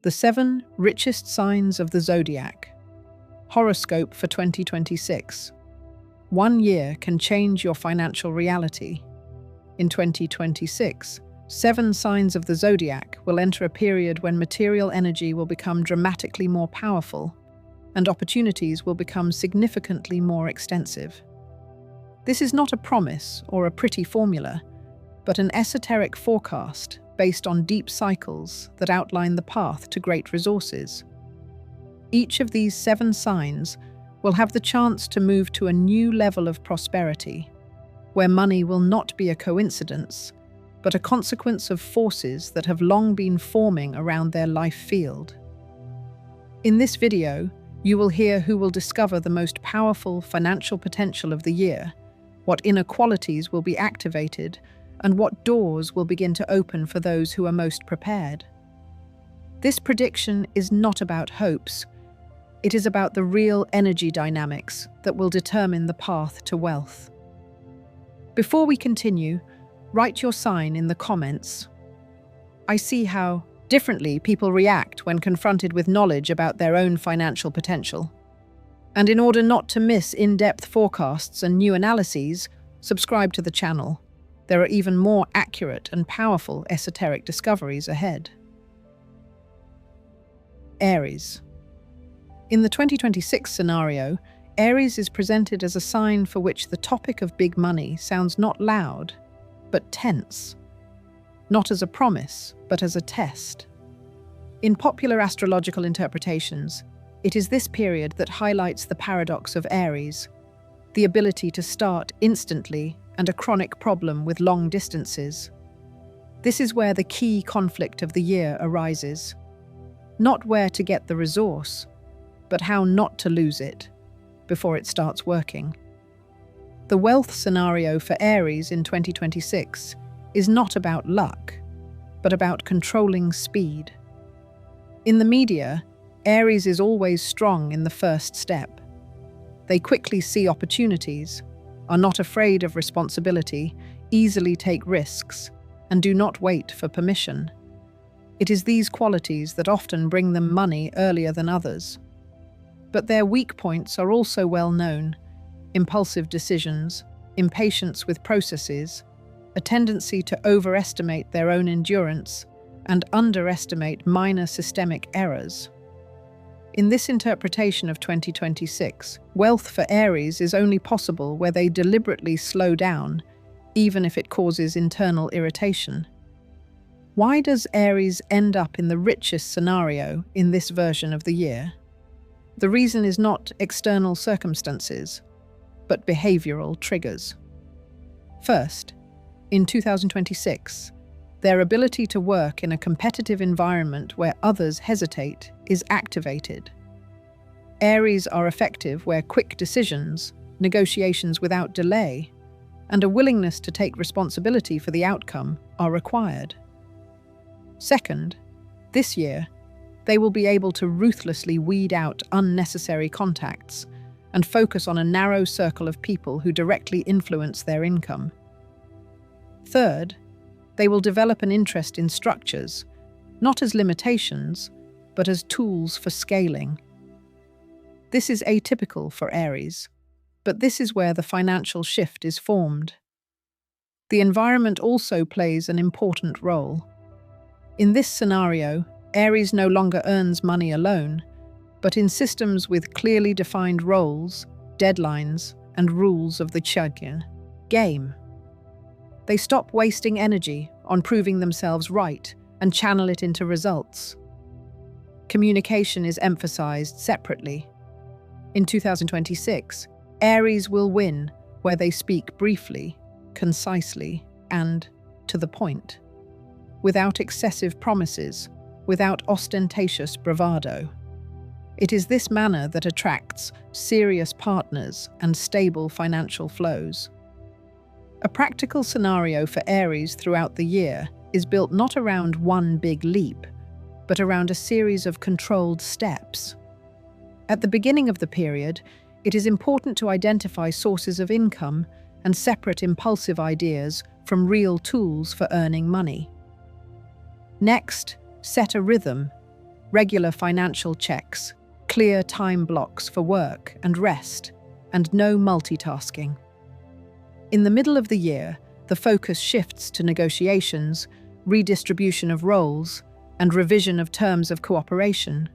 The 7 Richest Signs of the Zodiac. Horoscope for 2026. 1 year can change your financial reality. In 2026, 7 signs of the Zodiac will enter a period when material energy will become dramatically more powerful and opportunities will become significantly more extensive. This is not a promise or a pretty formula, but an esoteric forecast based on deep cycles that outline the path to great resources. Each of these 7 signs will have the chance to move to a new level of prosperity, where money will not be a coincidence, but a consequence of forces that have long been forming around their life field. In this video, you will hear who will discover the most powerful financial potential of the year, what inequalities will be activated, and what doors will begin to open for those who are most prepared. This prediction is not about hopes. It is about the real energy dynamics that will determine the path to wealth. Before we continue, write your sign in the comments. I see how differently people react when confronted with knowledge about their own financial potential. And in order not to miss in-depth forecasts and new analyses, subscribe to the channel. There are even more accurate and powerful esoteric discoveries ahead. Aries. In the 2026 scenario, Aries is presented as a sign for which the topic of big money sounds not loud, but tense. Not as a promise, but as a test. In popular astrological interpretations, it is this period that highlights the paradox of Aries, the ability to start instantly and a chronic problem with long distances. This is where the key conflict of the year arises. Not where to get the resource, but how not to lose it before it starts working. The wealth scenario for Aries in 2026 is not about luck, but about controlling speed. In the media, Aries is always strong in the first step. They quickly see opportunities, are not afraid of responsibility, easily take risks, and do not wait for permission. It is these qualities that often bring them money earlier than others. But their weak points are also well known: impulsive decisions, impatience with processes, a tendency to overestimate their own endurance, and underestimate minor systemic errors. In this interpretation of 2026, wealth for Aries is only possible where they deliberately slow down, even if it causes internal irritation. Why does Aries end up in the richest scenario in this version of the year? The reason is not external circumstances, but behavioral triggers. First, in 2026, their ability to work in a competitive environment where others hesitate is activated. Aries are effective where quick decisions, negotiations without delay, and a willingness to take responsibility for the outcome are required. Second, this year, they will be able to ruthlessly weed out unnecessary contacts and focus on a narrow circle of people who directly influence their income. Third, they will develop an interest in structures, not as limitations, but as tools for scaling. This is atypical for Aries, but this is where the financial shift is formed. The environment also plays an important role. In this scenario, Aries no longer earns money alone, but in systems with clearly defined roles, deadlines, and rules of the game. They stop wasting energy on proving themselves right and channel it into results. Communication is emphasized separately. In 2026, Aries will win where they speak briefly, concisely, and to the point, without excessive promises, without ostentatious bravado. It is this manner that attracts serious partners and stable financial flows. A practical scenario for Aries throughout the year is built not around one big leap, but around a series of controlled steps. At the beginning of the period, it is important to identify sources of income and separate impulsive ideas from real tools for earning money. Next, set a rhythm. regular financial checks, clear time blocks for work and rest, and no multitasking. In the middle of the year, the focus shifts to negotiations, redistribution of roles, and revision of terms of cooperation.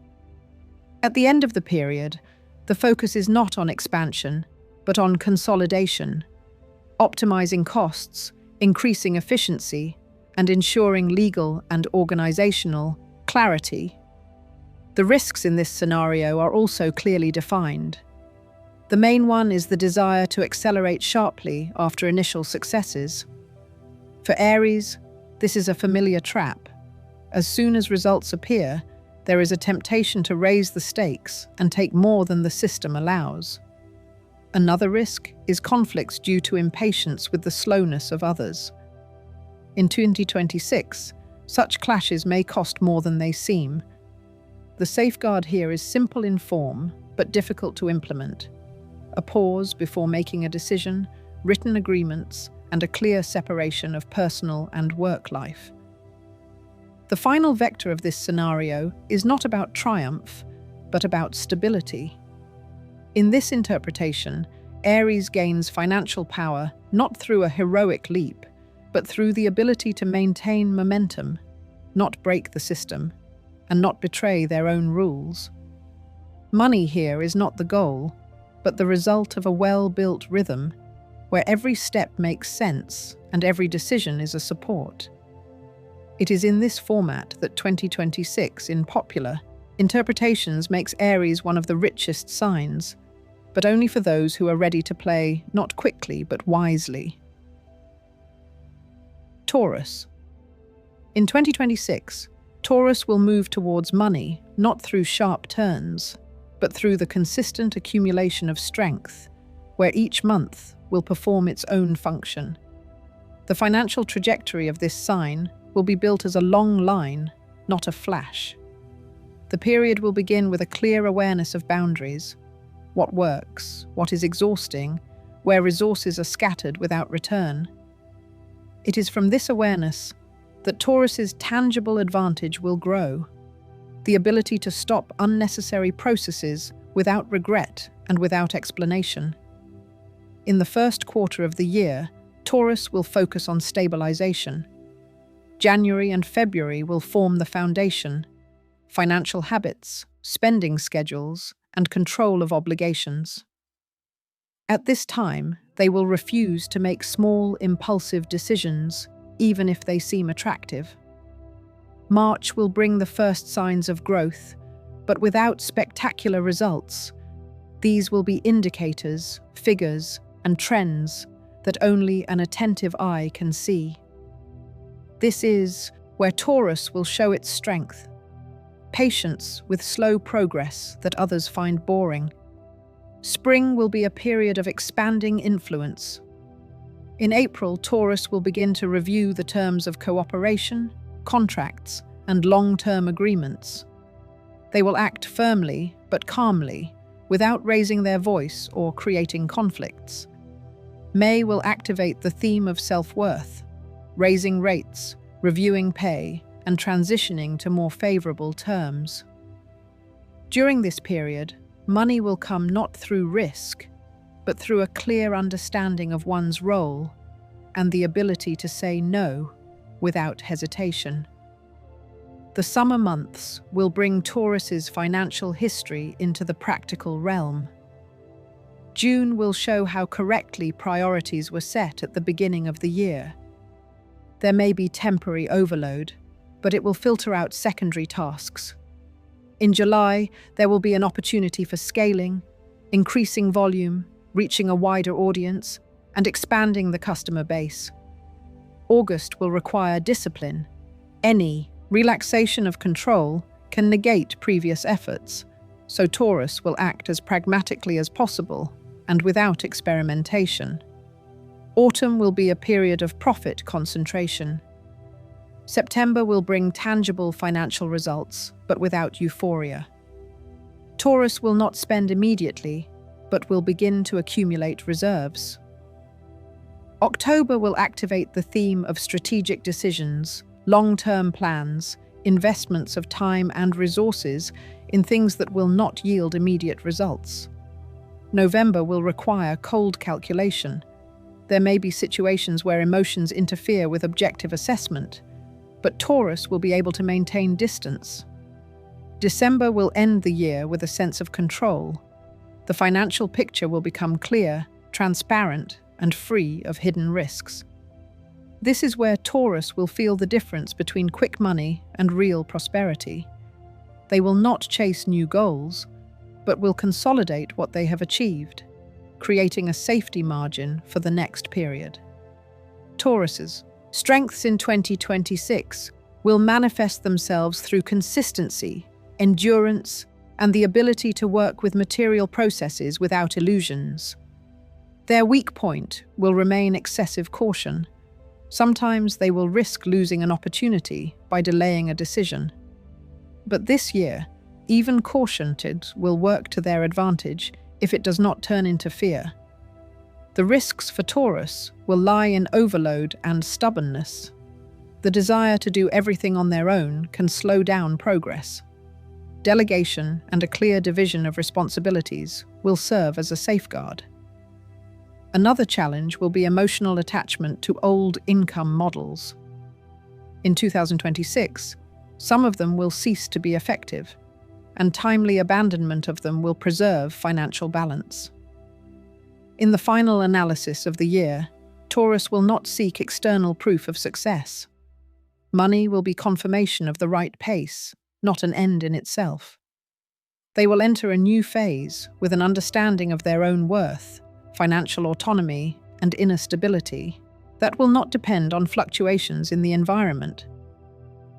At the end of the period, the focus is not on expansion, but on consolidation, optimizing costs, increasing efficiency, and ensuring legal and organizational clarity. The risks in this scenario are also clearly defined. The main one is the desire to accelerate sharply after initial successes. For Aries, this is a familiar trap. As soon as results appear, there is a temptation to raise the stakes and take more than the system allows. Another risk is conflicts due to impatience with the slowness of others. In 2026, such clashes may cost more than they seem. The safeguard here is simple in form, but difficult to implement. A pause before making a decision, written agreements, and a clear separation of personal and work life. The final vector of this scenario is not about triumph, but about stability. In this interpretation, Aries gains financial power not through a heroic leap, but through the ability to maintain momentum, not break the system, and not betray their own rules. Money here is not the goal, but the result of a well-built rhythm, where every step makes sense and every decision is a support. It is in this format that 2026, in popular interpretations, makes Aries one of the richest signs, but only for those who are ready to play not quickly but wisely. Taurus. In 2026, Taurus will move towards money not through sharp turns, but through the consistent accumulation of strength, where each month will perform its own function. The financial trajectory of this sign will be built as a long line, not a flash. The period will begin with a clear awareness of boundaries: what works, what is exhausting, where resources are scattered without return. It is from this awareness that Taurus's tangible advantage will grow: the ability to stop unnecessary processes without regret and without explanation. In the first quarter of the year, Taurus will focus on stabilization. January and February will form the foundation: financial habits, spending schedules, and control of obligations. At this time, they will refuse to make small, impulsive decisions, even if they seem attractive. March will bring the first signs of growth, but without spectacular results. These will be indicators, figures, and trends that only an attentive eye can see. This is where Taurus will show its strength: patience with slow progress that others find boring. Spring will be a period of expanding influence. In April, Taurus will begin to review the terms of cooperation, contracts, and long-term agreements. They will act firmly but calmly, without raising their voice or creating conflicts. May will activate the theme of self-worth, raising rates, reviewing pay, and transitioning to more favorable terms. During this period, money will come not through risk, but through a clear understanding of one's role and the ability to say no without hesitation. The summer months will bring Taurus's financial history into the practical realm. June will show how correctly priorities were set at the beginning of the year. There may be temporary overload, but it will filter out secondary tasks. In July, there will be an opportunity for scaling, increasing volume, reaching a wider audience, and expanding the customer base. August will require discipline. Any relaxation of control can negate previous efforts, so Taurus will act as pragmatically as possible and without experimentation. Autumn will be a period of profit concentration. September will bring tangible financial results, but without euphoria. Taurus will not spend immediately, but will begin to accumulate reserves. October will activate the theme of strategic decisions, long-term plans, investments of time and resources in things that will not yield immediate results. November will require cold calculation. There may be situations where emotions interfere with objective assessment, but Taurus will be able to maintain distance. December will end the year with a sense of control. The financial picture will become clear, transparent, and free of hidden risks. This is where Taurus will feel the difference between quick money and real prosperity. They will not chase new goals, but will consolidate what they have achieved, creating a safety margin for the next period. Taurus's strengths in 2026 will manifest themselves through consistency, endurance, and the ability to work with material processes without illusions. Their weak point will remain excessive caution. Sometimes they will risk losing an opportunity by delaying a decision. But this year, even cautioned will work to their advantage if it does not turn into fear. The risks for Taurus will lie in overload and stubbornness. The desire to do everything on their own can slow down progress. Delegation and a clear division of responsibilities will serve as a safeguard. Another challenge will be emotional attachment to old income models. In 2026, some of them will cease to be effective, and timely abandonment of them will preserve financial balance. In the final analysis of the year, Taurus will not seek external proof of success. Money will be confirmation of the right pace, not an end in itself. They will enter a new phase with an understanding of their own worth, financial autonomy, and inner stability that will not depend on fluctuations in the environment.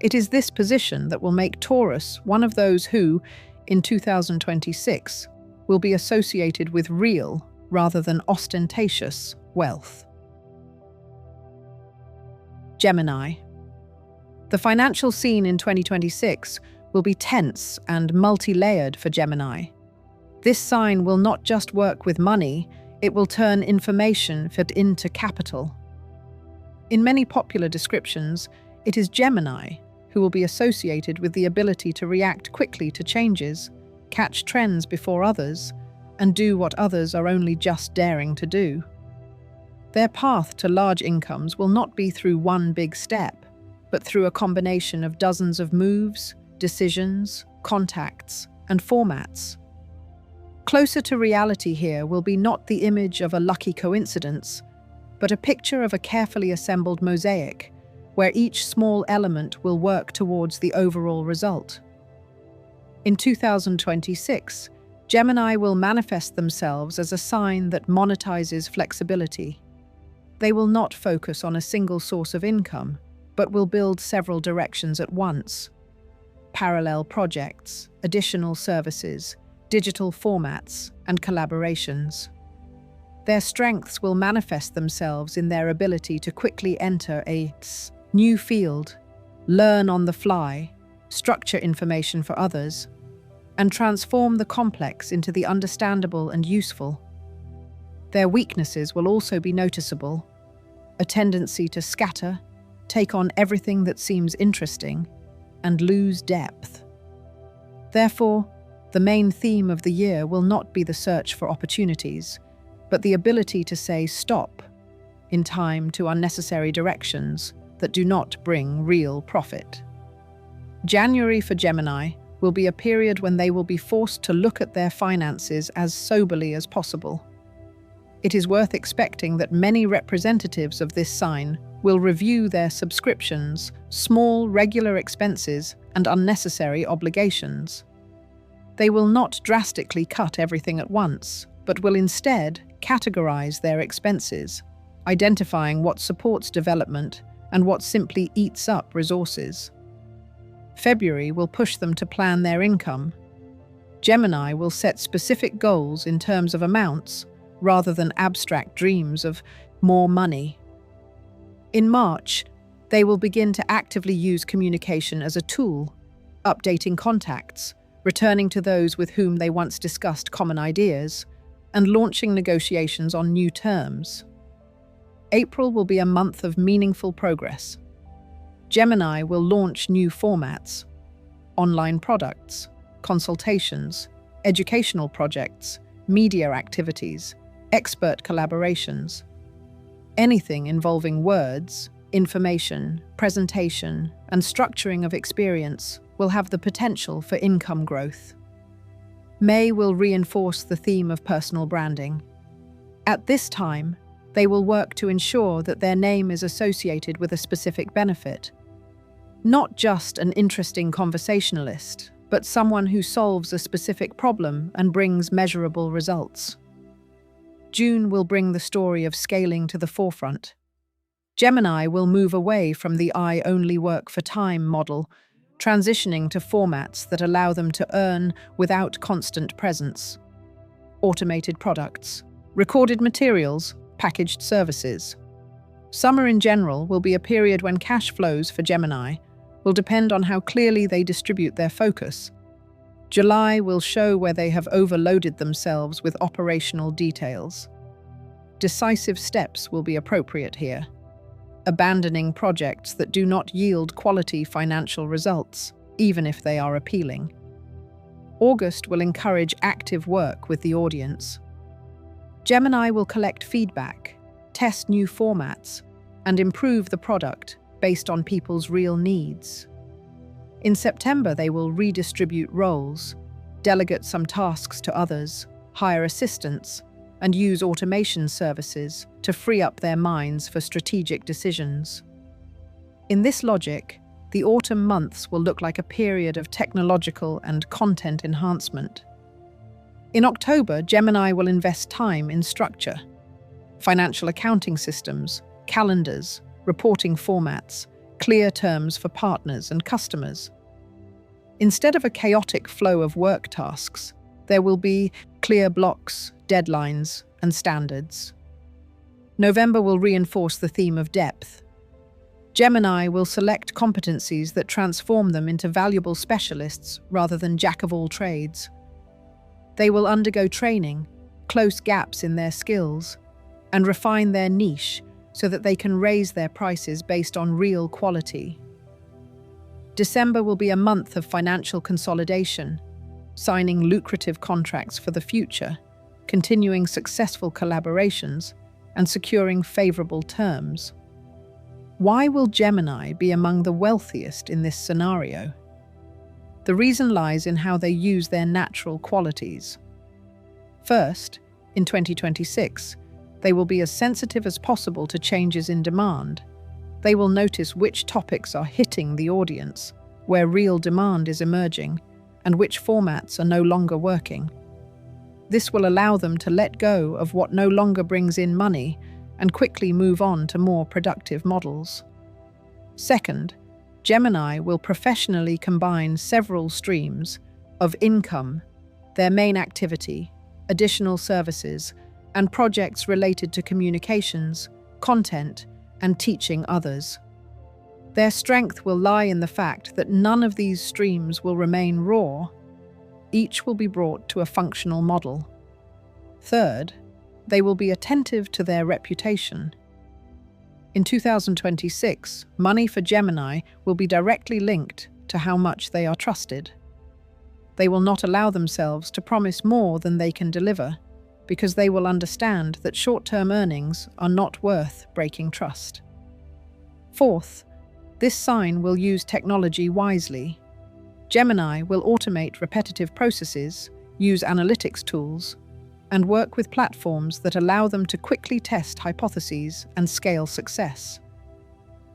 It is this position that will make Taurus one of those who, in 2026, will be associated with real, rather than ostentatious, wealth. Gemini. The financial scene in 2026 will be tense and multi-layered for Gemini. This sign will not just work with money, it will turn information into capital. In many popular descriptions, it is Gemini who will be associated with the ability to react quickly to changes, catch trends before others, and do what others are only just daring to do. Their path to large incomes will not be through one big step, but through a combination of dozens of moves, decisions, contacts, and formats. Closer to reality here will be not the image of a lucky coincidence, but a picture of a carefully assembled mosaic, where each small element will work towards the overall result. In 2026, Gemini will manifest themselves as a sign that monetizes flexibility. They will not focus on a single source of income, but will build several directions at once. Parallel projects, additional services, digital formats, and collaborations. Their strengths will manifest themselves in their ability to quickly enter a new field, learn on the fly, structure information for others, and transform the complex into the understandable and useful. Their weaknesses will also be noticeable: a tendency to scatter, take on everything that seems interesting, and lose depth. Therefore, the main theme of the year will not be the search for opportunities, but the ability to say stop in time to unnecessary directions that do not bring real profit. January for Gemini will be a period when they will be forced to look at their finances as soberly as possible. It is worth expecting that many representatives of this sign will review their subscriptions, small regular expenses, and unnecessary obligations. They will not drastically cut everything at once, but will instead categorize their expenses, identifying what supports development and what simply eats up resources. February will push them to plan their income. Gemini will set specific goals in terms of amounts, rather than abstract dreams of more money. In March, they will begin to actively use communication as a tool, updating contacts, returning to those with whom they once discussed common ideas, and launching negotiations on new terms. April will be a month of meaningful progress. Gemini will launch new formats, online products, consultations, educational projects, media activities, expert collaborations. Anything involving words, information, presentation, and structuring of experience will have the potential for income growth. May will reinforce the theme of personal branding. At this time, they will work to ensure that their name is associated with a specific benefit. Not just an interesting conversationalist, but someone who solves a specific problem and brings measurable results. June will bring the story of scaling to the forefront. Gemini will move away from the "I only work for time" model, transitioning to formats that allow them to earn without constant presence. Automated products, recorded materials, packaged services. Summer in general will be a period when cash flows for Gemini will depend on how clearly they distribute their focus. July will show where they have overloaded themselves with operational details. Decisive steps will be appropriate here, abandoning projects that do not yield quality financial results, even if they are appealing. August will encourage active work with the audience. Gemini will collect feedback, test new formats, and improve the product based on people's real needs. In September, they will redistribute roles, delegate some tasks to others, hire assistants, and use automation services to free up their minds for strategic decisions. In this logic, the autumn months will look like a period of technological and content enhancement. In October, Gemini will invest time in structure, financial accounting systems, calendars, reporting formats, clear terms for partners and customers. Instead of a chaotic flow of work tasks, there will be clear blocks, deadlines, and standards. November will reinforce the theme of depth. Gemini will select competencies that transform them into valuable specialists rather than jack-of-all-trades. They will undergo training, close gaps in their skills, and refine their niche so that they can raise their prices based on real quality. December will be a month of financial consolidation, signing lucrative contracts for the future, continuing successful collaborations, and securing favorable terms. Why will Gemini be among the wealthiest in this scenario? The reason lies in how they use their natural qualities. First, in 2026, they will be as sensitive as possible to changes in demand. They will notice which topics are hitting the audience, where real demand is emerging, and which formats are no longer working. This will allow them to let go of what no longer brings in money and quickly move on to more productive models. Second, Gemini will professionally combine several streams of income, their main activity, additional services, and projects related to communications, content, and teaching others. Their strength will lie in the fact that none of these streams will remain raw. Each will be brought to a functional model. Third, they will be attentive to their reputation. In 2026, money for Gemini will be directly linked to how much they are trusted. They will not allow themselves to promise more than they can deliver, because they will understand that short-term earnings are not worth breaking trust. Fourth, this sign will use technology wisely. Gemini will automate repetitive processes, use analytics tools, and work with platforms that allow them to quickly test hypotheses and scale success.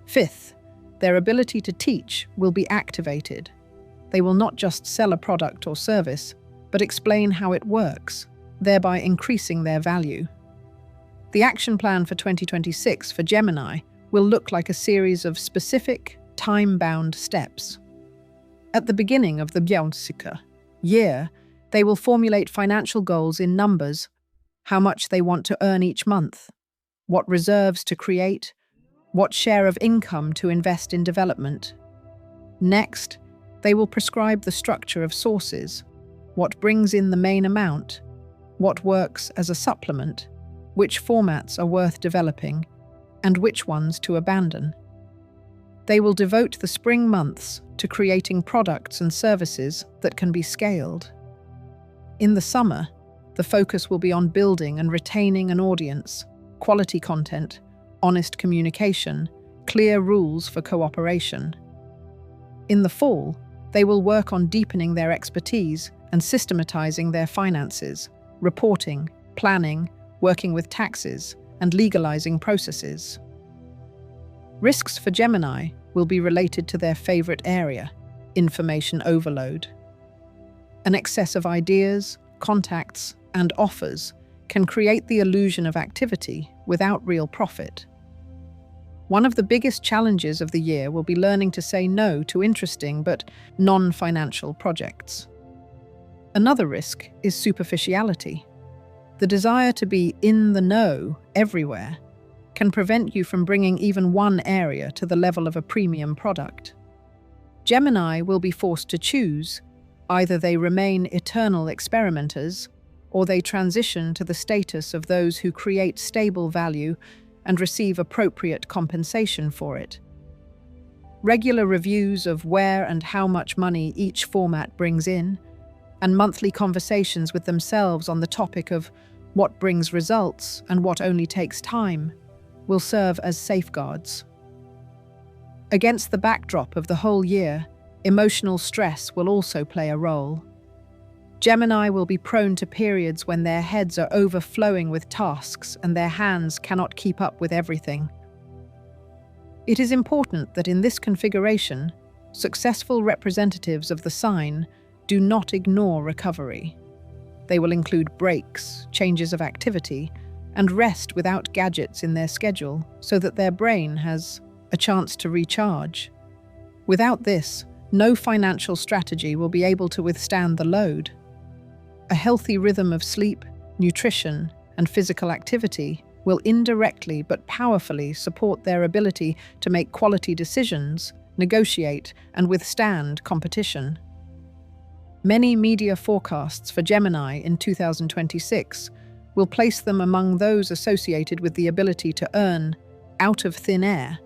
Fifth, their ability to teach will be activated. They will not just sell a product or service, but explain how it works, thereby increasing their value. The action plan for 2026 for Gemini will look like a series of specific, time-bound steps. At the beginning of the Gyeonsika year, they will formulate financial goals in numbers, how much they want to earn each month, what reserves to create, what share of income to invest in development. Next, they will prescribe the structure of sources, what brings in the main amount, what works as a supplement, which formats are worth developing, and which ones to abandon. They will devote the spring months to creating products and services that can be scaled. In the summer, the focus will be on building and retaining an audience, quality content, honest communication, clear rules for cooperation. In the fall, they will work on deepening their expertise and systematizing their finances, reporting, planning, working with taxes, and legalizing processes. Risks for Gemini will be related to their favorite area, information overload. An excess of ideas, contacts, and offers can create the illusion of activity without real profit. One of the biggest challenges of the year will be learning to say no to interesting but non-financial projects. Another risk is superficiality. The desire to be in the know everywhere can prevent you from bringing even one area to the level of a premium product. Gemini will be forced to choose. Either they remain eternal experimenters, or they transition to the status of those who create stable value and receive appropriate compensation for it. Regular reviews of where and how much money each format brings in, and monthly conversations with themselves on the topic of what brings results and what only takes time, will serve as safeguards. Against the backdrop of the whole year, emotional stress will also play a role. Gemini will be prone to periods when their heads are overflowing with tasks and their hands cannot keep up with everything. It is important that in this configuration, successful representatives of the sign do not ignore recovery. They will include breaks, changes of activity, and rest without gadgets in their schedule so that their brain has a chance to recharge. Without this, no financial strategy will be able to withstand the load. A healthy rhythm of sleep, nutrition, and physical activity will indirectly but powerfully support their ability to make quality decisions, negotiate, and withstand competition. Many media forecasts for Gemini in 2026 will place them among those associated with the ability to earn out of thin air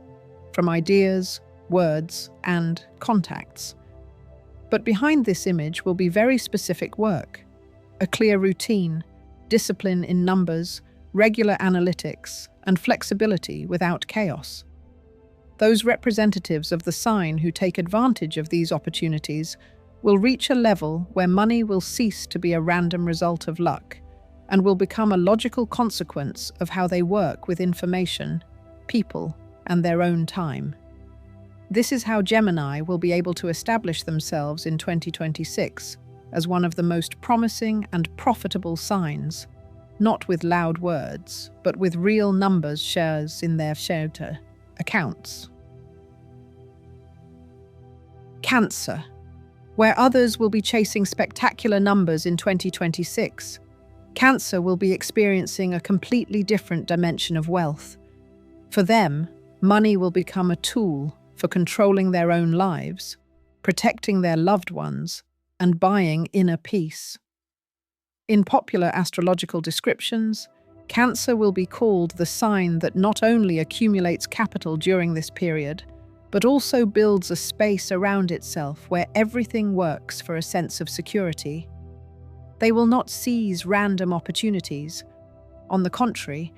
from ideas, words, and contacts. But behind this image will be very specific work. A clear routine, discipline in numbers, regular analytics, and flexibility without chaos. Those representatives of the sign who take advantage of these opportunities will reach a level where money will cease to be a random result of luck and will become a logical consequence of how they work with information, people, and their own time. This is how Gemini will be able to establish themselves in 2026 as one of the most promising and profitable signs, not with loud words, but with real numbers shares in their shelter accounts. Cancer. Where others will be chasing spectacular numbers in 2026, Cancer will be experiencing a completely different dimension of wealth. For them, money will become a tool for controlling their own lives, protecting their loved ones, and buying inner peace. In popular astrological descriptions, Cancer will be called the sign that not only accumulates capital during this period, but also builds a space around itself where everything works for a sense of security. They will not seize random opportunities. On the contrary,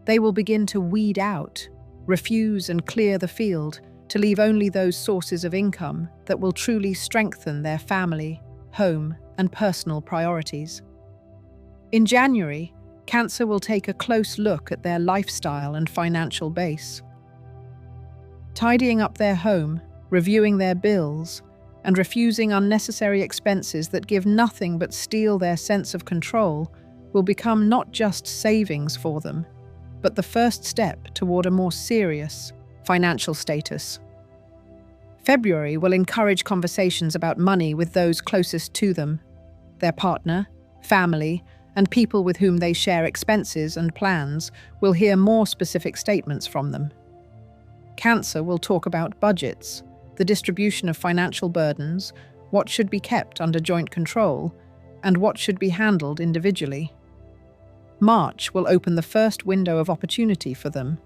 they will begin to weed out, refuse and clear the field to leave only those sources of income that will truly strengthen their family, home, and personal priorities. In January, Cancer will take a close look at their lifestyle and financial base. Tidying up their home, reviewing their bills, and refusing unnecessary expenses that give nothing but steal their sense of control will become not just savings for them, but the first step toward a more serious financial status. February will encourage conversations about money with those closest to them, their partner, family, and people with whom they share expenses and plans will hear more specific statements from them. Cancer will talk about budgets, the distribution of financial burdens, what should be kept under joint control, and what should be handled individually. March will open the first window of opportunity for them.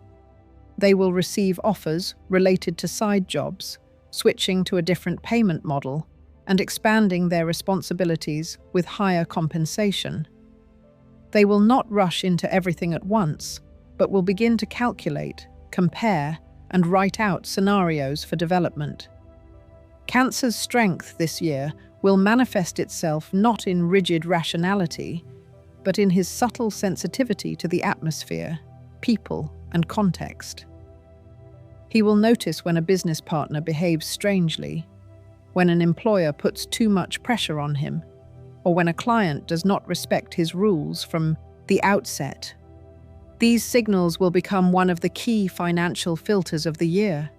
They will receive offers related to side jobs, switching to a different payment model, and expanding their responsibilities with higher compensation. They will not rush into everything at once, but will begin to calculate, compare, and write out scenarios for development. Cancer's strength this year will manifest itself not in rigid rationality, but in his subtle sensitivity to the atmosphere, people, and context. He will notice when a business partner behaves strangely, when an employer puts too much pressure on him, or when a client does not respect his rules from the outset. These signals will become one of the key financial filters of the year.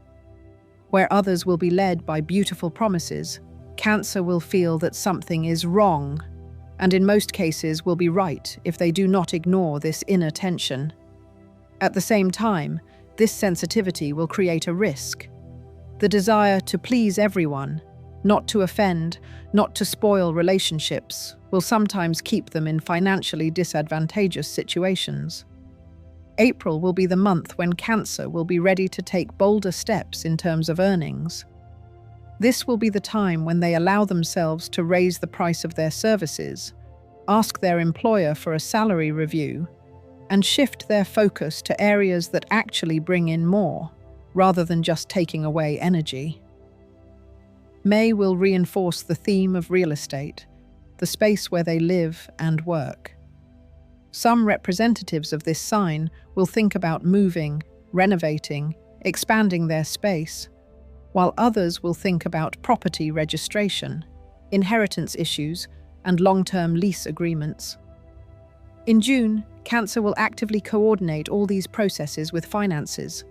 Where others will be led by beautiful promises, Cancer will feel that something is wrong, and in most cases will be right if they do not ignore this inner tension. At the same time, this sensitivity will create a risk. The desire to please everyone, not to offend, not to spoil relationships, will sometimes keep them in financially disadvantageous situations. April will be the month when Cancer will be ready to take bolder steps in terms of earnings. This will be the time when they allow themselves to raise the price of their services, ask their employer for a salary review, and shift their focus to areas that actually bring in more, rather than just taking away energy. May will reinforce the theme of real estate, the space where they live and work. Some representatives of this sign will think about moving, renovating, expanding their space, while others will think about property registration, inheritance issues, and long-term lease agreements. In June, Cancer will actively coordinate all these processes with finances,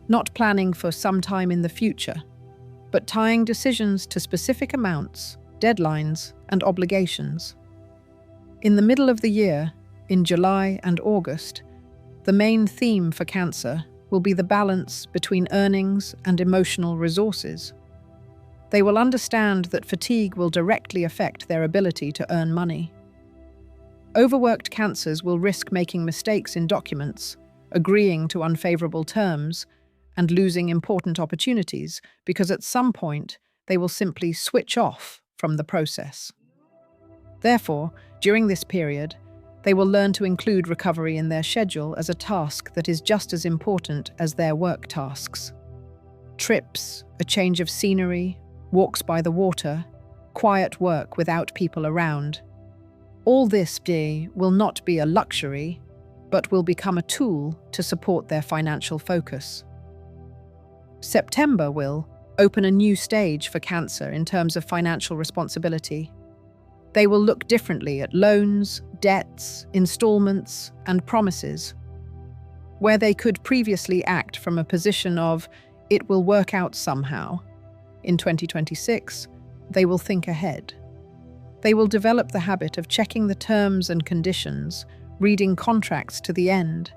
not planning for some time in the future, but tying decisions to specific amounts, deadlines, and obligations. In the middle of the year, in July and August, the main theme for Cancer will be the balance between earnings and emotional resources. They will understand that fatigue will directly affect their ability to earn money. Overworked Cancers will risk making mistakes in documents, agreeing to unfavorable terms, and losing important opportunities because at some point they will simply switch off from the process. Therefore, during this period, they will learn to include recovery in their schedule as a task that is just as important as their work tasks. Trips, a change of scenery, walks by the water, quiet work without people around. All this day will not be a luxury, but will become a tool to support their financial focus. September will open a new stage for Cancer in terms of financial responsibility. They will look differently at loans, debts, installments, and promises. Where they could previously act from a position of, "it will work out somehow," in 2026, they will think ahead. They will develop the habit of checking the terms and conditions, reading contracts to the end,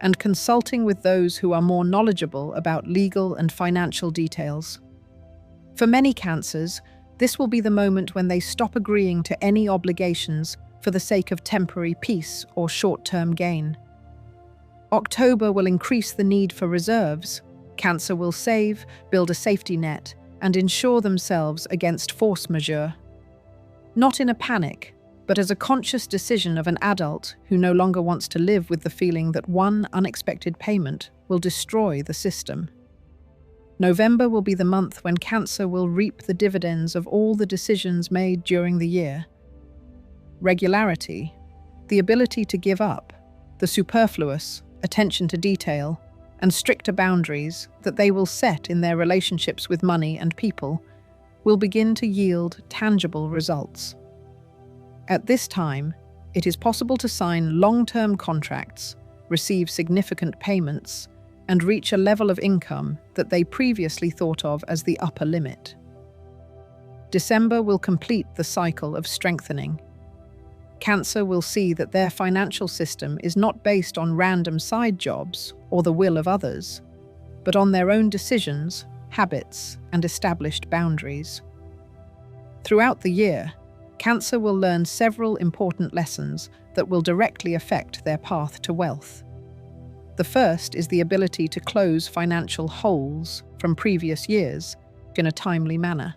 and consulting with those who are more knowledgeable about legal and financial details. For many Cancers, this will be the moment when they stop agreeing to any obligations for the sake of temporary peace or short-term gain. October will increase the need for reserves. Cancer will save, build a safety net, and ensure themselves against force majeure. Not in a panic, but as a conscious decision of an adult who no longer wants to live with the feeling that one unexpected payment will destroy the system. November will be the month when Cancer will reap the dividends of all the decisions made during the year. Regularity, the ability to give up, the superfluous, attention to detail, and stricter boundaries that they will set in their relationships with money and people, will begin to yield tangible results. At this time, it is possible to sign long-term contracts, receive significant payments, and reach a level of income that they previously thought of as the upper limit. December will complete the cycle of strengthening. Cancer will see that their financial system is not based on random side jobs or the will of others, but on their own decisions, habits, and established boundaries. Throughout the year, Cancer will learn several important lessons that will directly affect their path to wealth. The first is the ability to close financial holes from previous years in a timely manner.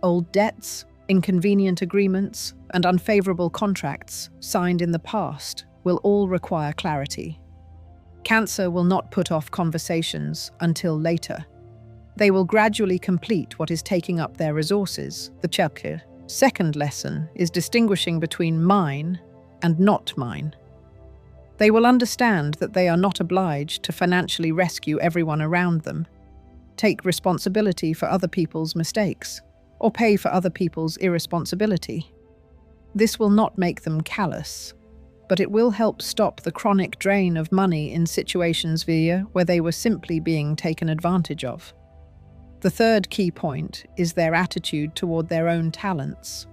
Old debts, inconvenient agreements, and unfavorable contracts signed in the past will all require clarity. Cancer will not put off conversations until later. They will gradually complete what is taking up their resources. The second lesson is distinguishing between mine and not mine. They will understand that they are not obliged to financially rescue everyone around them, take responsibility for other people's mistakes, or pay for other people's irresponsibility. This will not make them callous, but it will help stop the chronic drain of money in situations where they were simply being taken advantage of. The third key point is their attitude toward their own talents.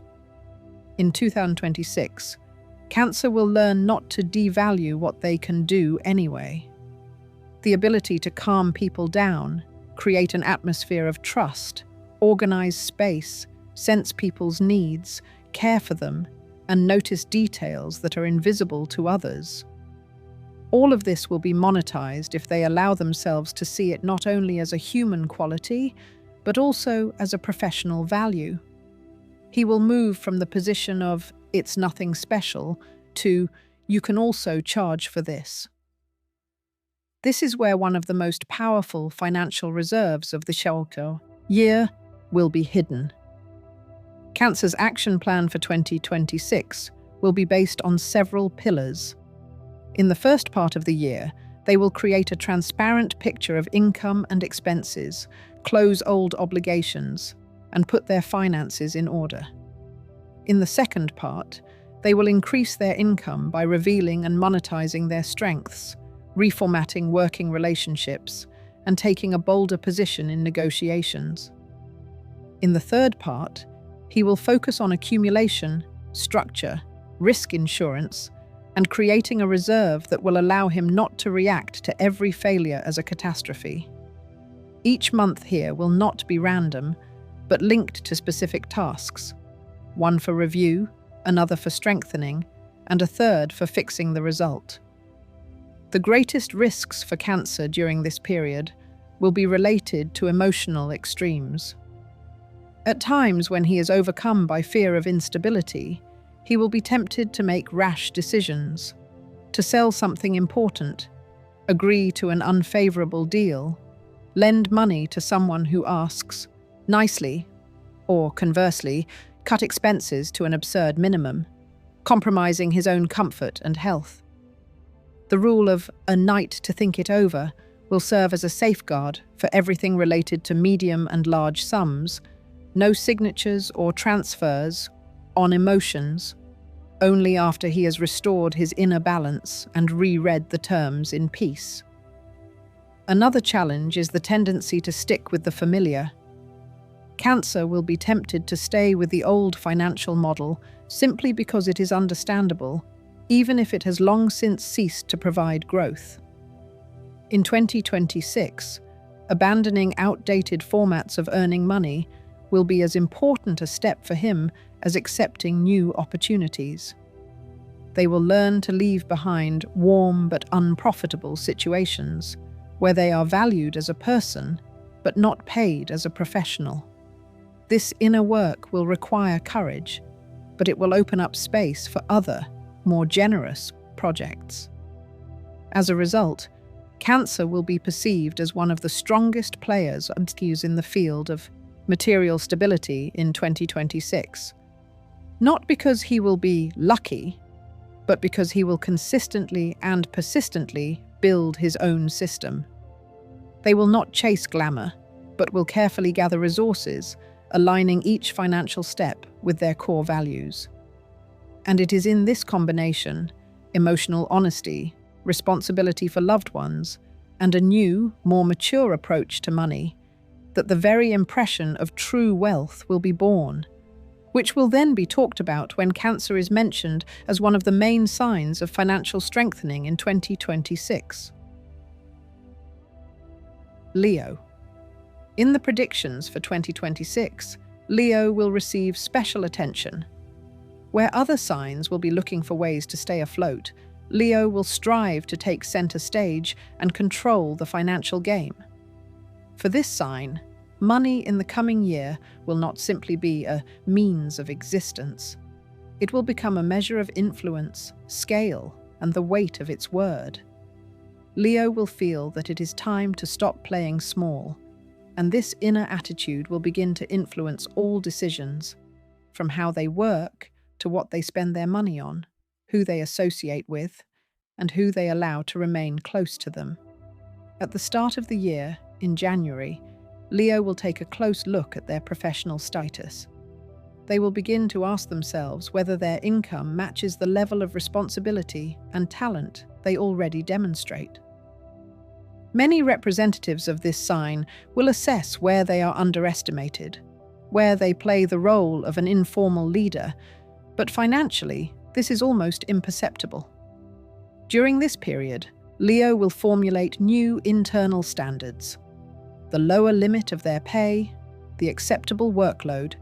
In 2026, Cancer will learn not to devalue what they can do anyway. The ability to calm people down, create an atmosphere of trust, organize space, sense people's needs, care for them, and notice details that are invisible to others. All of this will be monetized if they allow themselves to see it not only as a human quality, but also as a professional value. He will move from the position of "it's nothing special" to "you can also charge for this." This is where one of the most powerful financial reserves of the year will be hidden. Cancer's action plan for 2026 will be based on several pillars. In the first part of the year, they will create a transparent picture of income and expenses, close old obligations, and put their finances in order. In the second part, they will increase their income by revealing and monetizing their strengths, reformatting working relationships, and taking a bolder position in negotiations. In the third part, he will focus on accumulation, structure, risk insurance, and creating a reserve that will allow him not to react to every failure as a catastrophe. Each month here will not be random, but linked to specific tasks, one for review, another for strengthening, and a third for fixing the result. The greatest risks for Cancer during this period will be related to emotional extremes. At times when he is overcome by fear of instability, he will be tempted to make rash decisions, to sell something important, agree to an unfavorable deal, lend money to someone who asks nicely, or conversely, cut expenses to an absurd minimum, compromising his own comfort and health. The rule of a night to think it over will serve as a safeguard for everything related to medium and large sums, no signatures or transfers on emotions, only after he has restored his inner balance and reread the terms in peace. Another challenge is the tendency to stick with the familiar. Cancer will be tempted to stay with the old financial model simply because it is understandable, even if it has long since ceased to provide growth. In 2026, abandoning outdated formats of earning money will be as important a step for him as accepting new opportunities. They will learn to leave behind warm but unprofitable situations where they are valued as a person but not paid as a professional. This inner work will require courage, but it will open up space for other, more generous projects. As a result, Cancer will be perceived as one of the strongest players in the field of material stability in 2026. Not because he will be lucky, but because he will consistently and persistently build his own system. They will not chase glamour, but will carefully gather resources, aligning each financial step with their core values. And it is in this combination, emotional honesty, responsibility for loved ones, and a new, more mature approach to money, that the very impression of true wealth will be born, which will then be talked about when Cancer is mentioned as one of the main signs of financial strengthening in 2026. Leo. In the predictions for 2026, Leo will receive special attention. Where other signs will be looking for ways to stay afloat, Leo will strive to take center stage and control the financial game. For this sign, money in the coming year will not simply be a means of existence. It will become a measure of influence, scale, and the weight of its word. Leo will feel that it is time to stop playing small, and this inner attitude will begin to influence all decisions, from how they work to what they spend their money on, who they associate with, and who they allow to remain close to them. At the start of the year, in January, Leo will take a close look at their professional status. They will begin to ask themselves whether their income matches the level of responsibility and talent they already demonstrate. Many representatives of this sign will assess where they are underestimated, where they play the role of an informal leader, but financially, this is almost imperceptible. During this period, Leo will formulate new internal standards: the lower limit of their pay, the acceptable workload,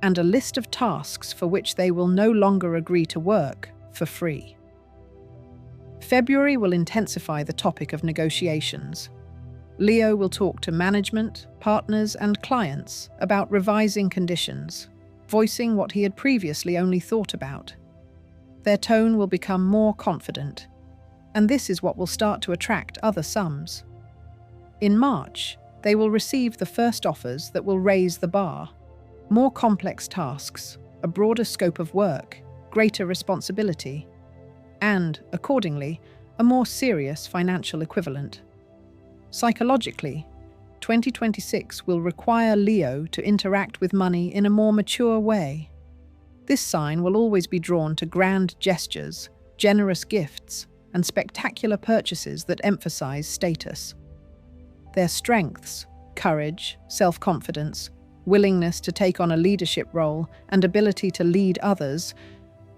and a list of tasks for which they will no longer agree to work for free. February will intensify the topic of negotiations. Leo will talk to management, partners, and clients about revising conditions, voicing what he had previously only thought about. Their tone will become more confident, and this is what will start to attract other sums. In March, they will receive the first offers that will raise the bar: more complex tasks, a broader scope of work, greater responsibility, and, accordingly, a more serious financial equivalent. Psychologically, 2026 will require Leo to interact with money in a more mature way. This sign will always be drawn to grand gestures, generous gifts, and spectacular purchases that emphasize status. Their strengths, courage, self-confidence, willingness to take on a leadership role, and ability to lead others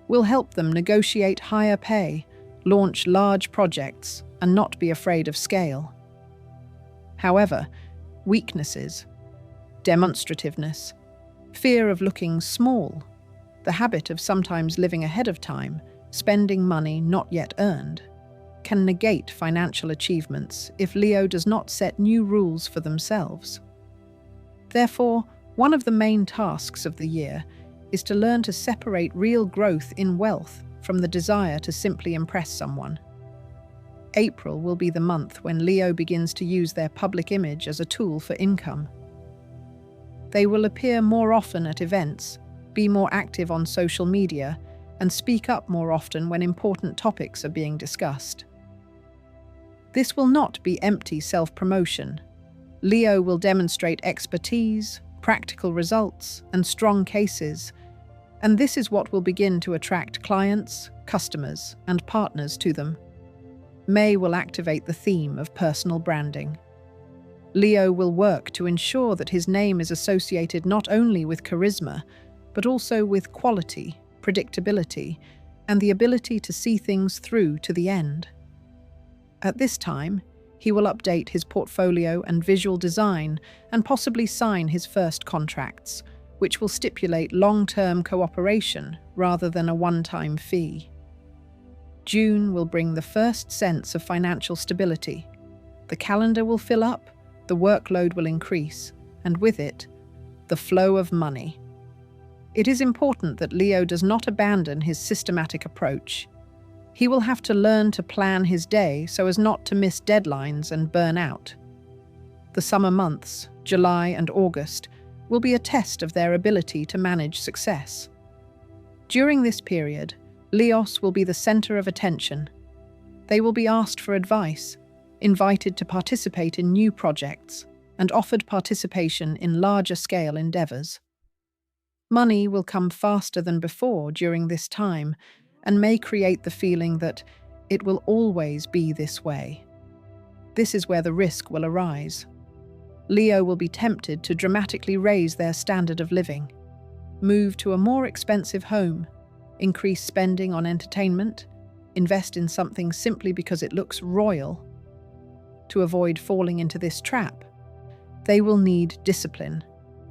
will help them negotiate higher pay, launch large projects, and not be afraid of scale. However, weaknesses, demonstrativeness, fear of looking small, the habit of sometimes living ahead of time, spending money not yet earned, can negate financial achievements if Leo does not set new rules for themselves. Therefore, one of the main tasks of the year is to learn to separate real growth in wealth from the desire to simply impress someone. April will be the month when Leo begins to use their public image as a tool for income. They will appear more often at events, be more active on social media, and speak up more often when important topics are being discussed. This will not be empty self-promotion. Leo will demonstrate expertise, practical results, and strong cases, and this is what will begin to attract clients, customers, and partners to them. May will activate the theme of personal branding. Leo will work to ensure that his name is associated not only with charisma, but also with quality, predictability, and the ability to see things through to the end. At this time, he will update his portfolio and visual design and possibly sign his first contracts, which will stipulate long-term cooperation rather than a one-time fee. June will bring the first sense of financial stability. The calendar will fill up, the workload will increase, and with it, the flow of money. It is important that Leo does not abandon his systematic approach. He will have to learn to plan his day so as not to miss deadlines and burn out. The summer months, July and August, will be a test of their ability to manage success. During this period, Leos will be the center of attention. They will be asked for advice, invited to participate in new projects, and offered participation in larger-scale endeavors. Money will come faster than before during this time and may create the feeling that it will always be this way. This is where the risk will arise. Leo will be tempted to dramatically raise their standard of living, move to a more expensive home, increase spending on entertainment, invest in something simply because it looks royal. To avoid falling into this trap, they will need discipline.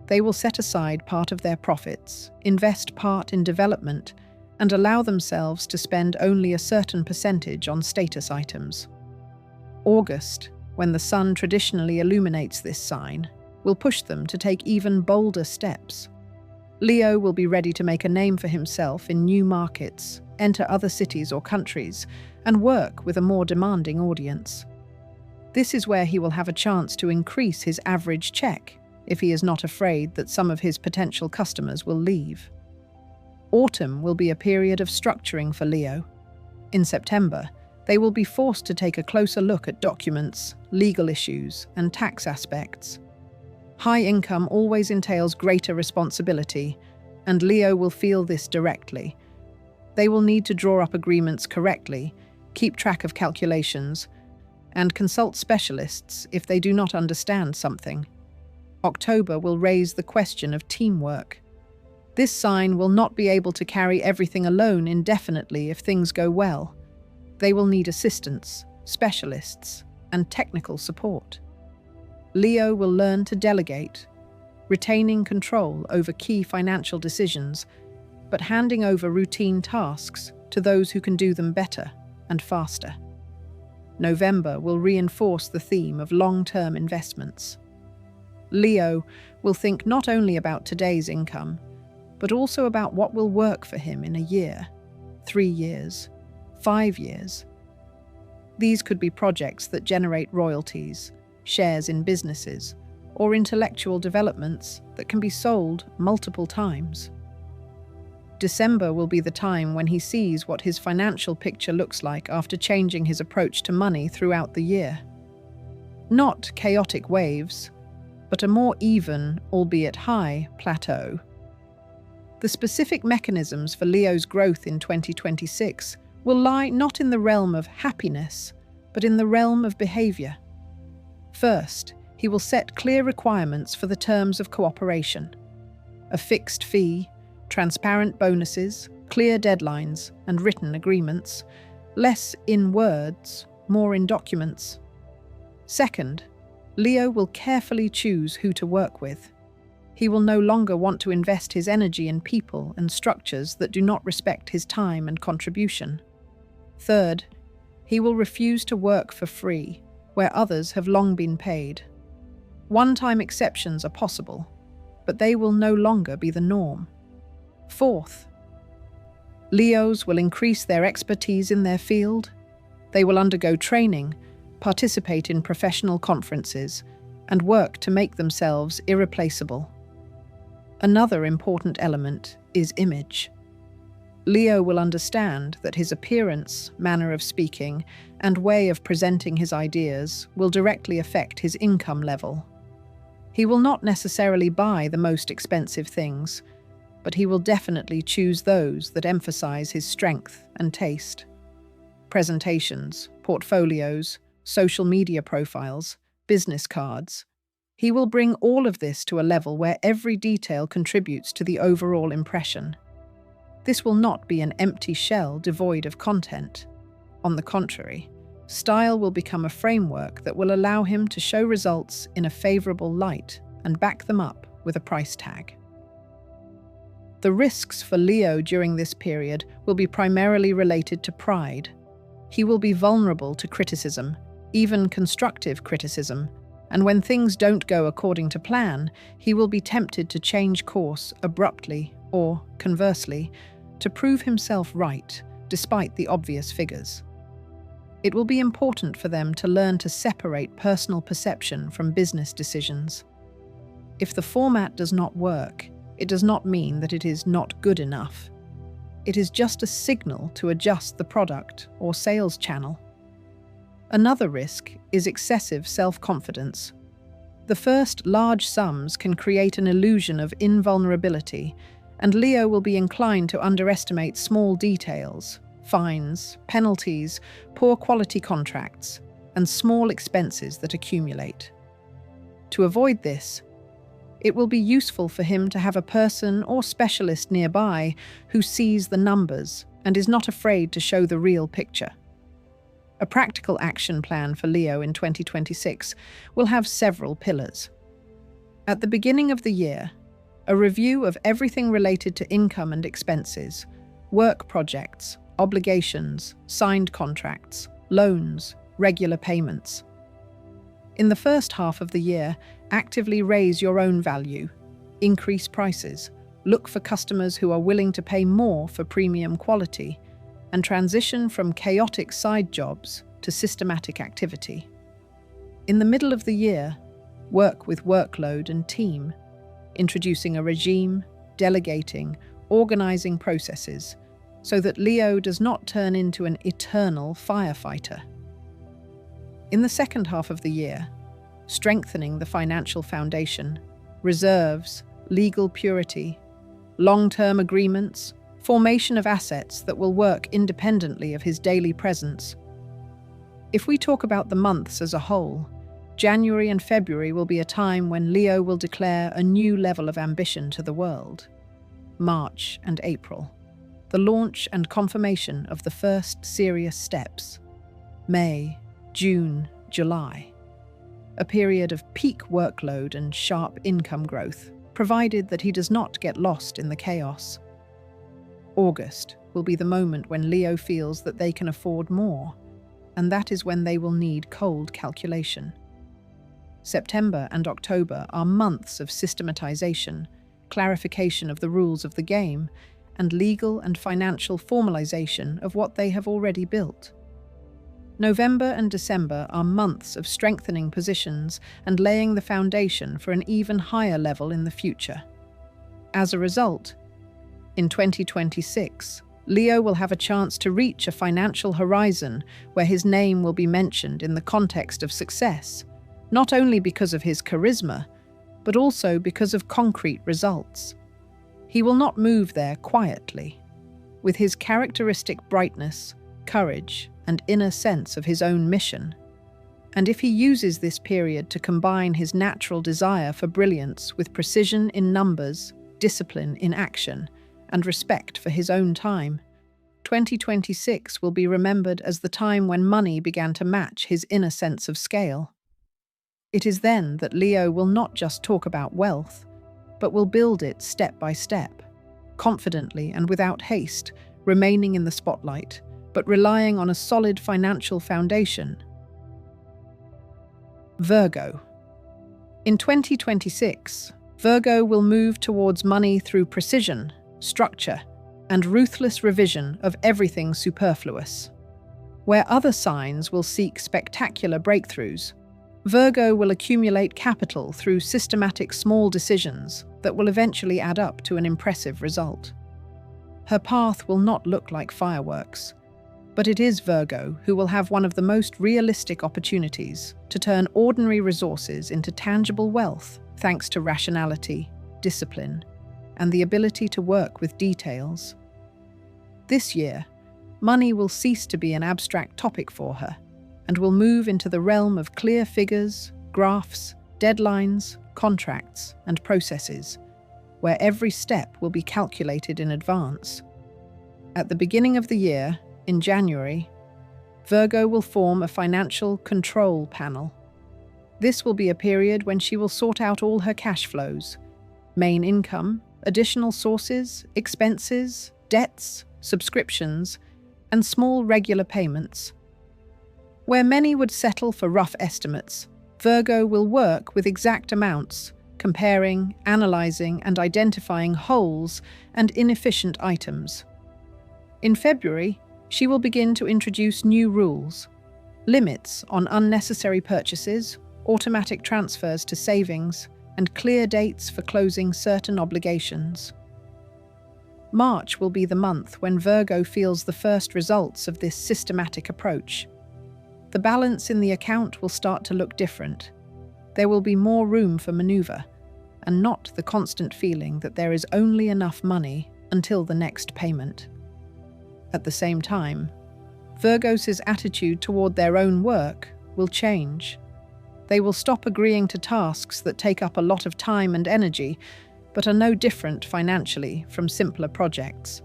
They will set aside part of their profits, invest part in development, and allow themselves to spend only a certain percentage on status items. August, when the sun traditionally illuminates this sign, will push them to take even bolder steps. Leo will be ready to make a name for himself in new markets, enter other cities or countries, and work with a more demanding audience. This is where he will have a chance to increase his average check if he is not afraid that some of his potential customers will leave. Autumn will be a period of structuring for Leo. In September, they will be forced to take a closer look at documents, legal issues, and tax aspects. High income always entails greater responsibility, and Leo will feel this directly. They will need to draw up agreements correctly, keep track of calculations, and consult specialists if they do not understand something. October will raise the question of teamwork. This sign will not be able to carry everything alone indefinitely if things go well. They will need assistance, specialists, and technical support. Leo will learn to delegate, retaining control over key financial decisions, but handing over routine tasks to those who can do them better and faster. November will reinforce the theme of long-term investments. Leo will think not only about today's income, but also about what will work for him in a year, 3 years, 5 years. These could be projects that generate royalties, shares in businesses, or intellectual developments that can be sold multiple times. December will be the time when he sees what his financial picture looks like after changing his approach to money throughout the year. Not chaotic waves, but a more even, albeit high, plateau. The specific mechanisms for Leo's growth in 2026 will lie not in the realm of happiness, but in the realm of behavior. First, he will set clear requirements for the terms of cooperation. A fixed fee, transparent bonuses, clear deadlines, and written agreements, less in words, more in documents. Second, Leo will carefully choose who to work with. He will no longer want to invest his energy in people and structures that do not respect his time and contribution. Third, he will refuse to work for free, where others have long been paid. One-time exceptions are possible, but they will no longer be the norm. Fourth, Leos will increase their expertise in their field. They will undergo training, participate in professional conferences, and work to make themselves irreplaceable. Another important element is image. Leo will understand that his appearance, manner of speaking, and way of presenting his ideas will directly affect his income level. He will not necessarily buy the most expensive things, but he will definitely choose those that emphasize his strength and taste. Presentations, portfolios, social media profiles, business cards. He will bring all of this to a level where every detail contributes to the overall impression. This will not be an empty shell devoid of content. On the contrary, style will become a framework that will allow him to show results in a favorable light and back them up with a price tag. The risks for Leo during this period will be primarily related to pride. He will be vulnerable to criticism, even constructive criticism, and when things don't go according to plan, he will be tempted to change course abruptly or, conversely, to prove himself right, despite the obvious figures. It will be important for them to learn to separate personal perception from business decisions. If the format does not work, it does not mean that it is not good enough. It is just a signal to adjust the product or sales channel. Another risk is excessive self-confidence. The first large sums can create an illusion of invulnerability, and Leo will be inclined to underestimate small details, fines, penalties, poor quality contracts, and small expenses that accumulate. To avoid this, it will be useful for him to have a person or specialist nearby who sees the numbers and is not afraid to show the real picture. A practical action plan for Leo in 2026 will have several pillars. At the beginning of the year, a review of everything related to income and expenses work projects, obligations, signed contracts, loans, regular payments. In the first half of the year, actively raise your own value, increase prices, look for customers who are willing to pay more for premium quality, and transition from chaotic side jobs to systematic activity. In the middle of the year, work with workload and team, introducing a regime, delegating, organizing processes, so that Leo does not turn into an eternal firefighter. In the second half of the year, strengthening the financial foundation, reserves, legal purity, long-term agreements, formation of assets that will work independently of his daily presence. If we talk about the months as a whole, January and February will be a time when Leo will declare a new level of ambition to the world. March and April, the launch and confirmation of the first serious steps. May, June, July, a period of peak workload and sharp income growth, provided that he does not get lost in the chaos. August will be the moment when Leo feels that they can afford more, and that is when they will need cold calculation. September and October are months of systematization, clarification of the rules of the game, and legal and financial formalization of what they have already built. November and December are months of strengthening positions and laying the foundation for an even higher level in the future. As a result, in 2026, Leo will have a chance to reach a financial horizon where his name will be mentioned in the context of success, not only because of his charisma, but also because of concrete results. He will not move there quietly. With his characteristic brightness, courage, and inner sense of his own mission. And if he uses this period to combine his natural desire for brilliance with precision in numbers, discipline in action, and respect for his own time, 2026 will be remembered as the time when money began to match his inner sense of scale. It is then that Leo will not just talk about wealth, but will build it step by step, confidently and without haste, remaining in the spotlight, but relying on a solid financial foundation. Virgo. In 2026, Virgo will move towards money through precision, structure, and ruthless revision of everything superfluous. Where other signs will seek spectacular breakthroughs, Virgo will accumulate capital through systematic small decisions that will eventually add up to an impressive result. Her path will not look like fireworks, but it is Virgo who will have one of the most realistic opportunities to turn ordinary resources into tangible wealth, thanks to rationality, discipline, and the ability to work with details. This year, money will cease to be an abstract topic for her, and will move into the realm of clear figures, graphs, deadlines, contracts, and processes, where every step will be calculated in advance. At the beginning of the year, in January, Virgo will form a financial control panel. This will be a period when she will sort out all her cash flows, main income, additional sources, expenses, debts, subscriptions, and small regular payments. Where many would settle for rough estimates, Virgo will work with exact amounts, comparing, analyzing, and identifying holes and inefficient items. In February, she will begin to introduce new rules, limits on unnecessary purchases, automatic transfers to savings, and clear dates for closing certain obligations. March will be the month when Virgo feels the first results of this systematic approach. The balance in the account will start to look different. There will be more room for maneuver, and not the constant feeling that there is only enough money until the next payment. At the same time, Virgos' attitude toward their own work will change. They will stop agreeing to tasks that take up a lot of time and energy, but are no different financially from simpler projects.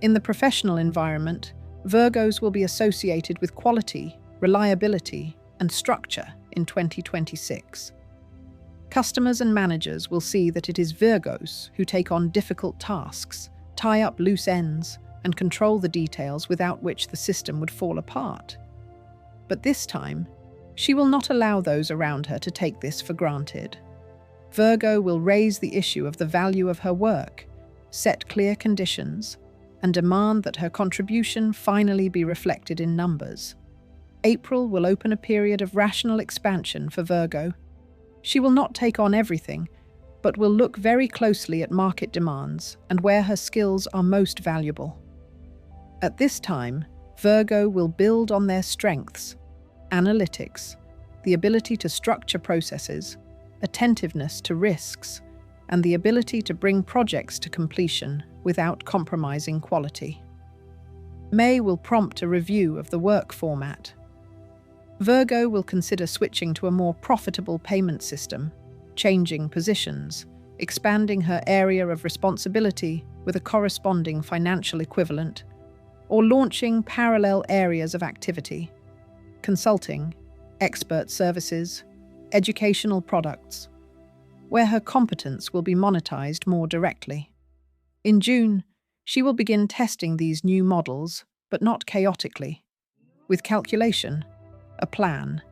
In the professional environment, Virgos will be associated with quality, reliability, and structure in 2026. Customers and managers will see that it is Virgos who take on difficult tasks, tie up loose ends, and control the details without which the system would fall apart. But this time, she will not allow those around her to take this for granted. Virgo will raise the issue of the value of her work, set clear conditions, and demand that her contribution finally be reflected in numbers. April will open a period of rational expansion for Virgo. She will not take on everything, but will look very closely at market demands and where her skills are most valuable. At this time, Virgo will build on their strengths: analytics, the ability to structure processes, attentiveness to risks, and the ability to bring projects to completion without compromising quality. May will prompt a review of the work format. Virgo will consider switching to a more profitable payment system, changing positions, expanding her area of responsibility with a corresponding financial equivalent, or launching parallel areas of activity: consulting, expert services, educational products, where her competence will be monetized more directly. In June, she will begin testing these new models, but not chaotically, with calculation, a plan,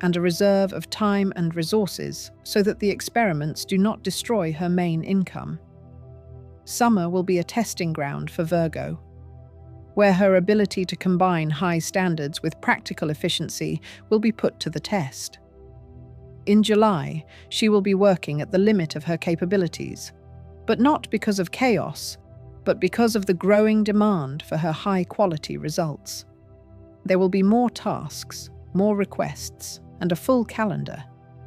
and a reserve of time and resources so that the experiments do not destroy her main income. Summer will be a testing ground for Virgo, where her ability to combine high standards with practical efficiency will be put to the test. In July, she will be working at the limit of her capabilities, but not because of chaos, but because of the growing demand for her high-quality results. There will be more tasks, more requests, and a full calendar,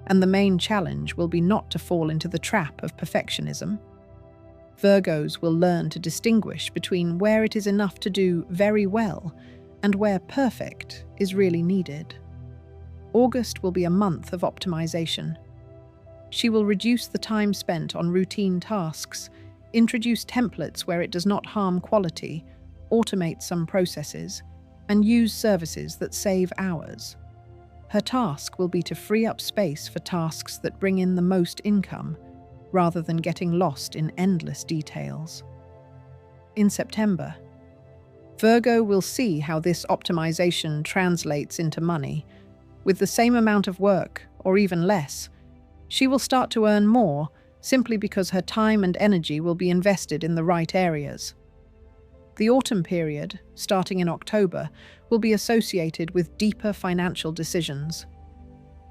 and the main challenge will be not to fall into the trap of perfectionism. Virgos will learn to distinguish between where it is enough to do very well and where perfect is really needed. August will be a month of optimization. She will reduce the time spent on routine tasks, introduce templates where it does not harm quality, automate some processes, and use services that save hours. Her task will be to free up space for tasks that bring in the most income, rather than getting lost in endless details. In September, Virgo will see how this optimization translates into money. With the same amount of work, or even less, she will start to earn more simply because her time and energy will be invested in the right areas. The autumn period, starting in October, will be associated with deeper financial decisions.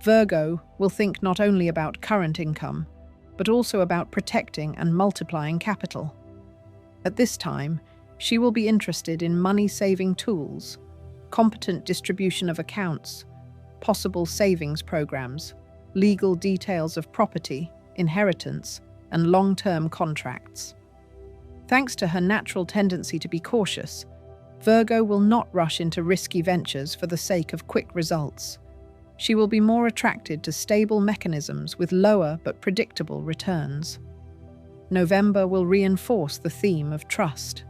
Virgo will think not only about current income, but also about protecting and multiplying capital. At this time, she will be interested in money-saving tools, competent distribution of accounts, possible savings programs, legal details of property, inheritance, and long-term contracts. Thanks to her natural tendency to be cautious, Virgo will not rush into risky ventures for the sake of quick results. She will be more attracted to stable mechanisms with lower but predictable returns. November will reinforce the theme of trust.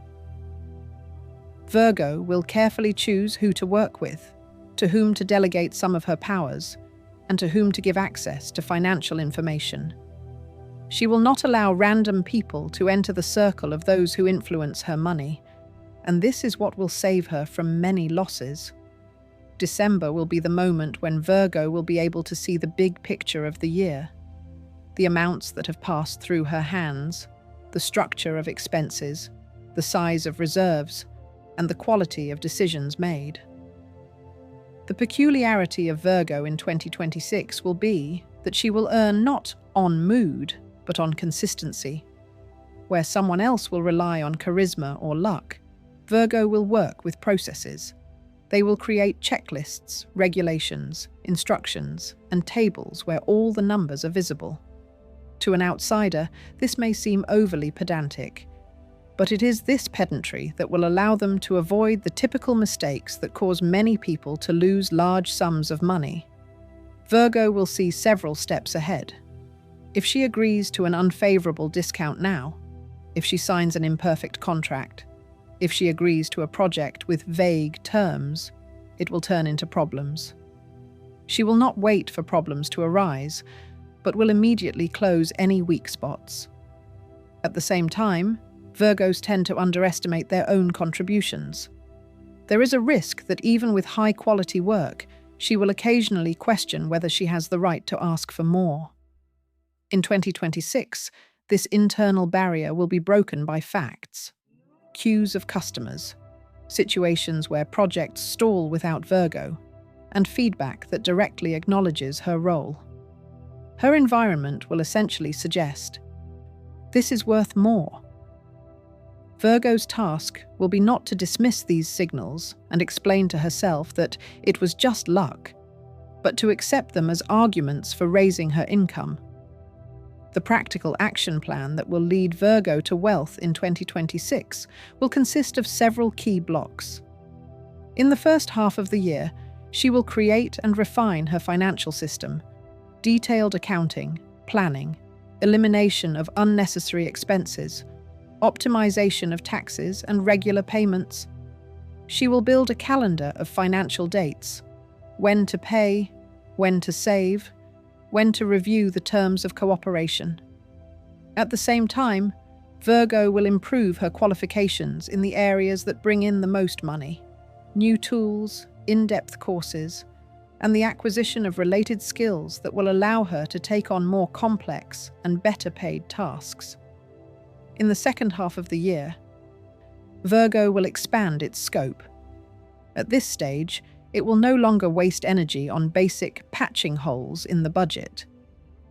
Virgo will carefully choose who to work with, to whom to delegate some of her powers, and to whom to give access to financial information. She will not allow random people to enter the circle of those who influence her money, and this is what will save her from many losses. December will be the moment when Virgo will be able to see the big picture of the year, the amounts that have passed through her hands, the structure of expenses, the size of reserves, and the quality of decisions made. The peculiarity of Virgo in 2026 will be that she will earn not on mood, but on consistency. Where someone else will rely on charisma or luck, Virgo will work with processes. They will create checklists, regulations, instructions, and tables where all the numbers are visible. To an outsider, this may seem overly pedantic, but it is this pedantry that will allow them to avoid the typical mistakes that cause many people to lose large sums of money. Virgo will see several steps ahead. If she agrees to an unfavorable discount now, if she signs an imperfect contract, if she agrees to a project with vague terms, it will turn into problems. She will not wait for problems to arise, but will immediately close any weak spots. At the same time, Virgos tend to underestimate their own contributions. There is a risk that even with high-quality work, she will occasionally question whether she has the right to ask for more. In 2026, this internal barrier will be broken by facts, queues of customers, situations where projects stall without Virgo, and feedback that directly acknowledges her role. Her environment will essentially suggest, "This is worth more." Virgo's task will be not to dismiss these signals and explain to herself that it was just luck, but to accept them as arguments for raising her income. The practical action plan that will lead Virgo to wealth in 2026 will consist of several key blocks. In the first half of the year, she will create and refine her financial system, detailed accounting, planning, elimination of unnecessary expenses, optimization of taxes and regular payments. She will build a calendar of financial dates, when to pay, when to save, when to review the terms of cooperation. At the same time, Virgo will improve her qualifications in the areas that bring in the most money, new tools, in-depth courses, and the acquisition of related skills that will allow her to take on more complex and better paid tasks. In the second half of the year, Virgo will expand its scope. At this stage, it will no longer waste energy on basic patching holes in the budget.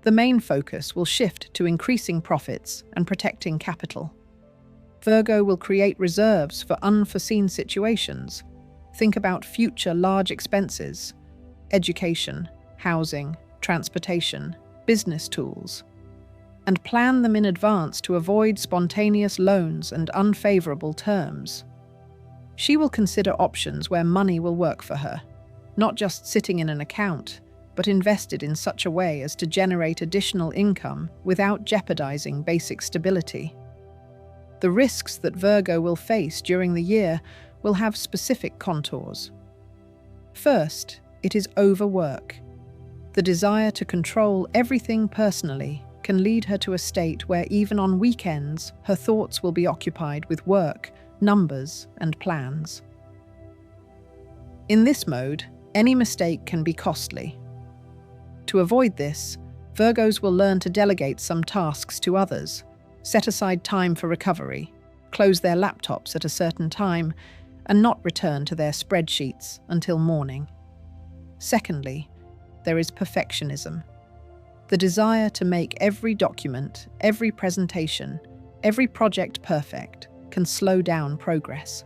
The main focus will shift to increasing profits and protecting capital. Virgo will create reserves for unforeseen situations. Think about future large expenses, education, housing, transportation, business tools, and plan them in advance to avoid spontaneous loans and unfavorable terms. She will consider options where money will work for her, not just sitting in an account, but invested in such a way as to generate additional income without jeopardizing basic stability. The risks that Virgo will face during the year will have specific contours. First, it is overwork. The desire to control everything personally can lead her to a state where even on weekends, her thoughts will be occupied with work, numbers, and plans. In this mode, any mistake can be costly. To avoid this, Virgos will learn to delegate some tasks to others, set aside time for recovery, close their laptops at a certain time, and not return to their spreadsheets until morning. Secondly, there is perfectionism. The desire to make every document, every presentation, every project perfect can slow down progress.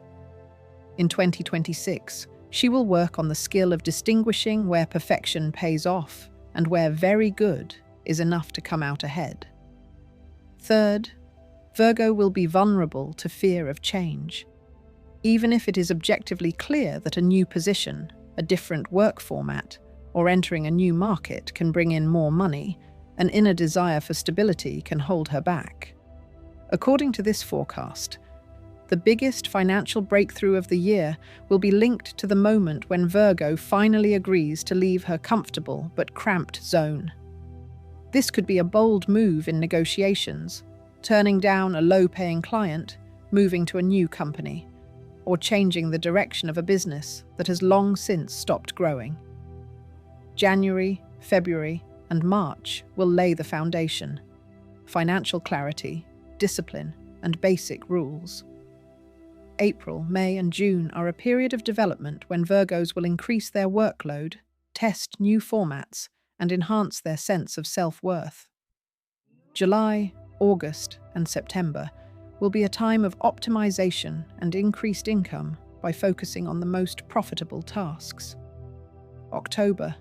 In 2026, she will work on the skill of distinguishing where perfection pays off and where very good is enough to come out ahead. Third, Virgo will be vulnerable to fear of change. Even if it is objectively clear that a new position, a different work format, or entering a new market can bring in more money, an inner desire for stability can hold her back. According to this forecast, the biggest financial breakthrough of the year will be linked to the moment when Virgo finally agrees to leave her comfortable but cramped zone. This could be a bold move in negotiations, turning down a low-paying client, moving to a new company, or changing the direction of a business that has long since stopped growing. January, February, and March will lay the foundation: financial clarity, discipline, and basic rules. April, May, and June are a period of development when Virgos will increase their workload, test new formats, and enhance their sense of self-worth. July, August, and September will be a time of optimization and increased income by focusing on the most profitable tasks. October,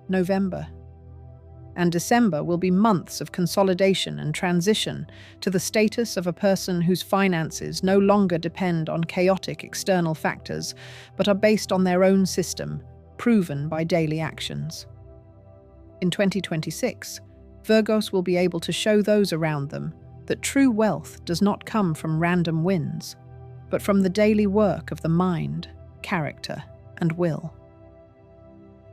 November, and December will be months of consolidation and transition to the status of a person whose finances no longer depend on chaotic external factors, but are based on their own system, proven by daily actions. In 2026, Virgos will be able to show those around them that true wealth does not come from random wins, but from the daily work of the mind, character, and will.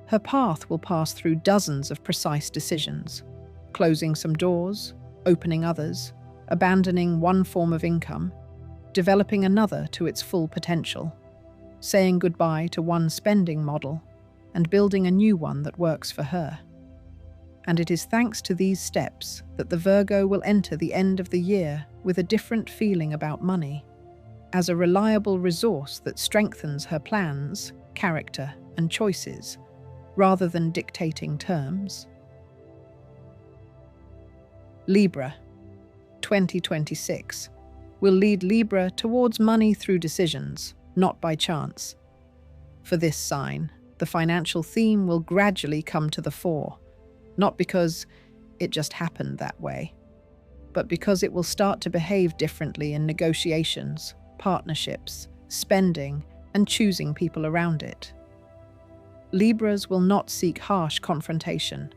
Her path will pass through dozens of precise decisions, closing some doors, opening others, abandoning one form of income, developing another to its full potential, saying goodbye to one spending model and building a new one that works for her. And it is thanks to these steps that the Virgo will enter the end of the year with a different feeling about money, as a reliable resource that strengthens her plans, character, and choices, rather than dictating terms. Libra, 2026, will lead Libra towards money through decisions, not by chance. For this sign, the financial theme will gradually come to the fore, not because it just happened that way, but because it will start to behave differently in negotiations, partnerships, spending, and choosing people around it. Libras will not seek harsh confrontation,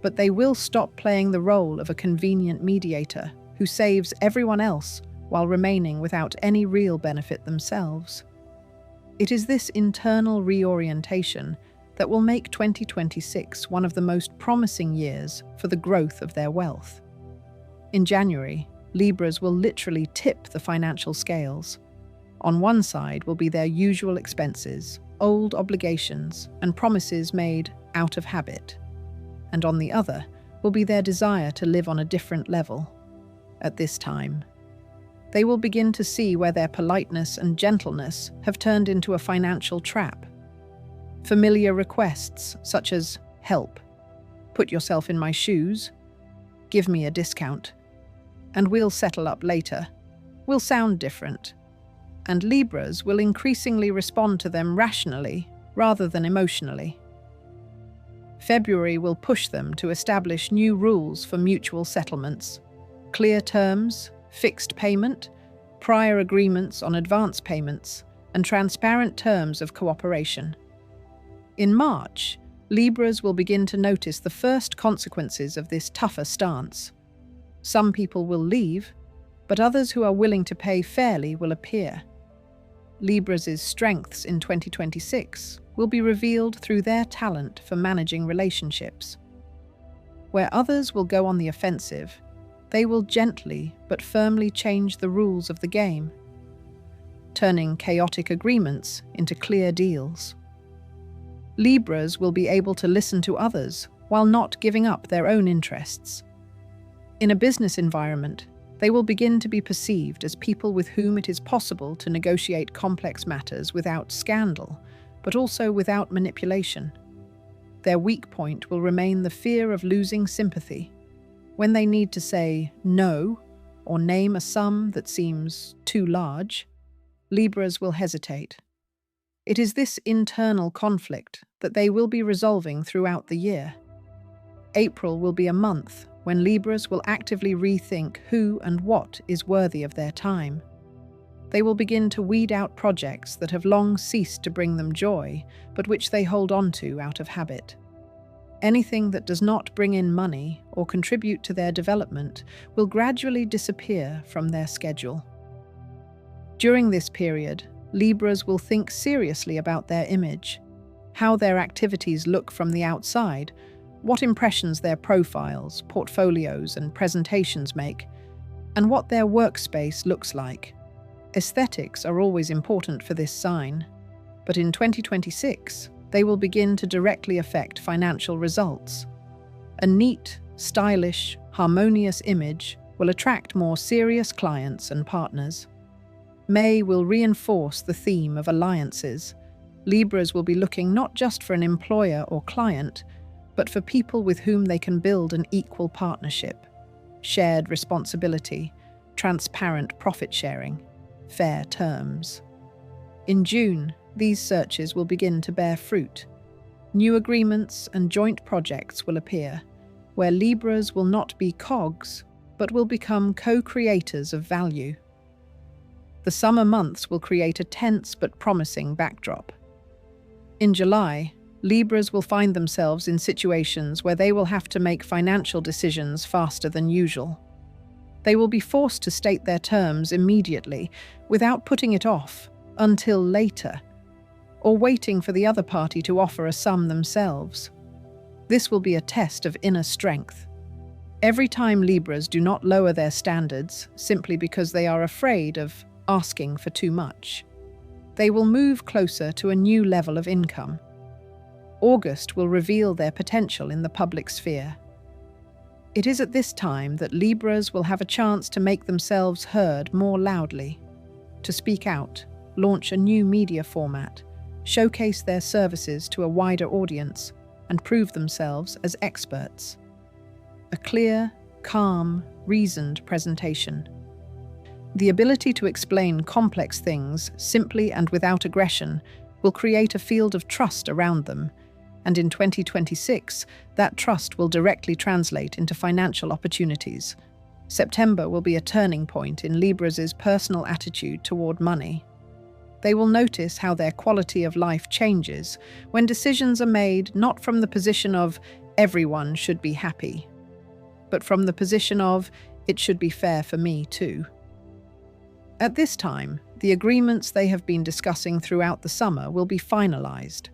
but they will stop playing the role of a convenient mediator who saves everyone else while remaining without any real benefit themselves. It is this internal reorientation that will make 2026 one of the most promising years for the growth of their wealth. In January, Libras will literally tip the financial scales. On one side will be their usual expenses, old obligations, and promises made out of habit. And on the other will be their desire to live on a different level. At this time, they will begin to see where their politeness and gentleness have turned into a financial trap. Familiar requests such as help, put yourself in my shoes, give me a discount, and we'll settle up later, will sound different, and Libras will increasingly respond to them rationally rather than emotionally. February will push them to establish new rules for mutual settlements, clear terms, fixed payment, prior agreements on advance payments, and transparent terms of cooperation. In March, Libras will begin to notice the first consequences of this tougher stance. Some people will leave, but others who are willing to pay fairly will appear. Libras' strengths in 2026 will be revealed through their talent for managing relationships. Where others will go on the offensive, they will gently but firmly change the rules of the game, turning chaotic agreements into clear deals. Libras will be able to listen to others while not giving up their own interests. In a business environment, they will begin to be perceived as people with whom it is possible to negotiate complex matters without scandal, but also without manipulation. Their weak point will remain the fear of losing sympathy. When they need to say no or name a sum that seems too large, Libras will hesitate. It is this internal conflict that they will be resolving throughout the year. April will be a month when Libras will actively rethink who and what is worthy of their time. They will begin to weed out projects that have long ceased to bring them joy, but which they hold on to out of habit. Anything that does not bring in money or contribute to their development will gradually disappear from their schedule. During this period, Libras will think seriously about their image, how their activities look from the outside, what impressions their profiles, portfolios, and presentations make, and what their workspace looks like. Aesthetics are always important for this sign, but in 2026, they will begin to directly affect financial results. A neat, stylish, harmonious image will attract more serious clients and partners. May will reinforce the theme of alliances. Libras will be looking not just for an employer or client, but for people with whom they can build an equal partnership, shared responsibility, transparent profit sharing, fair terms. In June, these searches will begin to bear fruit. New agreements and joint projects will appear, where Libras will not be cogs, but will become co-creators of value. The summer months will create a tense but promising backdrop. In July, Libras will find themselves in situations where they will have to make financial decisions faster than usual. They will be forced to state their terms immediately, without putting it off until later, or waiting for the other party to offer a sum themselves. This will be a test of inner strength. Every time Libras do not lower their standards simply because they are afraid of asking for too much. They will move closer to a new level of income. August will reveal their potential in the public sphere. It is at this time that Libras will have a chance to make themselves heard more loudly, to speak out, launch a new media format, showcase their services to a wider audience, and prove themselves as experts. A clear, calm, reasoned presentation. The ability to explain complex things simply and without aggression will create a field of trust around them, and in 2026, that trust will directly translate into financial opportunities. September will be a turning point in Libras' personal attitude toward money. They will notice how their quality of life changes when decisions are made not from the position of everyone should be happy, but from the position of it should be fair for me too. At this time, the agreements they have been discussing throughout the summer will be finalized,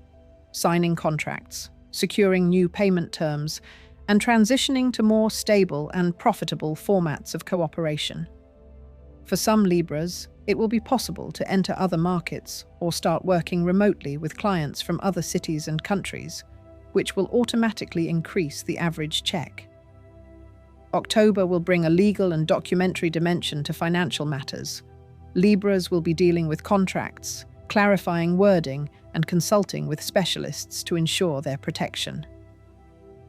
signing contracts, securing new payment terms, and transitioning to more stable and profitable formats of cooperation. For some Libras, it will be possible to enter other markets or start working remotely with clients from other cities and countries, which will automatically increase the average check. October will bring a legal and documentary dimension to financial matters. Libras will be dealing with contracts, clarifying wording, and consulting with specialists to ensure their protection.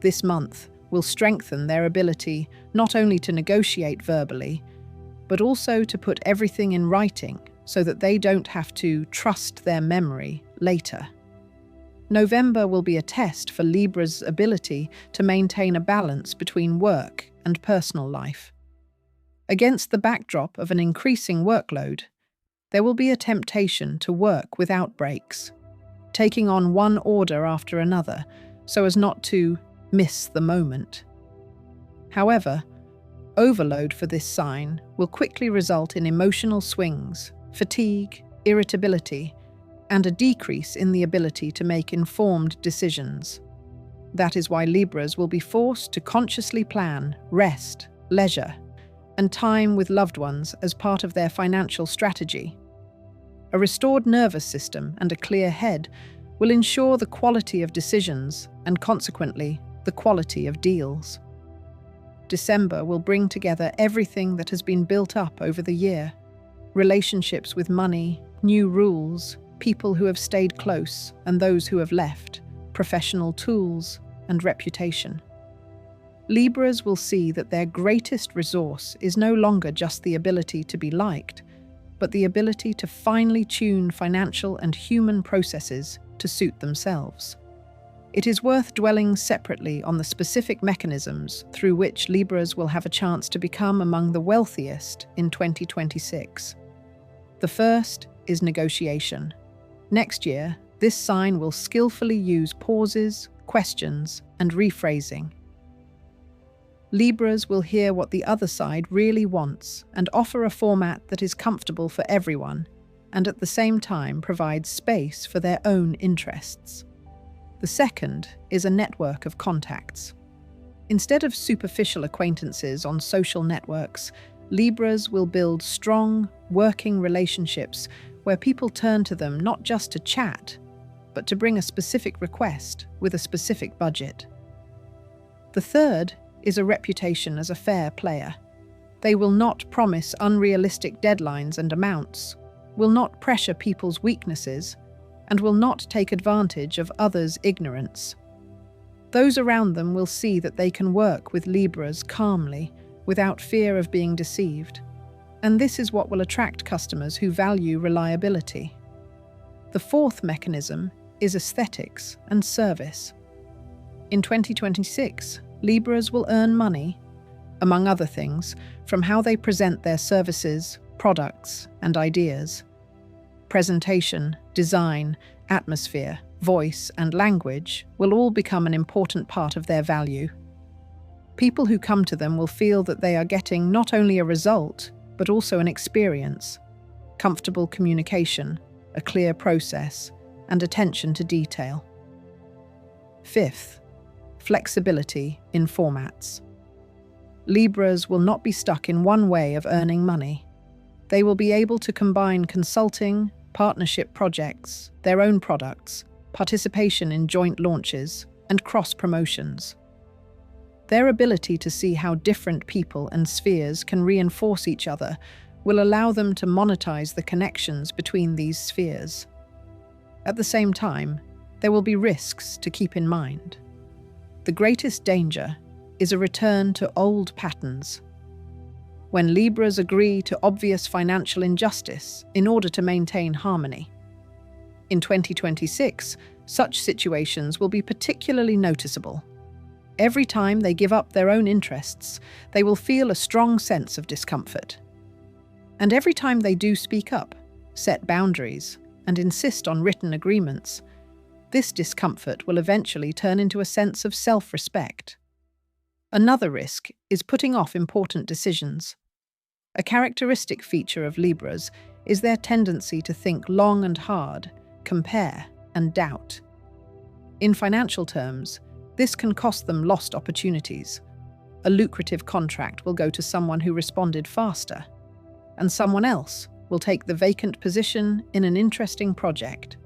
This month will strengthen their ability not only to negotiate verbally, but also to put everything in writing so that they don't have to trust their memory later. November will be a test for Libra's ability to maintain a balance between work and personal life. Against the backdrop of an increasing workload, there will be a temptation to work without breaks, taking on one order after another so as not to miss the moment. However, overload for this sign will quickly result in emotional swings, fatigue, irritability, and a decrease in the ability to make informed decisions. That is why Libras will be forced to consciously plan rest, leisure, and time with loved ones as part of their financial strategy. A restored nervous system and a clear head will ensure the quality of decisions and, consequently, the quality of deals. December will bring together everything that has been built up over the year: relationships with money, new rules, people who have stayed close and those who have left, professional tools, and reputation. Libras will see that their greatest resource is no longer just the ability to be liked, but the ability to finely tune financial and human processes to suit themselves. It is worth dwelling separately on the specific mechanisms through which Libras will have a chance to become among the wealthiest in 2026. The first is negotiation. Next year, this sign will skillfully use pauses, questions, and rephrasing. Libras will hear what the other side really wants and offer a format that is comfortable for everyone and at the same time provides space for their own interests. The second is a network of contacts. Instead of superficial acquaintances on social networks, Libras will build strong, working relationships where people turn to them not just to chat, but to bring a specific request with a specific budget. The third is a reputation as a fair player. They will not promise unrealistic deadlines and amounts, will not pressure people's weaknesses, and will not take advantage of others' ignorance. Those around them will see that they can work with Libras calmly, without fear of being deceived. And this is what will attract customers who value reliability. The fourth mechanism is aesthetics and service. In 2026, Libras will earn money, among other things, from how they present their services, products, and ideas. Presentation, design, atmosphere, voice, and language will all become an important part of their value. People who come to them will feel that they are getting not only a result, but also an experience, comfortable communication, a clear process, and attention to detail. Fifth, flexibility in formats. Libras will not be stuck in one way of earning money. They will be able to combine consulting, partnership projects, their own products, participation in joint launches, and cross-promotions. Their ability to see how different people and spheres can reinforce each other will allow them to monetize the connections between these spheres. At the same time, there will be risks to keep in mind. The greatest danger is a return to old patterns. When Libras agree to obvious financial injustice in order to maintain harmony. In 2026, such situations will be particularly noticeable. Every time they give up their own interests, they will feel a strong sense of discomfort. And every time they do speak up, set boundaries, and insist on written agreements, this discomfort will eventually turn into a sense of self-respect. Another risk is putting off important decisions. A characteristic feature of Libras is their tendency to think long and hard, compare, and doubt. In financial terms, this can cost them lost opportunities. A lucrative contract will go to someone who responded faster, and someone else will take the vacant position in an interesting project.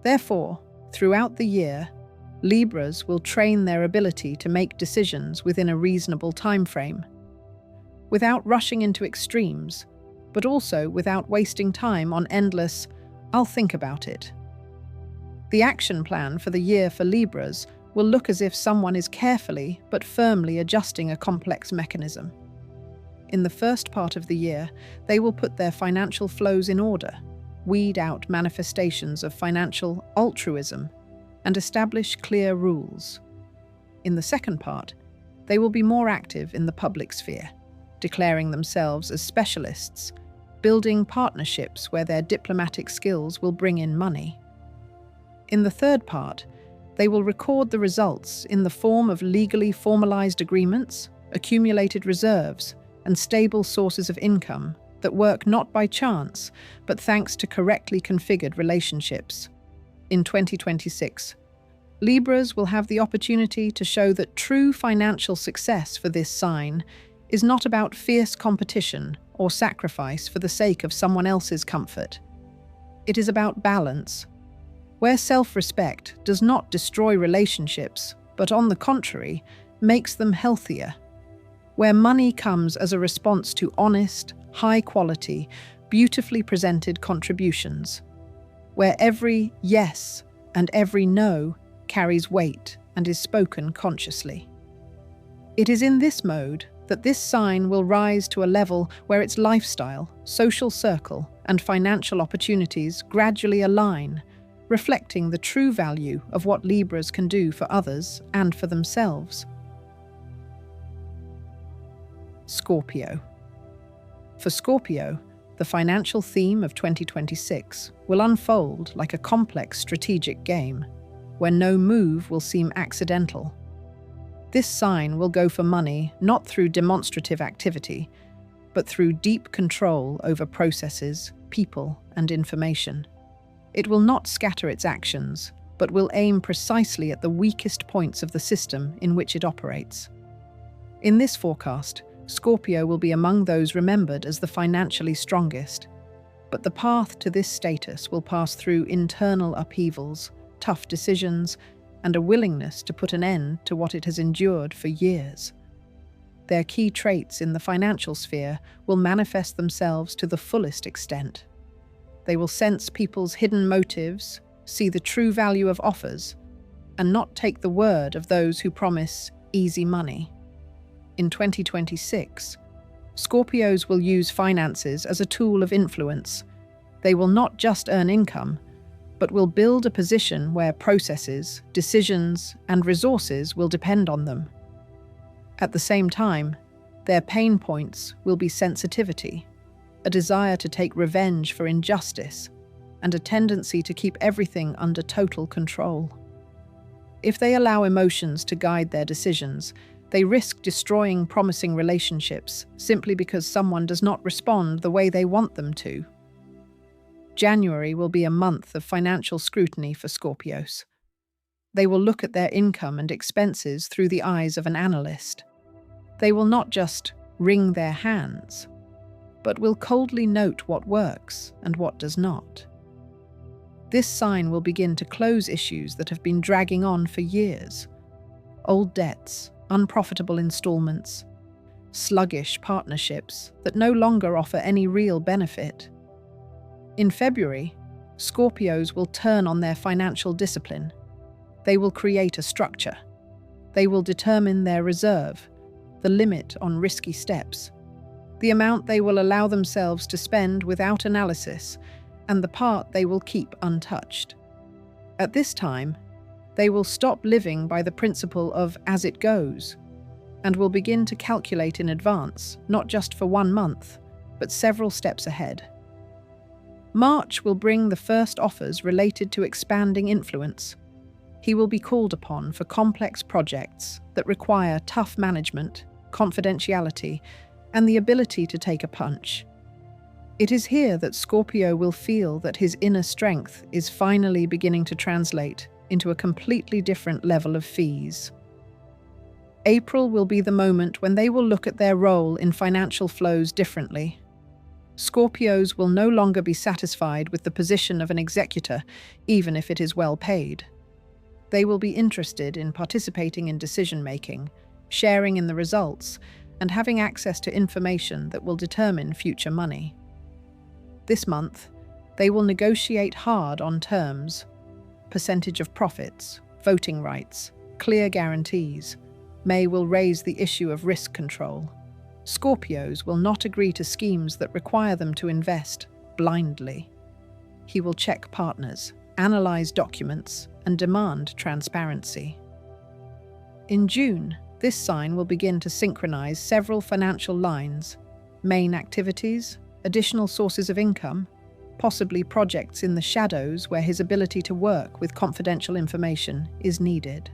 Therefore, throughout the year, Libras will train their ability to make decisions within a reasonable time frame, without rushing into extremes, but also without wasting time on endless, "I'll think about it." The action plan for the year for Libras will look as if someone is carefully but firmly adjusting a complex mechanism. In the first part of the year, they will put their financial flows in order, weed out manifestations of financial altruism, and establish clear rules. In the second part, they will be more active in the public sphere, declaring themselves as specialists, building partnerships where their diplomatic skills will bring in money. In the third part, they will record the results in the form of legally formalized agreements, accumulated reserves, and stable sources of income that work not by chance, but thanks to correctly configured relationships. In 2026, Libras will have the opportunity to show that true financial success for this sign is not about fierce competition or sacrifice for the sake of someone else's comfort. It is about balance, where self-respect does not destroy relationships, but on the contrary, makes them healthier. Where money comes as a response to honest, high-quality, beautifully presented contributions. Where every yes and every no carries weight and is spoken consciously. It is in this mode that this sign will rise to a level where its lifestyle, social circle, and financial opportunities gradually align, reflecting the true value of what Libras can do for others and for themselves. Scorpio. For Scorpio, the financial theme of 2026 will unfold like a complex strategic game, where no move will seem accidental. This sign will go for money not through demonstrative activity, but through deep control over processes, people, and information. It will not scatter its actions, but will aim precisely at the weakest points of the system in which it operates. In this forecast, Scorpio will be among those remembered as the financially strongest, but the path to this status will pass through internal upheavals, tough decisions, and a willingness to put an end to what it has endured for years. Their key traits in the financial sphere will manifest themselves to the fullest extent. They will sense people's hidden motives, see the true value of offers, and not take the word of those who promise easy money. In 2026, Scorpios will use finances as a tool of influence. They will not just earn income, but will build a position where processes, decisions, and resources will depend on them. At the same time, their pain points will be sensitivity, a desire to take revenge for injustice, and a tendency to keep everything under total control. If they allow emotions to guide their decisions, they risk destroying promising relationships simply because someone does not respond the way they want them to. January will be a month of financial scrutiny for Scorpios. They will look at their income and expenses through the eyes of an analyst. They will not just wring their hands. but will coldly note what works and what does not. This sign will begin to close issues that have been dragging on for years. Old debts, unprofitable installments, sluggish partnerships that no longer offer any real benefit. In February, Scorpios will turn on their financial discipline. They will create a structure. They will determine their reserve, the limit on risky steps, the amount they will allow themselves to spend without analysis, and the part they will keep untouched. At this time, they will stop living by the principle of as it goes, and will begin to calculate in advance, not just for 1 month, but several steps ahead. March will bring the first offers related to expanding influence. He will be called upon for complex projects that require tough management, confidentiality, and the ability to take a punch. It is here that Scorpio will feel that his inner strength is finally beginning to translate into a completely different level of fees. April will be the moment when they will look at their role in financial flows differently. Scorpios will no longer be satisfied with the position of an executor, even if it is well paid. They will be interested in participating in decision-making, sharing in the results, and having access to information that will determine future money. This month, they will negotiate hard on terms, percentage of profits, voting rights, clear guarantees. May will raise the issue of risk control. Scorpios will not agree to schemes that require them to invest blindly. He will check partners, analyze documents, and demand transparency. In June, this sign will begin to synchronize several financial lines, main activities, additional sources of income, possibly projects in the shadows where his ability to work with confidential information is needed.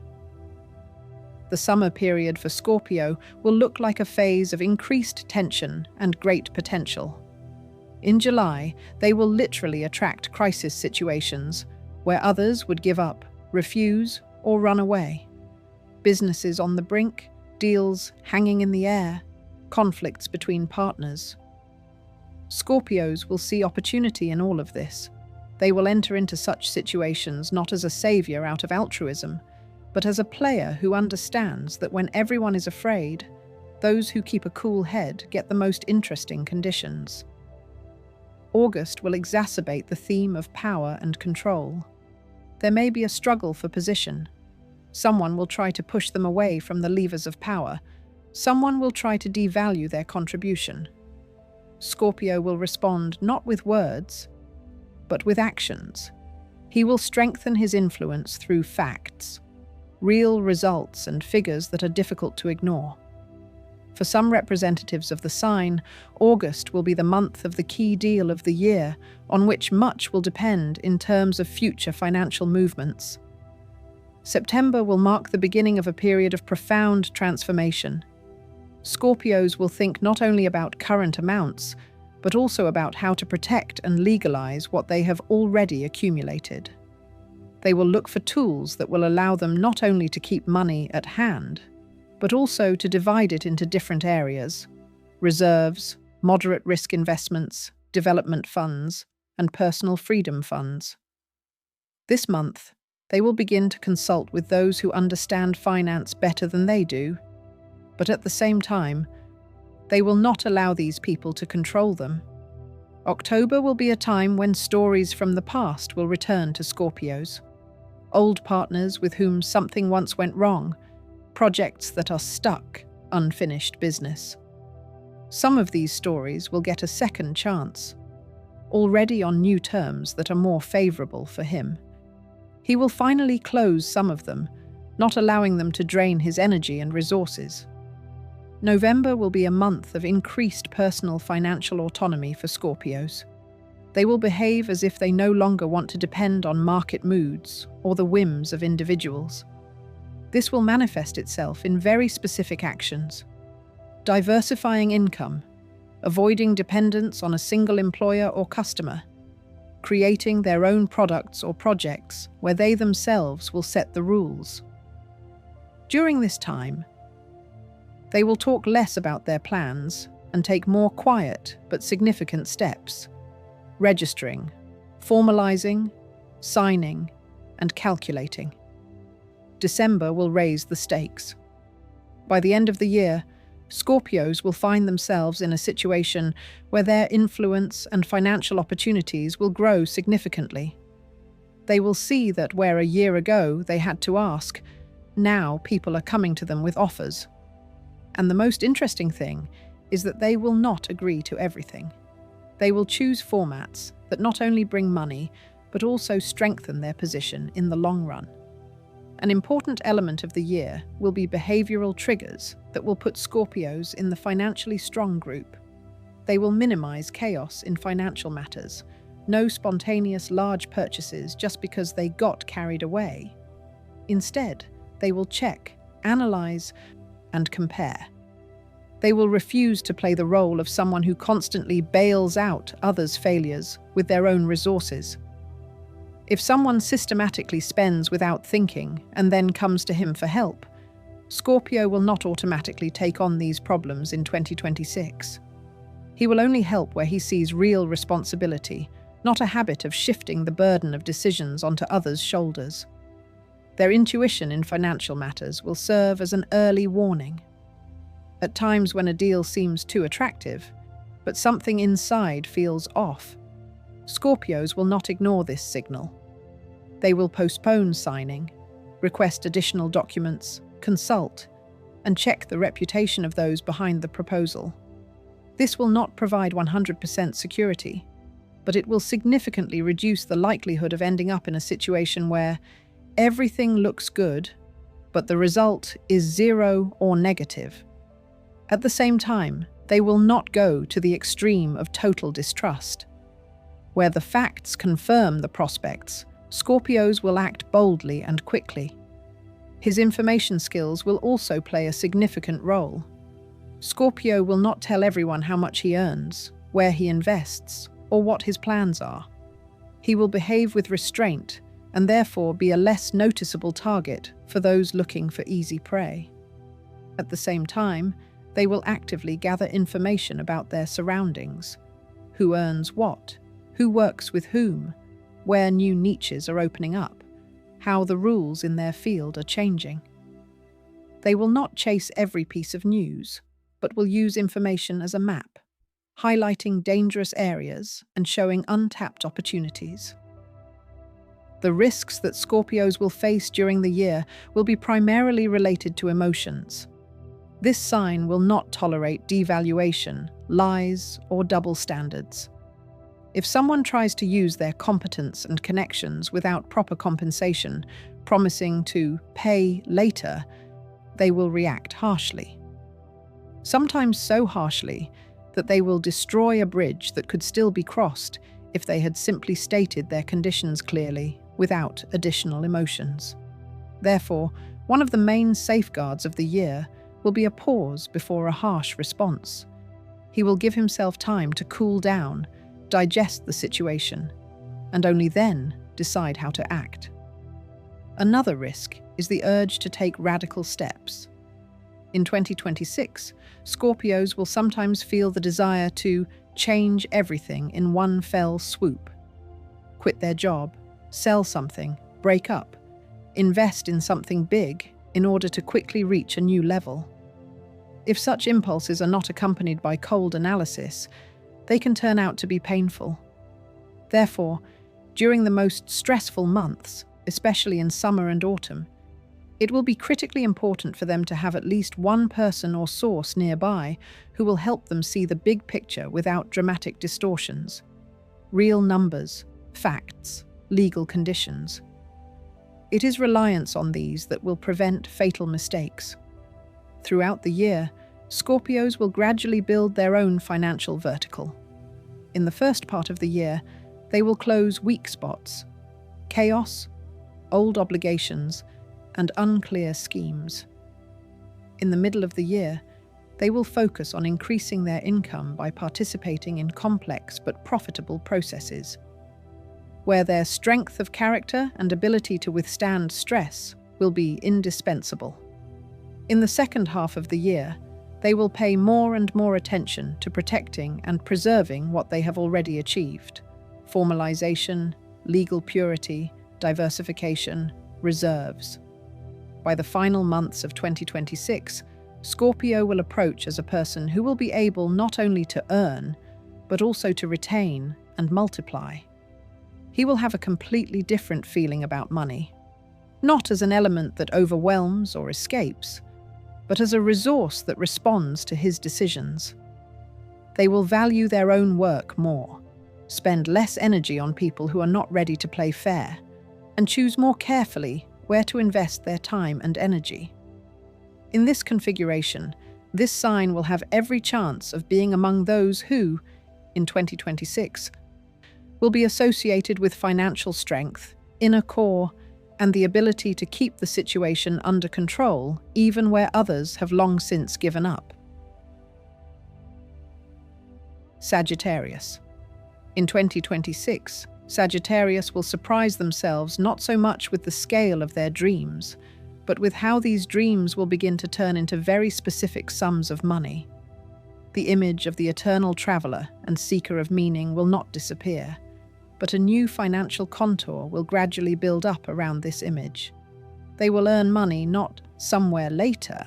The summer period for Scorpio will look like a phase of increased tension and great potential. In July, they will literally attract crisis situations where others would give up, refuse, or run away. Businesses on the brink, deals hanging in the air, conflicts between partners. Scorpios will see opportunity in all of this. They will enter into such situations not as a savior out of altruism, but as a player who understands that when everyone is afraid, those who keep a cool head get the most interesting conditions. August will exacerbate the theme of power and control. There may be a struggle for position. Someone will try to push them away from the levers of power. Someone will try to devalue their contribution. Scorpio will respond not with words, but with actions. He will strengthen his influence through facts, real results and figures that are difficult to ignore. For some representatives of the sign, August will be the month of the key deal of the year, on which much will depend in terms of future financial movements. September will mark the beginning of a period of profound transformation. Scorpios will think not only about current amounts, but also about how to protect and legalize what they have already accumulated. They will look for tools that will allow them not only to keep money at hand, but also to divide it into different areas: reserves, moderate risk investments, development funds, and personal freedom funds. This month, they will begin to consult with those who understand finance better than they do, but at the same time, they will not allow these people to control them. October will be a time when stories from the past will return to Scorpios. Old partners with whom something once went wrong, projects that are stuck, unfinished business. Some of these stories will get a second chance, already on new terms that are more favorable for him. He will finally close some of them, not allowing them to drain his energy and resources. November will be a month of increased personal financial autonomy for Scorpios. They will behave as if they no longer want to depend on market moods or the whims of individuals. This will manifest itself in very specific actions: diversifying income, avoiding dependence on a single employer or customer, creating their own products or projects where they themselves will set the rules. During this time, they will talk less about their plans and take more quiet but significant steps: registering, formalizing, signing, and calculating. December will raise the stakes. By the end of the year, Scorpios will find themselves in a situation where their influence and financial opportunities will grow significantly. They will see that where a year ago they had to ask, now people are coming to them with offers. And the most interesting thing is that they will not agree to everything. They will choose formats that not only bring money, but also strengthen their position in the long run. An important element of the year will be behavioral triggers that will put Scorpios in the financially strong group. They will minimize chaos in financial matters, no spontaneous large purchases just because they got carried away. Instead, they will check, analyze, and compare. They will refuse to play the role of someone who constantly bails out others' failures with their own resources. If someone systematically spends without thinking and then comes to him for help, Scorpio will not automatically take on these problems in 2026. He will only help where he sees real responsibility, not a habit of shifting the burden of decisions onto others' shoulders. Their intuition in financial matters will serve as an early warning. At times when a deal seems too attractive, but something inside feels off, Scorpios will not ignore this signal. They will postpone signing, request additional documents, consult, and check the reputation of those behind the proposal. This will not provide 100% security, but it will significantly reduce the likelihood of ending up in a situation where everything looks good, but the result is 0 or negative. At the same time, they will not go to the extreme of total distrust. Where the facts confirm the prospects, Scorpios will act boldly and quickly. His information skills will also play a significant role. Scorpio will not tell everyone how much he earns, where he invests, or what his plans are. He will behave with restraint and therefore be a less noticeable target for those looking for easy prey. At the same time, they will actively gather information about their surroundings: who earns what, who works with whom, where new niches are opening up, how the rules in their field are changing. They will not chase every piece of news, but will use information as a map, highlighting dangerous areas and showing untapped opportunities. The risks that Scorpios will face during the year will be primarily related to emotions. This sign will not tolerate devaluation, lies, or double standards. If someone tries to use their competence and connections without proper compensation, promising to pay later, they will react harshly. Sometimes so harshly that they will destroy a bridge that could still be crossed if they had simply stated their conditions clearly, without additional emotions. Therefore, one of the main safeguards of the year will be a pause before a harsh response. He will give himself time to cool down, digest the situation, and only then decide how to act. Another risk is the urge to take radical steps. In 2026, Scorpios will sometimes feel the desire to change everything in one fell swoop. Quit their job, sell something, break up, invest in something big in order to quickly reach a new level. If such impulses are not accompanied by cold analysis, they can turn out to be painful. Therefore, during the most stressful months, especially in summer and autumn, it will be critically important for them to have at least one person or source nearby who will help them see the big picture without dramatic distortions. Real numbers, facts, legal conditions. It is reliance on these that will prevent fatal mistakes. Throughout the year, Scorpios will gradually build their own financial vertical. In the first part of the year, they will close weak spots, chaos, old obligations, and unclear schemes. In the middle of the year, they will focus on increasing their income by participating in complex but profitable processes, where their strength of character and ability to withstand stress will be indispensable. In the second half of the year, They will pay more and more attention to protecting and preserving what they have already achieved. Formalization, legal purity, diversification, reserves. By the final months of 2026, Scorpio will approach as a person who will be able not only to earn, but also to retain and multiply. He will have a completely different feeling about money, not as an element that overwhelms or escapes, but as a resource that responds to his decisions. They will value their own work more, spend less energy on people who are not ready to play fair, and choose more carefully where to invest their time and energy. In this configuration, this sign will have every chance of being among those who, in 2026, will be associated with financial strength, inner core, and the ability to keep the situation under control even where others have long since given up. Sagittarius. In 2026, Sagittarius will surprise themselves not so much with the scale of their dreams, but with how these dreams will begin to turn into very specific sums of money. The image of the eternal traveler and seeker of meaning will not disappear, but a new financial contour will gradually build up around this image. They will earn money not somewhere later,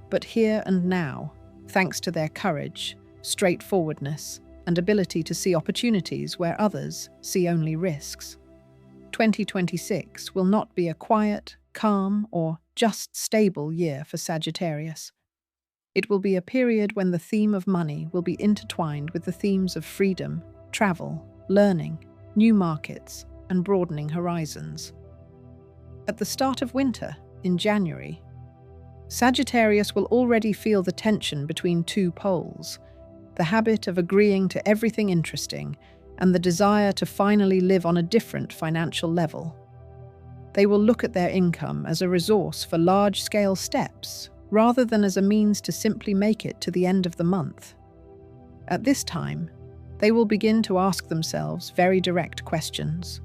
but here and now, thanks to their courage, straightforwardness, and ability to see opportunities where others see only risks. 2026 will not be a quiet, calm, or just stable year for Sagittarius. It will be a period when the theme of money will be intertwined with the themes of freedom, travel, learning, new markets, and broadening horizons. At the start of winter, in January, Sagittarius will already feel the tension between two poles, the habit of agreeing to everything interesting and the desire to finally live on a different financial level. They will look at their income as a resource for large-scale steps, rather than as a means to simply make it to the end of the month. At this time, they will begin to ask themselves very direct questions.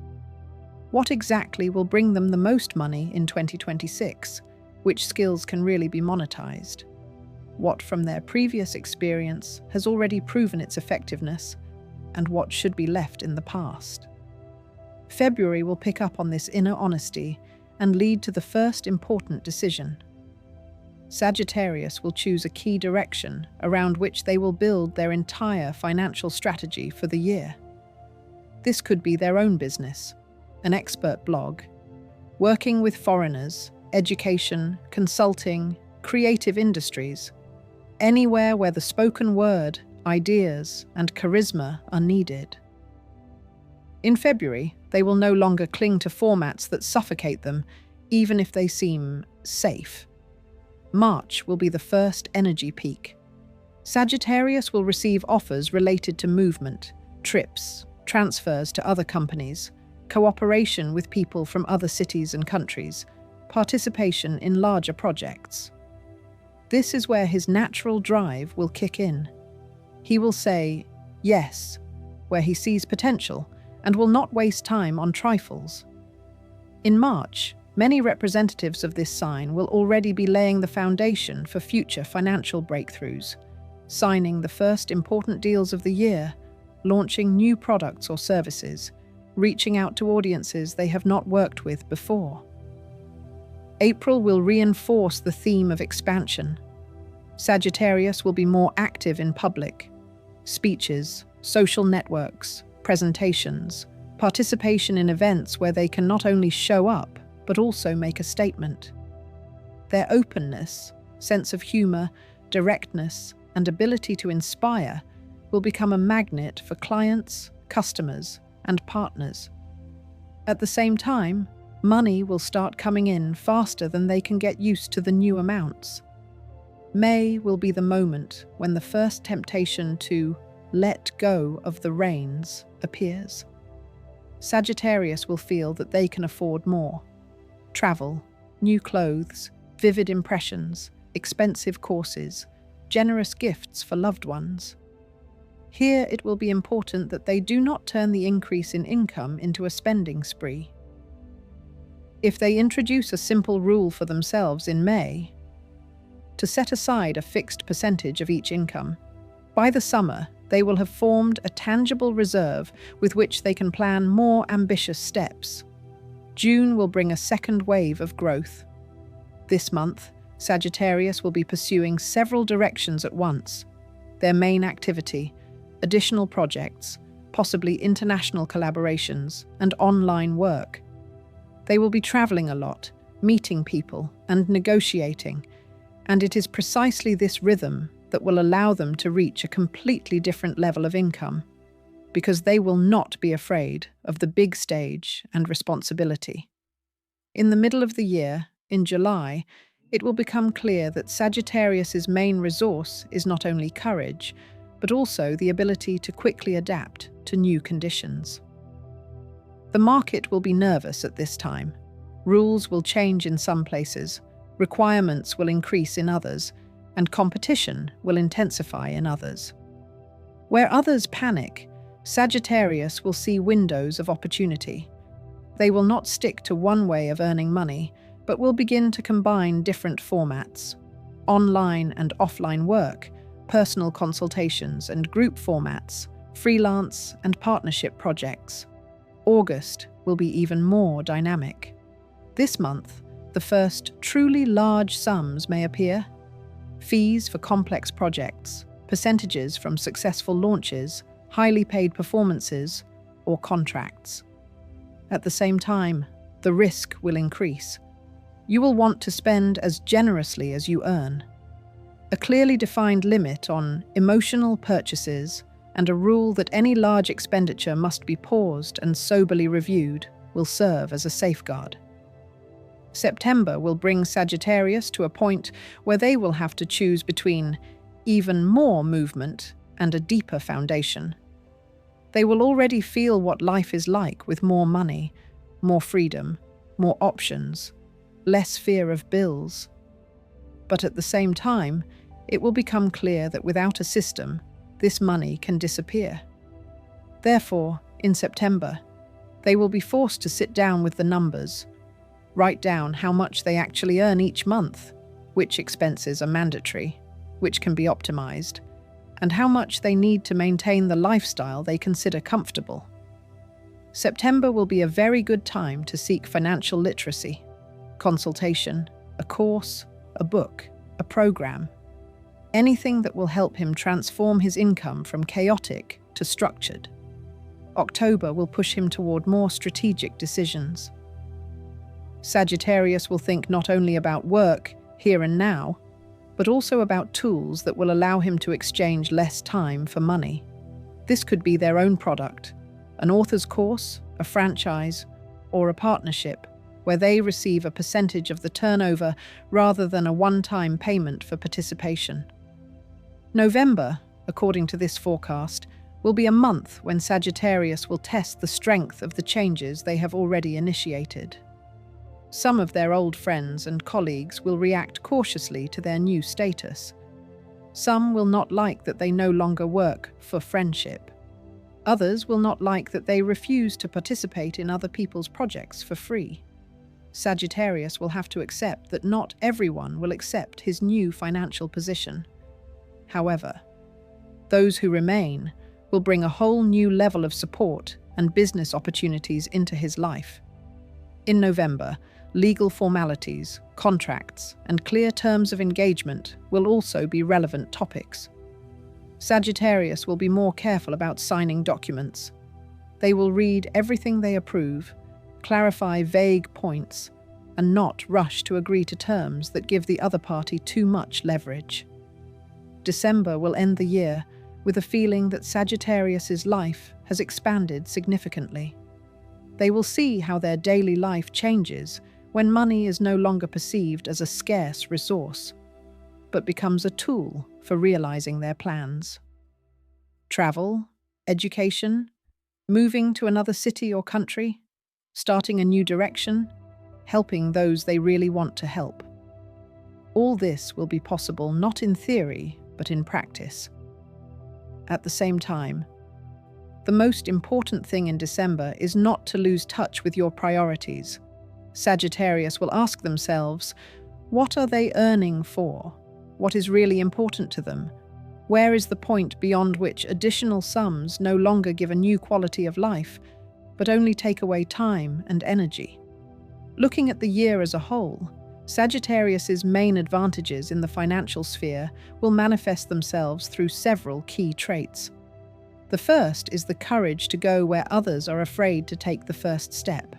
What exactly will bring them the most money in 2026? Which skills can really be monetized? What from their previous experience has already proven its effectiveness, and what should be left in the past? February will pick up on this inner honesty and lead to the first important decision. Sagittarius will choose a key direction around which they will build their entire financial strategy for the year. This could be their own business, an expert blog, working with foreigners, education, consulting, creative industries, anywhere where the spoken word, ideas, and charisma are needed. In February, they will no longer cling to formats that suffocate them, even if they seem safe. March will be the first energy peak. Sagittarius will receive offers related to movement, trips, transfers to other companies, cooperation with people from other cities and countries, participation in larger projects. This is where his natural drive will kick in. He will say yes, where he sees potential, and will not waste time on trifles. In March, many representatives of this sign will already be laying the foundation for future financial breakthroughs, signing the first important deals of the year, launching new products or services, reaching out to audiences they have not worked with before. April will reinforce the theme of expansion. Sagittarius will be more active in public. Speeches, social networks, presentations, participation in events where they can not only show up, but also make a statement. Their openness, sense of humor, directness, and ability to inspire will become a magnet for clients, customers, and partners. At the same time, money will start coming in faster than they can get used to the new amounts. May will be the moment when the first temptation to let go of the reins appears. Sagittarius will feel that they can afford more. Travel, new clothes, vivid impressions, expensive courses, generous gifts for loved ones. Here it will be important that they do not turn the increase in income into a spending spree. If they introduce a simple rule for themselves in May, to set aside a fixed percentage of each income. By the summer, they will have formed a tangible reserve with which they can plan more ambitious steps. June will bring a second wave of growth. This month, Sagittarius will be pursuing several directions at once. Their main activity, additional projects, possibly international collaborations, and online work. They will be traveling a lot, meeting people, and negotiating, and it is precisely this rhythm that will allow them to reach a completely different level of income, because they will not be afraid of the big stage and responsibility. In the middle of the year, in July, it will become clear that Sagittarius's main resource is not only courage, but also the ability to quickly adapt to new conditions. The market will be nervous at this time. Rules will change in some places, requirements will increase in others, and competition will intensify in others. Where others panic, Sagittarius will see windows of opportunity. They will not stick to one way of earning money, but will begin to combine different formats: online and offline work, personal consultations and group formats, freelance and partnership projects. August will be even more dynamic. This month, the first truly large sums may appear: fees for complex projects, percentages from successful launches, highly paid performances, or contracts. At the same time, the risk will increase. You will want to spend as generously as you earn. A clearly defined limit on emotional purchases and a rule that any large expenditure must be paused and soberly reviewed will serve as a safeguard. September will bring Sagittarius to a point where they will have to choose between even more movement and a deeper foundation. They will already feel what life is like with more money, more freedom, more options, less fear of bills. But at the same time, it will become clear that without a system, this money can disappear. Therefore, in September, they will be forced to sit down with the numbers, write down how much they actually earn each month, which expenses are mandatory, which can be optimized, and how much they need to maintain the lifestyle they consider comfortable. September will be a very good time to seek financial literacy, consultation, a course, a book, a program, anything that will help him transform his income from chaotic to structured. October will push him toward more strategic decisions. Sagittarius will think not only about work, here and now, but also about tools that will allow him to exchange less time for money. This could be their own product, an author's course, a franchise, or a partnership, where they receive a percentage of the turnover rather than a one-time payment for participation. November, according to this forecast, will be a month when Sagittarius will test the strength of the changes they have already initiated. Some of their old friends and colleagues will react cautiously to their new status. Some will not like that they no longer work for friendship. Others will not like that they refuse to participate in other people's projects for free. Sagittarius will have to accept that not everyone will accept his new financial position. However, those who remain will bring a whole new level of support and business opportunities into his life. In November, legal formalities, contracts, and clear terms of engagement will also be relevant topics. Sagittarius will be more careful about signing documents. They will read everything they approve, clarify vague points, and not rush to agree to terms that give the other party too much leverage. December will end the year with a feeling that Sagittarius's life has expanded significantly. They will see how their daily life changes when money is no longer perceived as a scarce resource, but becomes a tool for realizing their plans. Travel, education, moving to another city or country, starting a new direction, helping those they really want to help. All this will be possible not in theory, but in practice. At the same time, the most important thing in December is not to lose touch with your priorities. Sagittarius will ask themselves, what are they earning for? what is really important to them. Where is the point beyond which additional sums no longer give a new quality of life, but only take away time and energy? Looking at the year as a whole, Sagittarius's main advantages in the financial sphere will manifest themselves through several key traits. The first is the courage to go where others are afraid to take the first step.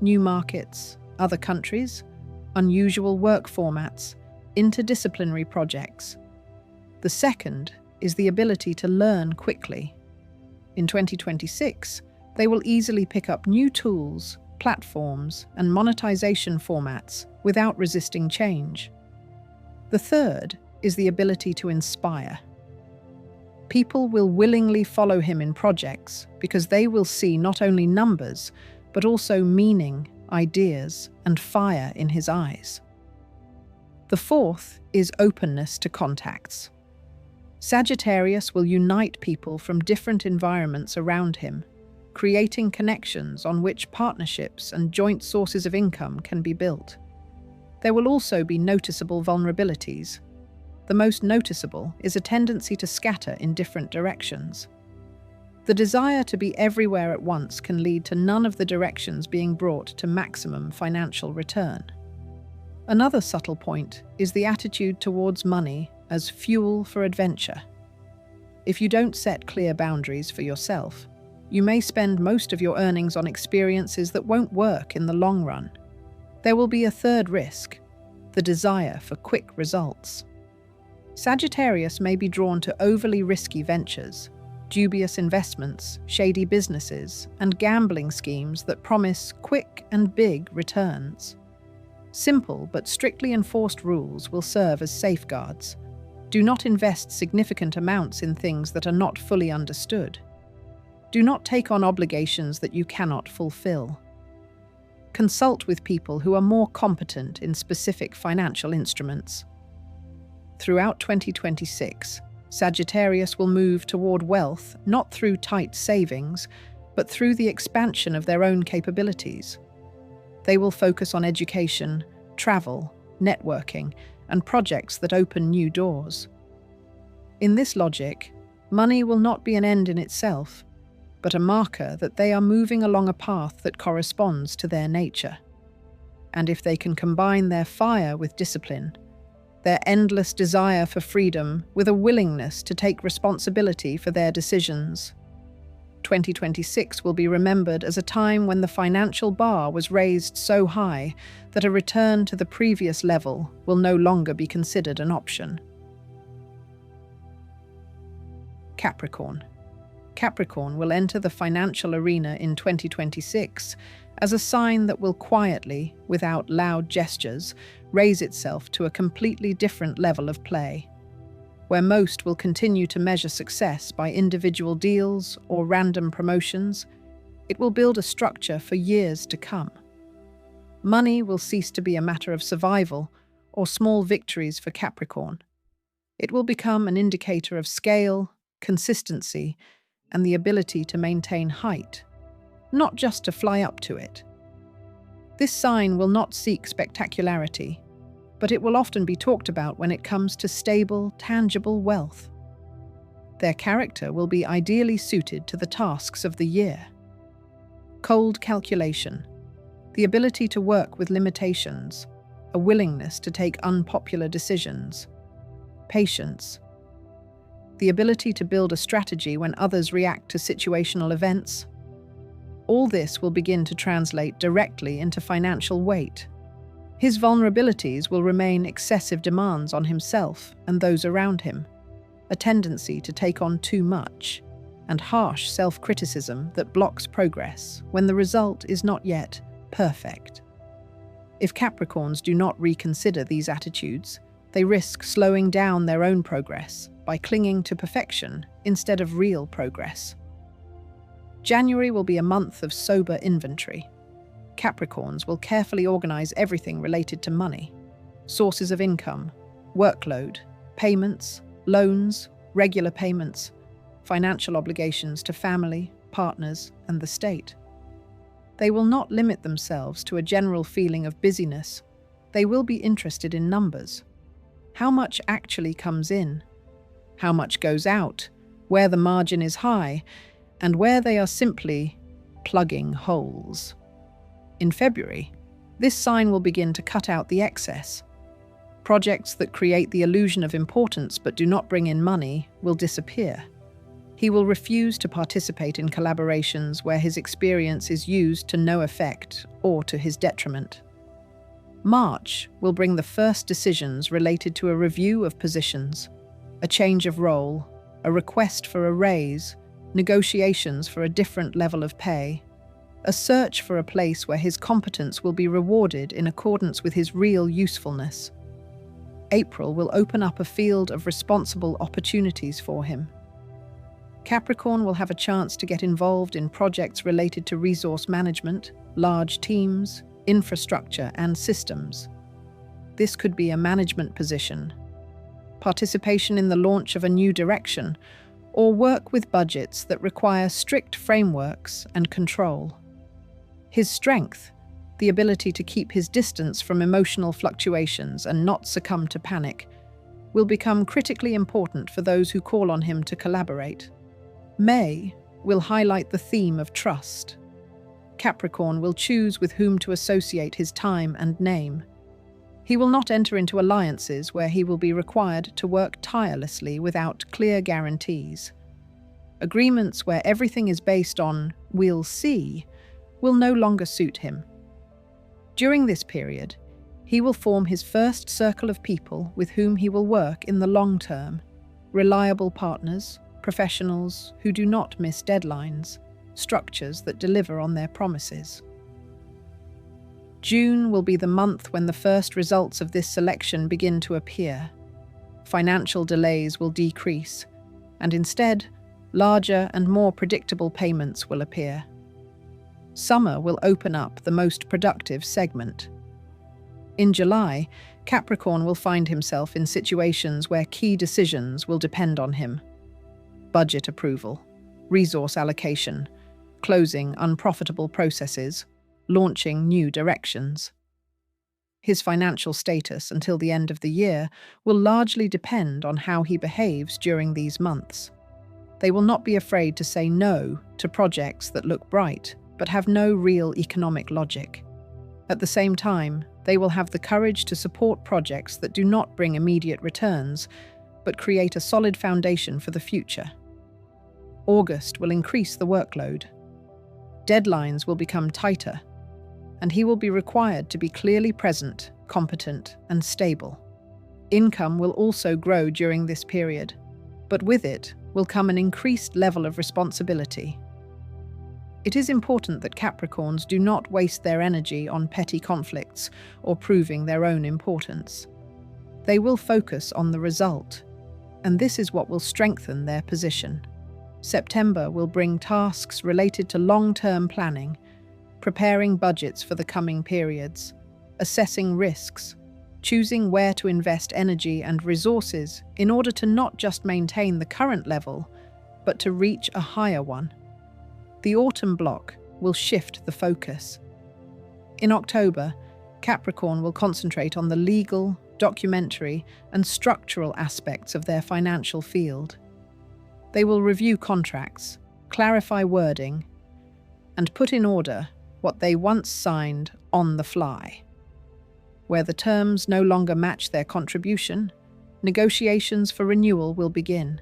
New markets, other countries, unusual work formats, interdisciplinary projects. The second is the ability to learn quickly. In 2026, they will easily pick up new tools, platforms, and monetization formats without resisting change. The third is the ability to inspire. People will willingly follow him in projects because they will see not only numbers, but also meaning, ideas, and fire in his eyes. The fourth is openness to contacts. Sagittarius will unite people from different environments around him, creating connections on which partnerships and joint sources of income can be built. There will also be noticeable vulnerabilities. The most noticeable is a tendency to scatter in different directions. The desire to be everywhere at once can lead to none of the directions being brought to maximum financial return. Another subtle point is the attitude towards money as fuel for adventure. If you don't set clear boundaries for yourself, you may spend most of your earnings on experiences that won't work in the long run. There will be a third risk, the desire for quick results. Sagittarius may be drawn to overly risky ventures, dubious investments, shady businesses, and gambling schemes that promise quick and big returns. Simple but strictly enforced rules will serve as safeguards. Do not invest significant amounts in things that are not fully understood. Do not take on obligations that you cannot fulfill. Consult with people who are more competent in specific financial instruments. Throughout 2026, Sagittarius will move toward wealth not through tight savings, but through the expansion of their own capabilities. They will focus on education, travel, networking, and projects that open new doors. In this logic, money will not be an end in itself, but a marker that they are moving along a path that corresponds to their nature. And if they can combine their fire with discipline, their endless desire for freedom with a willingness to take responsibility for their decisions, 2026 will be remembered as a time when the financial bar was raised so high that a return to the previous level will no longer be considered an option. Capricorn. Capricorn will enter the financial arena in 2026 as a sign that will quietly, without loud gestures, raise itself to a completely different level of play. Where most will continue to measure success by individual deals or random promotions, it will build a structure for years to come. Money will cease to be a matter of survival or small victories for Capricorn. It will become an indicator of scale, consistency, and the ability to maintain height, not just to fly up to it. This sign will not seek spectacularity, but it will often be talked about when it comes to stable, tangible wealth. Their character will be ideally suited to the tasks of the year. Cold calculation, the ability to work with limitations, a willingness to take unpopular decisions. Patience, the ability to build a strategy when others react to situational events. All this will begin to translate directly into financial weight. His vulnerabilities will remain excessive demands on himself and those around him, a tendency to take on too much, and harsh self-criticism that blocks progress when the result is not yet perfect. If Capricorns do not reconsider these attitudes, they risk slowing down their own progress by clinging to perfection instead of real progress. January will be a month of sober inventory. Capricorns will carefully organize everything related to money: sources of income, workload, payments, loans, regular payments, financial obligations to family, partners, and the state. They will not limit themselves to a general feeling of busyness. They will be interested in numbers. how much actually comes in, how much goes out, where the margin is high, and where they are simply plugging holes. In February, this sign will begin to cut out the excess. Projects that create the illusion of importance but do not bring in money will disappear. He will refuse to participate in collaborations where his experience is used to no effect or to his detriment. March will bring the first decisions related to a review of positions, a change of role, a request for a raise, negotiations for a different level of pay, a search for a place where his competence will be rewarded in accordance with his real usefulness. April will open up a field of responsible opportunities for him. Capricorn will have a chance to get involved in projects related to resource management, large teams, infrastructure, and systems. This could be a management position, participation in the launch of a new direction, or work with budgets that require strict frameworks and control. His strength, the ability to keep his distance from emotional fluctuations and not succumb to panic, will become critically important for those who call on him to collaborate. May will highlight the theme of trust. Capricorn will choose with whom to associate his time and name. He will not enter into alliances where he will be required to work tirelessly without clear guarantees. Agreements where everything is based on "we'll see" will no longer suit him. During this period, he will form his first circle of people with whom he will work in the long term, reliable partners, professionals who do not miss deadlines, structures that deliver on their promises. June will be the month when the first results of this selection begin to appear. Financial delays will decrease, and instead, larger and more predictable payments will appear. Summer will open up the most productive segment. In July, Capricorn will find himself in situations where key decisions will depend on him. Budget approval, resource allocation, closing unprofitable processes, launching new directions. His financial status until the end of the year will largely depend on how he behaves during these months. They will not be afraid to say no to projects that look bright but have no real economic logic. At the same time, they will have the courage to support projects that do not bring immediate returns but create a solid foundation for the future. August will increase the workload. Deadlines will become tighter, and he will be required to be clearly present, competent, and stable. Income will also grow during this period, but with it will come an increased level of responsibility. It is important that Capricorns do not waste their energy on petty conflicts or proving their own importance. They will focus on the result, and this is what will strengthen their position. September will bring tasks related to long-term planning, preparing budgets for the coming periods, assessing risks, choosing where to invest energy and resources in order to not just maintain the current level, but to reach a higher one. The autumn block will shift the focus. In October, Capricorn will concentrate on the legal, documentary, and structural aspects of their financial field. They will review contracts, clarify wording, and put in order what they once signed on the fly. Where the terms no longer match their contribution, negotiations for renewal will begin.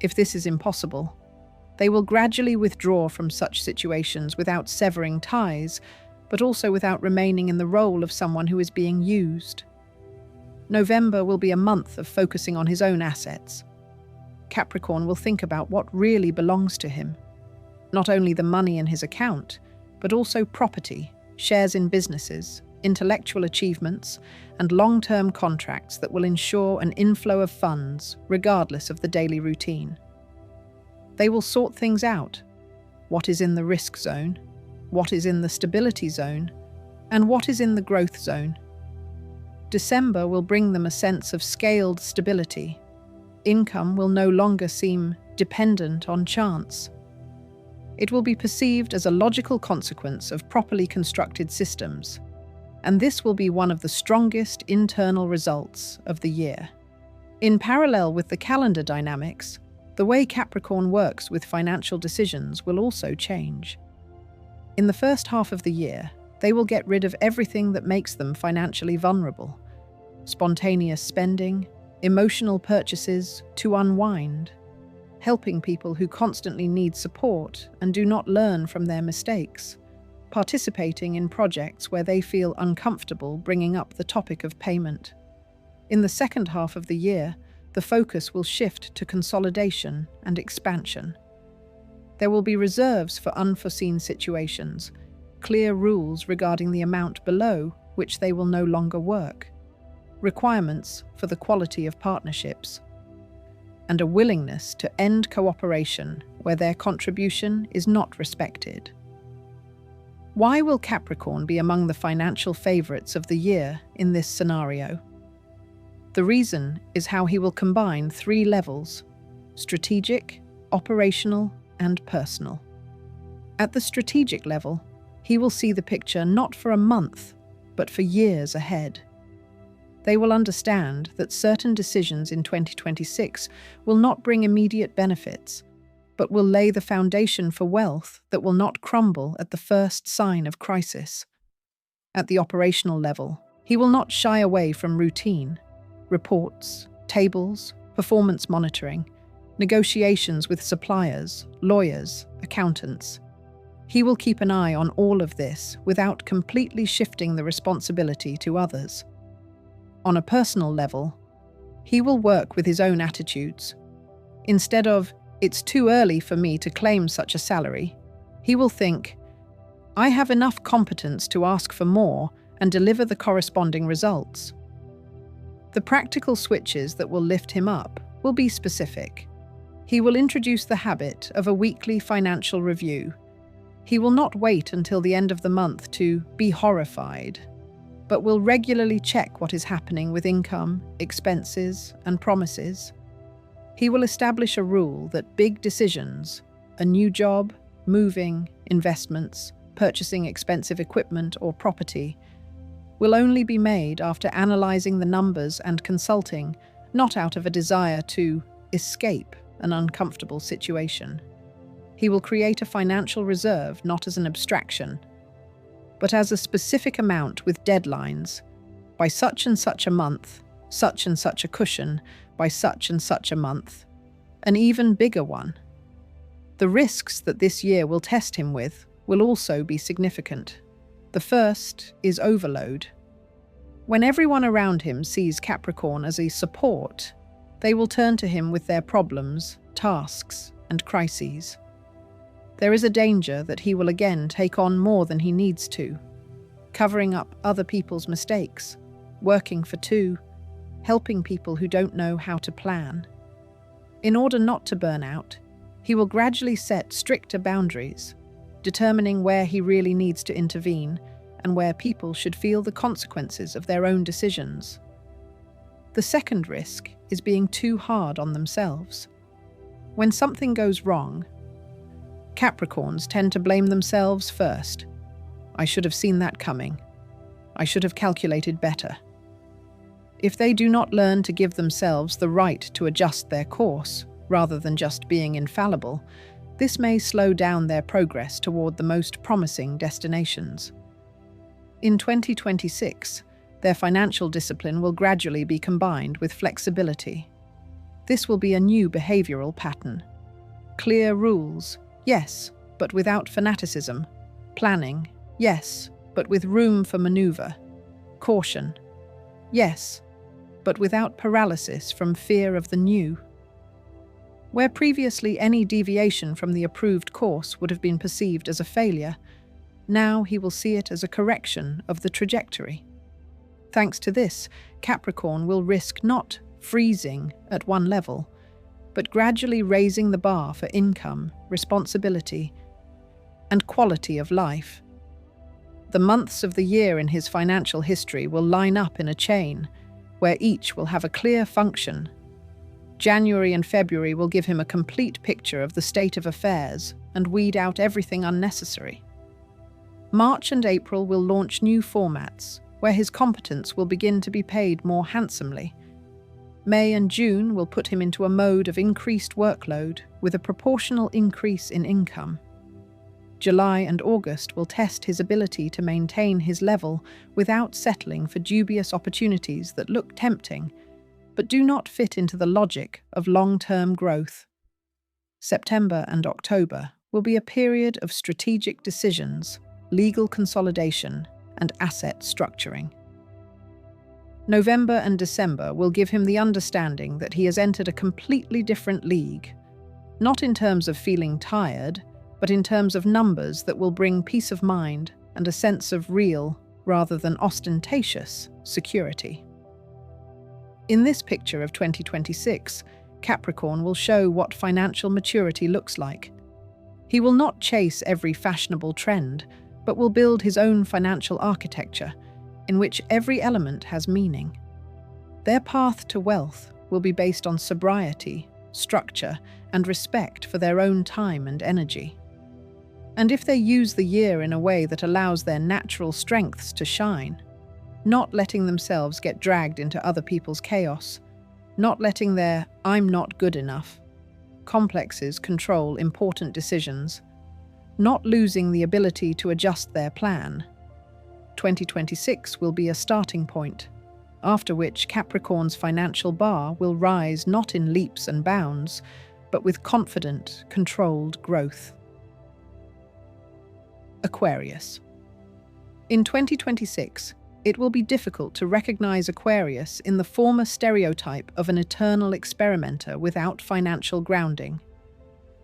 If this is impossible, they will gradually withdraw from such situations without severing ties, but also without remaining in the role of someone who is being used. November will be a month of focusing on his own assets. Capricorn will think about what really belongs to him. Not only the money in his account, but also property, shares in businesses, intellectual achievements, and long-term contracts that will ensure an inflow of funds regardless of the daily routine. They will sort things out. What is in the risk zone, what is in the stability zone, and what is in the growth zone. December will bring them a sense of scaled stability. Income will no longer seem dependent on chance. It will be perceived as a logical consequence of properly constructed systems. and this will be one of the strongest internal results of the year. In parallel with the calendar dynamics, the way Capricorn works with financial decisions will also change. In the first half of the year, they will get rid of everything that makes them financially vulnerable. Spontaneous spending, emotional purchases to unwind, helping people who constantly need support and do not learn from their mistakes, participating in projects where they feel uncomfortable bringing up the topic of payment. In the second half of the year, the focus will shift to consolidation and expansion. There will be reserves for unforeseen situations, clear rules regarding the amount below which they will no longer work, requirements for the quality of partnerships, and a willingness to end cooperation where their contribution is not respected. Why will Capricorn be among the financial favorites of the year in this scenario? The reason is how he will combine 3 levels: strategic, operational, and personal. At the strategic level, he will see the picture not for a month, but for years ahead. They will understand that certain decisions in 2026 will not bring immediate benefits, but will lay the foundation for wealth that will not crumble at the first sign of crisis. At the operational level, he will not shy away from routine, reports, tables, performance monitoring, negotiations with suppliers, lawyers, accountants. He will keep an eye on all of this without completely shifting the responsibility to others. On a personal level, he will work with his own attitudes. Instead of, "It's too early for me to claim such a salary," he will think, "I have enough competence to ask for more and deliver the corresponding results." The practical switches that will lift him up will be specific. He will introduce the habit of a weekly financial review. He will not wait until the end of the month to be horrified, but will regularly check what is happening with income, expenses, and promises. He will establish a rule that big decisions, a new job, moving, investments, purchasing expensive equipment or property, will only be made after analyzing the numbers and consulting, not out of a desire to escape an uncomfortable situation. He will create a financial reserve not as an abstraction, but as a specific amount with deadlines. By such and such a month, such and such a cushion, by such and such a month, an even bigger one. The risks that this year will test him with will also be significant. The first is overload. When everyone around him sees Capricorn as a support, they will turn to him with their problems, tasks, and crises. There is a danger that he will again take on more than he needs to, covering up other people's mistakes, working for two, helping people who don't know how to plan. In order not to burn out, he will gradually set stricter boundaries, determining where he really needs to intervene and where people should feel the consequences of their own decisions. The second risk is being too hard on themselves. When something goes wrong, Capricorns tend to blame themselves first. "I should have seen that coming. I should have calculated better." If they do not learn to give themselves the right to adjust their course, rather than just being infallible, this may slow down their progress toward the most promising destinations. In 2026, their financial discipline will gradually be combined with flexibility. This will be a new behavioral pattern. Clear rules, yes, but without fanaticism. Planning, yes, but with room for maneuver. Caution, yes, but without paralysis from fear of the new. Where previously any deviation from the approved course would have been perceived as a failure, now he will see it as a correction of the trajectory. Thanks to this, Capricorn will risk not freezing at one level, but gradually raising the bar for income, responsibility, and quality of life. The months of the year in his financial history will line up in a chain, where each will have a clear function. January and February will give him a complete picture of the state of affairs and weed out everything unnecessary. March and April will launch new formats, where his competence will begin to be paid more handsomely. May and June will put him into a mode of increased workload with a proportional increase in income. July and August will test his ability to maintain his level without settling for dubious opportunities that look tempting, but do not fit into the logic of long-term growth. September and October will be a period of strategic decisions, legal consolidation, and asset structuring. November and December will give him the understanding that he has entered a completely different league, not in terms of feeling tired, but in terms of numbers that will bring peace of mind and a sense of real, rather than ostentatious, security. In this picture of 2026, Capricorn will show what financial maturity looks like. He will not chase every fashionable trend, but will build his own financial architecture, in which every element has meaning. Their path to wealth will be based on sobriety, structure, and respect for their own time and energy. And if they use the year in a way that allows their natural strengths to shine, not letting themselves get dragged into other people's chaos, not letting their "I'm not good enough" complexes control important decisions, not losing the ability to adjust their plan, 2026 will be a starting point, after which Capricorn's financial bar will rise not in leaps and bounds, but with confident, controlled growth. Aquarius. In 2026, it will be difficult to recognize Aquarius in the former stereotype of an eternal experimenter without financial grounding.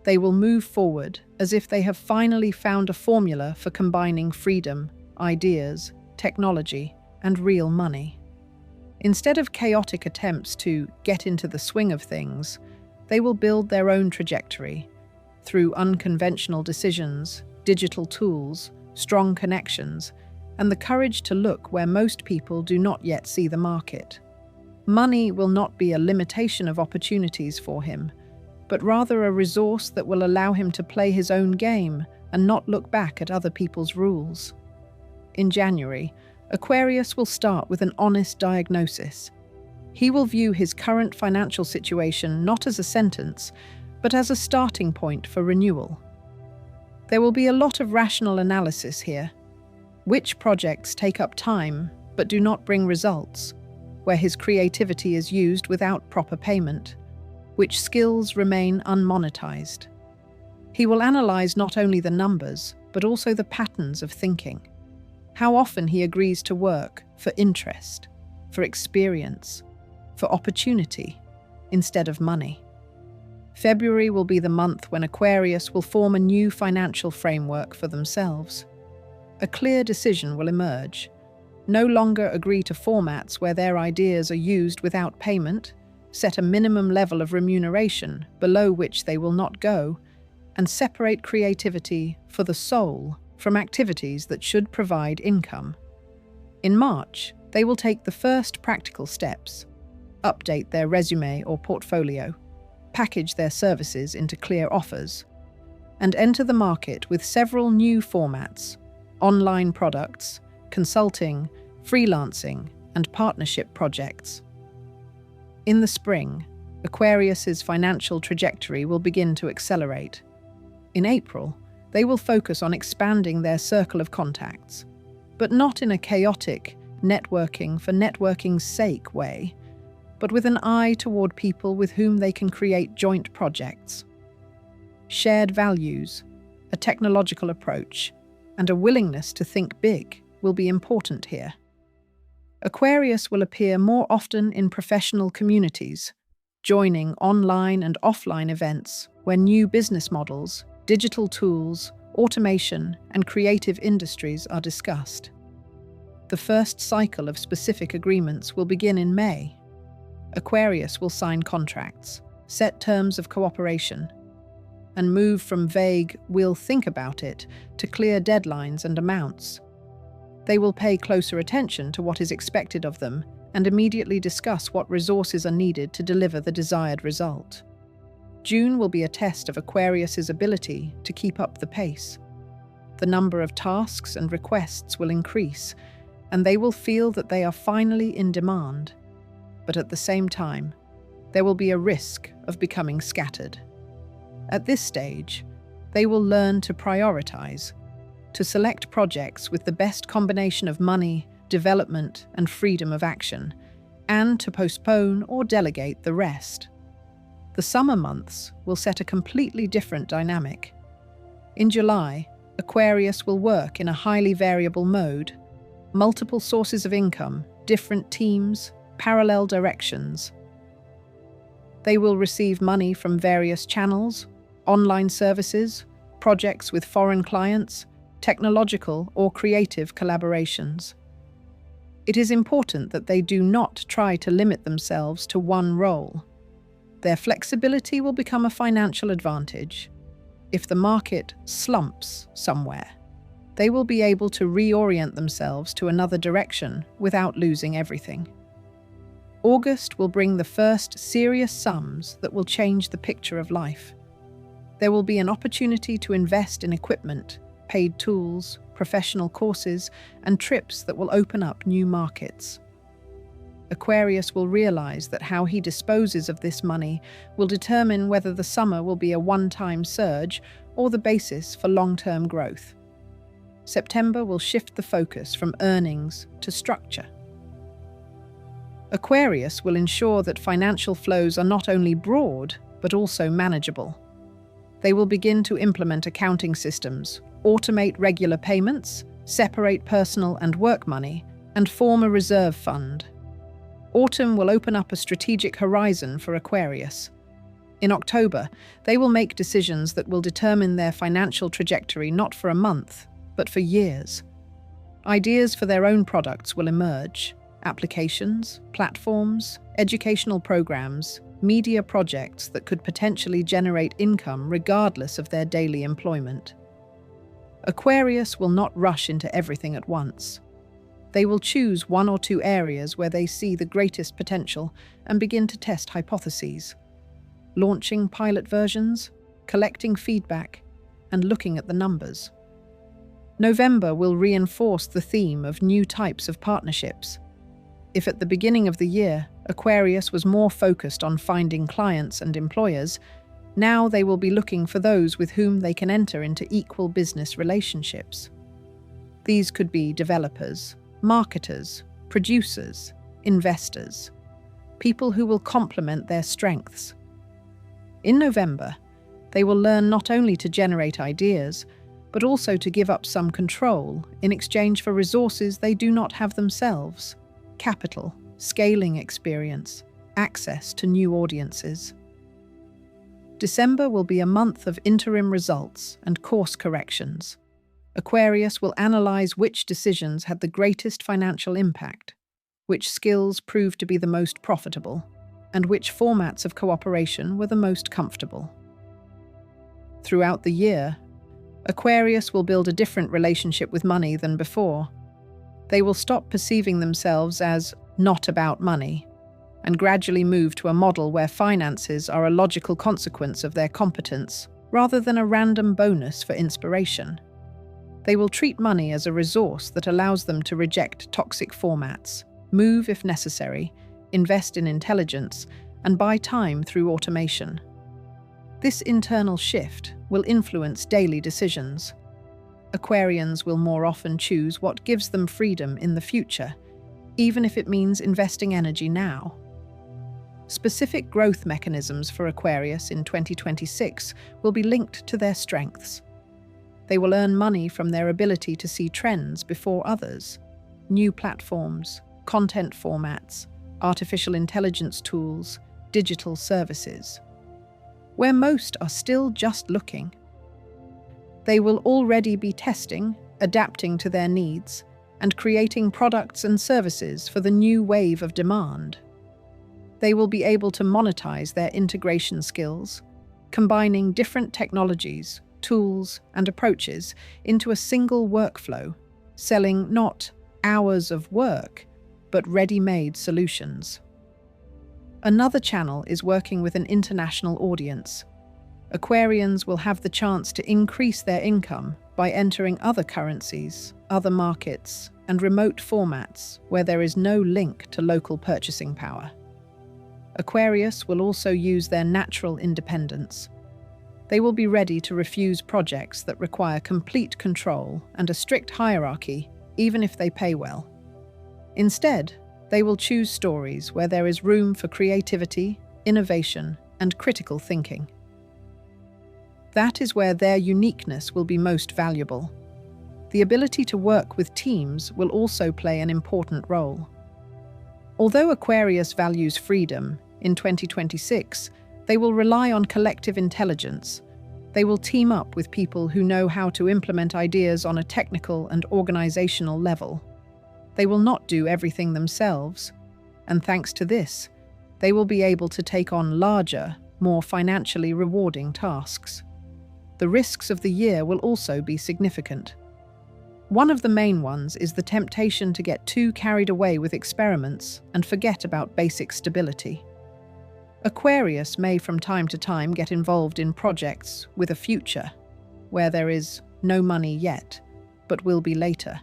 They will move forward as if they have finally found a formula for combining freedom, ideas, technology, and real money. Instead of chaotic attempts to get into the swing of things, they will build their own trajectory through unconventional decisions, digital tools, strong connections, and the courage to look where most people do not yet see the market. Money will not be a limitation of opportunities for him, but rather a resource that will allow him to play his own game and not look back at other people's rules. In January, Aquarius will start with an honest diagnosis. He will view his current financial situation not as a sentence, but as a starting point for renewal. There will be a lot of rational analysis here. Which projects take up time but do not bring results, where his creativity is used without proper payment, which skills remain unmonetized. He will analyze not only the numbers, but also the patterns of thinking. How often he agrees to work for interest, for experience, for opportunity, instead of money. February will be the month when Aquarius will form a new financial framework for themselves. A clear decision will emerge. No longer agree to formats where their ideas are used without payment, set a minimum level of remuneration below which they will not go, and separate creativity for the soul from activities that should provide income. In March, they will take the first practical steps, update their resume or portfolio, package their services into clear offers, and enter the market with several new formats: online products, consulting, freelancing, and partnership projects. In the spring, Aquarius's financial trajectory will begin to accelerate. In April, they will focus on expanding their circle of contacts, but not in a chaotic, networking for networking's sake way, but with an eye toward people with whom they can create joint projects. Shared values, a technological approach, and a willingness to think big will be important here. Aquarius will appear more often in professional communities, joining online and offline events where new business models, digital tools, automation, and creative industries are discussed. The first cycle of specific agreements will begin in May. Aquarius will sign contracts, set terms of cooperation, and move from vague "we'll think about it" to clear deadlines and amounts. They will pay closer attention to what is expected of them and immediately discuss what resources are needed to deliver the desired result. June will be a test of Aquarius's ability to keep up the pace. The number of tasks and requests will increase, and they will feel that they are finally in demand. But at the same time, there will be a risk of becoming scattered. At this stage, they will learn to prioritize, to select projects with the best combination of money, development, and freedom of action, and to postpone or delegate the rest. The summer months will set a completely different dynamic. In July, Aquarius will work in a highly variable mode, multiple sources of income, different teams, parallel directions. They will receive money from various channels, online services, projects with foreign clients, technological or creative collaborations. It is important that they do not try to limit themselves to one role. Their flexibility will become a financial advantage. If the market slumps somewhere, they will be able to reorient themselves to another direction without losing everything. August will bring the first serious sums that will change the picture of life. There will be an opportunity to invest in equipment, paid tools, professional courses, and trips that will open up new markets. Aquarius will realize that how he disposes of this money will determine whether the summer will be a one-time surge or the basis for long-term growth. September will shift the focus from earnings to structure. Aquarius will ensure that financial flows are not only broad, but also manageable. They will begin to implement accounting systems, automate regular payments, separate personal and work money, and form a reserve fund. Autumn will open up a strategic horizon for Aquarius. In October, they will make decisions that will determine their financial trajectory not for a month, but for years. Ideas for their own products will emerge: applications, platforms, educational programs, media projects that could potentially generate income regardless of their daily employment. Aquarius will not rush into everything at once. They will choose one or two areas where they see the greatest potential and begin to test hypotheses, launching pilot versions, collecting feedback, and looking at the numbers. November will reinforce the theme of new types of partnerships. If at the beginning of the year, Aquarius was more focused on finding clients and employers, now they will be looking for those with whom they can enter into equal business relationships. These could be developers, marketers, producers, investors, people who will complement their strengths. In November, they will learn not only to generate ideas, but also to give up some control in exchange for resources they do not have themselves: capital, scaling experience, access to new audiences. December will be a month of interim results and course corrections. Aquarius will analyze which decisions had the greatest financial impact, which skills proved to be the most profitable, and which formats of cooperation were the most comfortable. Throughout the year, Aquarius will build a different relationship with money than before. They will stop perceiving themselves as not about money and gradually move to a model where finances are a logical consequence of their competence rather than a random bonus for inspiration. They will treat money as a resource that allows them to reject toxic formats, move if necessary, invest in intelligence, and buy time through automation. This internal shift will influence daily decisions. Aquarians will more often choose what gives them freedom in the future, even if it means investing energy now. Specific growth mechanisms for Aquarius in 2026 will be linked to their strengths. They will earn money from their ability to see trends before others: new platforms, content formats, artificial intelligence tools, digital services. Where most are still just looking, they will already be testing, adapting to their needs, and creating products and services for the new wave of demand. They will be able to monetize their integration skills, combining different technologies, tools, and approaches into a single workflow, selling not hours of work, but ready-made solutions. Another channel is working with an international audience. Aquarians will have the chance to increase their income by entering other currencies, other markets, and remote formats where there is no link to local purchasing power. Aquarius will also use their natural independence. They will be ready to refuse projects that require complete control and a strict hierarchy, even if they pay well. Instead, they will choose stories where there is room for creativity, innovation, and critical thinking. That is where their uniqueness will be most valuable. The ability to work with teams will also play an important role. Although Aquarius values freedom, in 2026, they will rely on collective intelligence. They will team up with people who know how to implement ideas on a technical and organizational level. They will not do everything themselves, and thanks to this, they will be able to take on larger, more financially rewarding tasks. The risks of the year will also be significant. One of the main ones is the temptation to get too carried away with experiments and forget about basic stability. Aquarius may from time to time get involved in projects with a future, where there is no money yet, but will be later.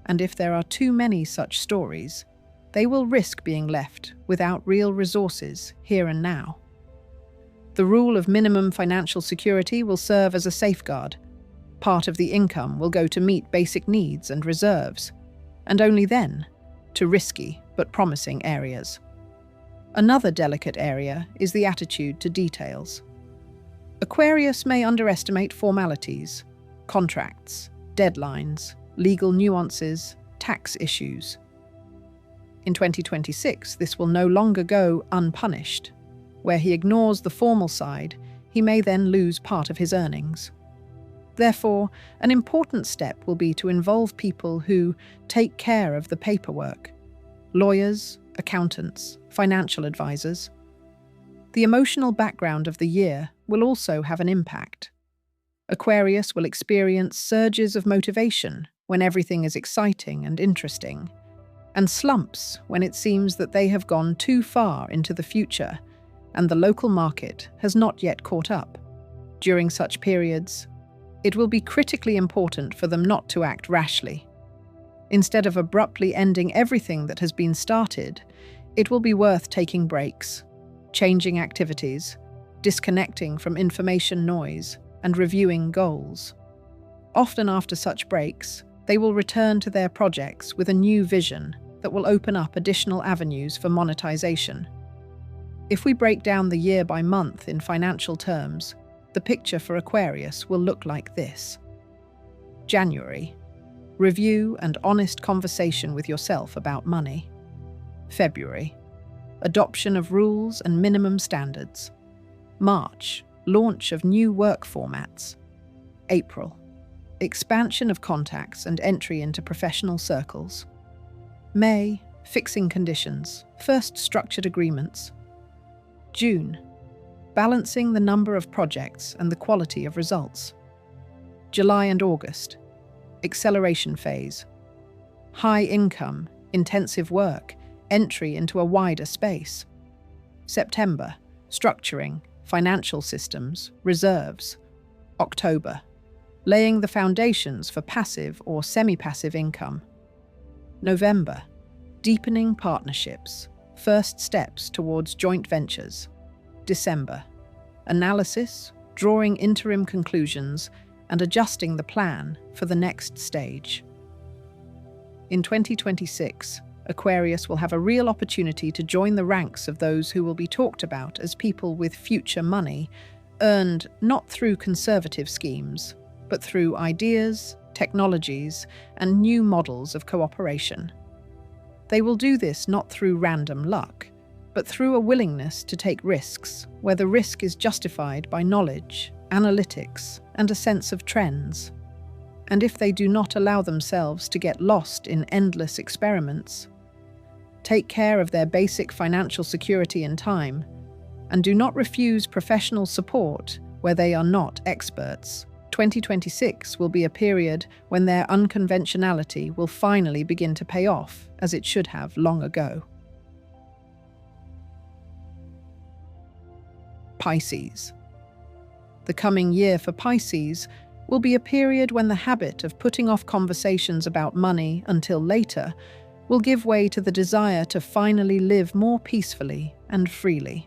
And if there are too many such stories, they will risk being left without real resources here and now. The rule of minimum financial security will serve as a safeguard. Part of the income will go to meet basic needs and reserves, and only then to risky but promising areas. Another delicate area is the attitude to details. Aquarius may underestimate formalities, contracts, deadlines, legal nuances, tax issues. In 2026, this will no longer go unpunished. Where he ignores the formal side, he may then lose part of his earnings. Therefore, an important step will be to involve people who take care of the paperwork: lawyers, accountants, financial advisors. The emotional background of the year will also have an impact. Aquarius will experience surges of motivation when everything is exciting and interesting, and slumps when it seems that they have gone too far into the future and the local market has not yet caught up. During such periods, it will be critically important for them not to act rashly. Instead of abruptly ending everything that has been started, it will be worth taking breaks, changing activities, disconnecting from information noise, and reviewing goals. Often after such breaks, they will return to their projects with a new vision that will open up additional avenues for monetization. If we break down the year by month in financial terms, the picture for Aquarius will look like this. January. Review and honest conversation with yourself about money. February. Adoption of rules and minimum standards. March. Launch of new work formats. April. Expansion of contacts and entry into professional circles. May. Fixing conditions, first structured agreements. June. Balancing the number of projects and the quality of results. July and August. Acceleration phase. High income, intensive work, entry into a wider space. September. Structuring, financial systems, reserves. October. Laying the foundations for passive or semi-passive income. November. Deepening partnerships, first steps towards joint ventures. December. Analysis, drawing interim conclusions, and adjusting the plan for the next stage. In 2026, Aquarius will have a real opportunity to join the ranks of those who will be talked about as people with future money, earned not through conservative schemes, but through ideas, technologies, and new models of cooperation. They will do this not through random luck, but through a willingness to take risks, where the risk is justified by knowledge, analytics, and a sense of trends. And if they do not allow themselves to get lost in endless experiments, take care of their basic financial security and time, and do not refuse professional support where they are not experts, 2026 will be a period when their unconventionality will finally begin to pay off, as it should have long ago. Pisces. The coming year for Pisces will be a period when the habit of putting off conversations about money until later will give way to the desire to finally live more peacefully and freely.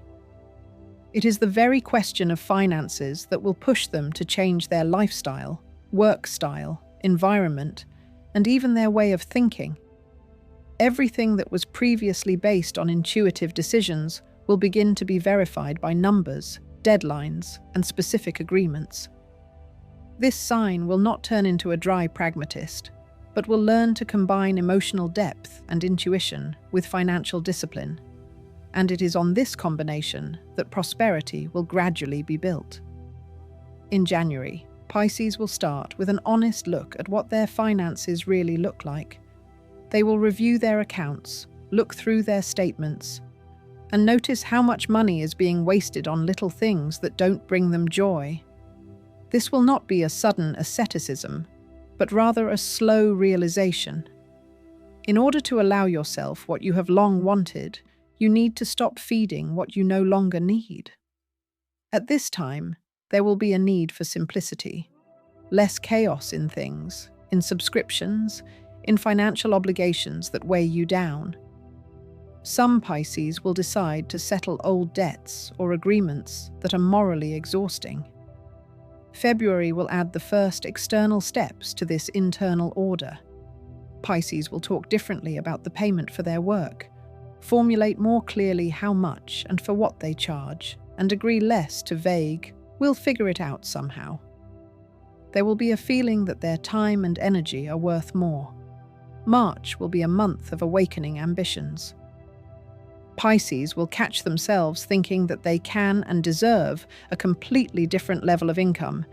It is the very question of finances that will push them to change their lifestyle, work style, environment, and even their way of thinking. Everything that was previously based on intuitive decisions will begin to be verified by numbers, deadlines, and specific agreements. This sign will not turn into a dry pragmatist, but will learn to combine emotional depth and intuition with financial discipline. And it is on this combination that prosperity will gradually be built. In January, Pisces will start with an honest look at what their finances really look like. They will review their accounts, look through their statements, and notice how much money is being wasted on little things that don't bring them joy. This will not be a sudden asceticism, but rather a slow realization. In order to allow yourself what you have long wanted, you need to stop feeding what you no longer need. At this time, there will be a need for simplicity, less chaos in things, in subscriptions, in financial obligations that weigh you down. Some Pisces will decide to settle old debts or agreements that are morally exhausting. February will add the first external steps to this internal order. Pisces will talk differently about the payment for their work, formulate more clearly how much and for what they charge, and agree less to vague, "we'll figure it out somehow." There will be a feeling that their time and energy are worth more. March will be a month of awakening ambitions. Pisces will catch themselves thinking that they can and deserve a completely different level of income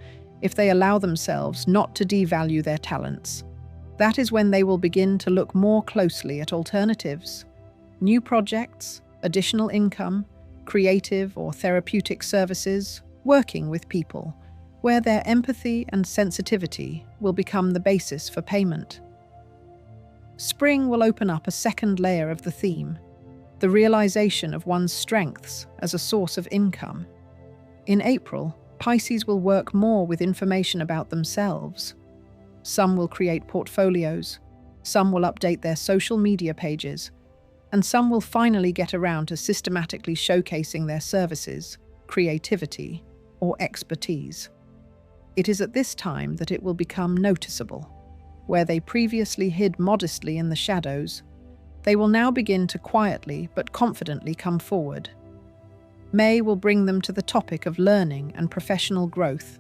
if they allow themselves not to devalue their talents. That is when they will begin to look more closely at alternatives, new projects, additional income, creative or therapeutic services, working with people, where their empathy and sensitivity will become the basis for payment. Spring will open up a second layer of the theme, the realization of one's strengths as a source of income. In April, Pisces will work more with information about themselves. Some will create portfolios, some will update their social media pages, and some will finally get around to systematically showcasing their services, creativity, or expertise. It is at this time that it will become noticeable. Where they previously hid modestly in the shadows, they will now begin to quietly but confidently come forward. May will bring them to the topic of learning and professional growth.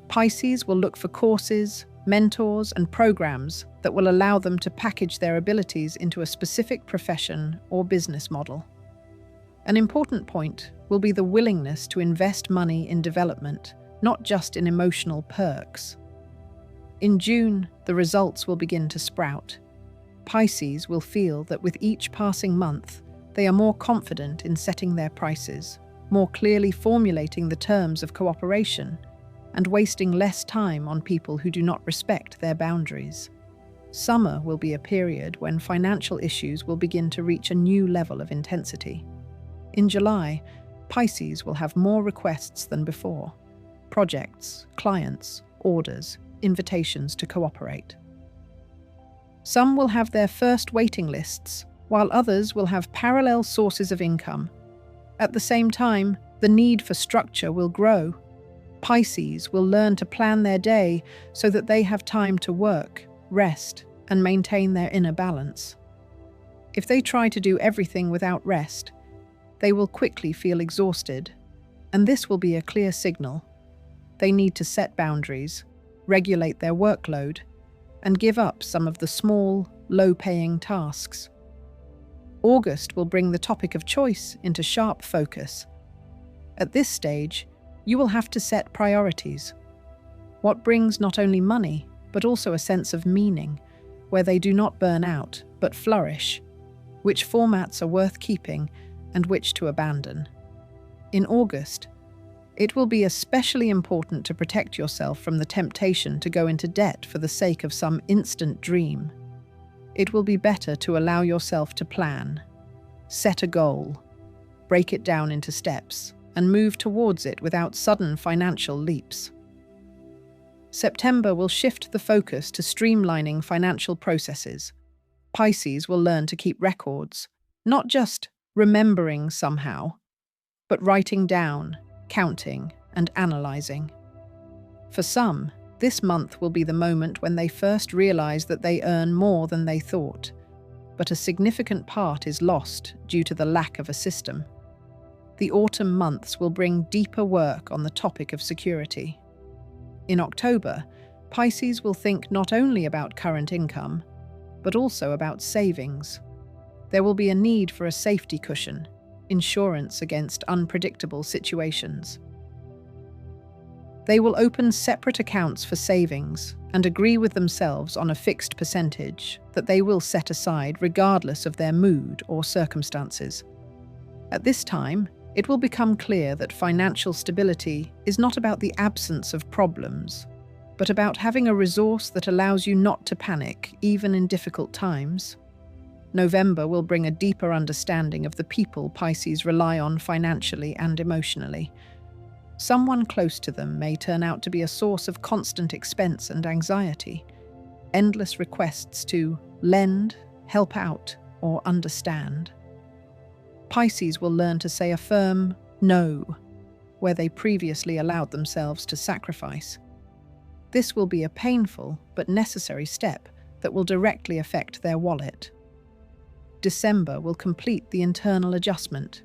Pisces will look for courses, mentors, and programs that will allow them to package their abilities into a specific profession or business model. An important point will be the willingness to invest money in development, not just in emotional perks. In June, the results will begin to sprout. Pisces will feel that with each passing month, they are more confident in setting their prices, more clearly formulating the terms of cooperation, and wasting less time on people who do not respect their boundaries. Summer will be a period when financial issues will begin to reach a new level of intensity. In July, Pisces will have more requests than before: projects, clients, orders, invitations to cooperate. Some will have their first waiting lists, while others will have parallel sources of income. At the same time, the need for structure will grow. Pisces will learn to plan their day so that they have time to work, rest, and maintain their inner balance. If they try to do everything without rest, they will quickly feel exhausted, and this will be a clear signal. They need to set boundaries, regulate their workload, and give up some of the small, low-paying tasks. August will bring the topic of choice into sharp focus. At this stage, you will have to set priorities. What brings not only money, but also a sense of meaning, where they do not burn out, but flourish, which formats are worth keeping and which to abandon. In August, it will be especially important to protect yourself from the temptation to go into debt for the sake of some instant dream. It will be better to allow yourself to plan, set a goal, break it down into steps, and move towards it without sudden financial leaps. September will shift the focus to streamlining financial processes. Pisces will learn to keep records, not just remembering somehow, but writing down, counting, and analyzing. For some, this month will be the moment when they first realize that they earn more than they thought, but a significant part is lost due to the lack of a system. The autumn months will bring deeper work on the topic of security. In October, Pisces will think not only about current income, but also about savings. There will be a need for a safety cushion, insurance against unpredictable situations. They will open separate accounts for savings and agree with themselves on a fixed percentage that they will set aside regardless of their mood or circumstances. At this time, it will become clear that financial stability is not about the absence of problems, but about having a resource that allows you not to panic, even in difficult times. November will bring a deeper understanding of the people Pisces rely on financially and emotionally. Someone close to them may turn out to be a source of constant expense and anxiety, endless requests to lend, help out, or understand. Pisces will learn to say a firm no where they previously allowed themselves to sacrifice. This will be a painful but necessary step that will directly affect their wallet. December will complete the internal adjustment.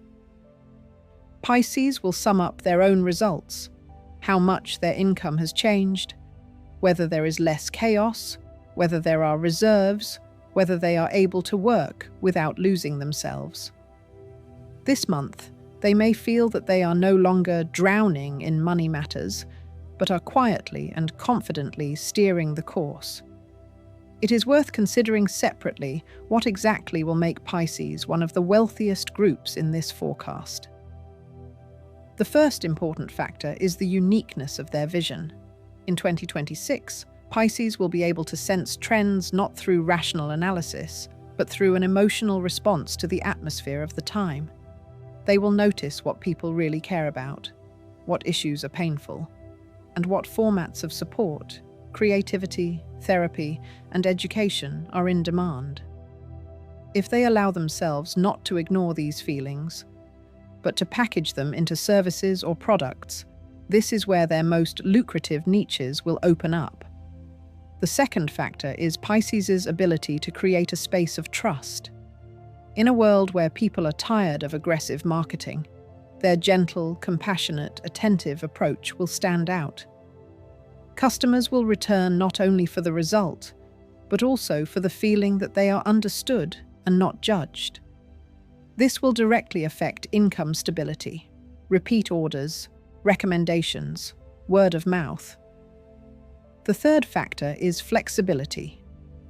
Pisces will sum up their own results, how much their income has changed, whether there is less chaos, whether there are reserves, whether they are able to work without losing themselves. This month, they may feel that they are no longer drowning in money matters, but are quietly and confidently steering the course. It is worth considering separately what exactly will make Pisces one of the wealthiest groups in this forecast. The first important factor is the uniqueness of their vision. In 2026, Pisces will be able to sense trends not through rational analysis, but through an emotional response to the atmosphere of the time. They will notice what people really care about, what issues are painful, and what formats of support, creativity, therapy, and education are in demand. If they allow themselves not to ignore these feelings, but to package them into services or products, this is where their most lucrative niches will open up. The second factor is Pisces' ability to create a space of trust. In a world where people are tired of aggressive marketing, their gentle, compassionate, attentive approach will stand out. Customers will return not only for the result, but also for the feeling that they are understood and not judged. This will directly affect income stability, repeat orders, recommendations, word of mouth. The third factor is flexibility.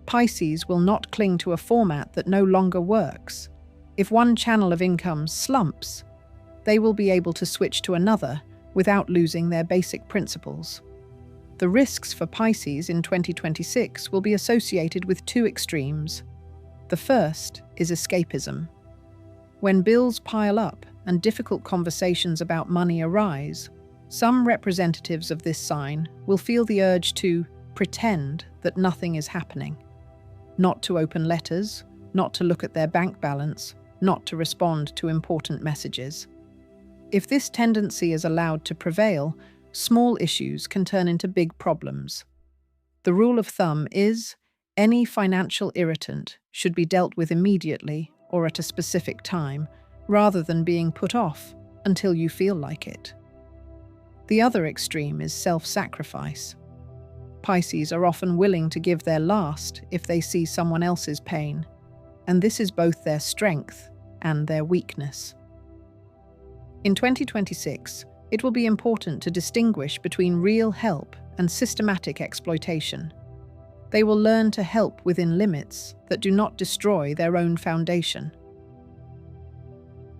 Pisces will not cling to a format that no longer works. If one channel of income slumps, they will be able to switch to another without losing their basic principles. The risks for Pisces in 2026 will be associated with two extremes. The first is escapism. When bills pile up and difficult conversations about money arise, some representatives of this sign will feel the urge to pretend that nothing is happening. Not to open letters, not to look at their bank balance, not to respond to important messages. If this tendency is allowed to prevail, small issues can turn into big problems. The rule of thumb is, any financial irritant should be dealt with immediately or at a specific time, rather than being put off until you feel like it. The other extreme is self-sacrifice. Pisces are often willing to give their last if they see someone else's pain, and this is both their strength and their weakness. In 2026, it will be important to distinguish between real help and systematic exploitation. They will learn to help within limits that do not destroy their own foundation.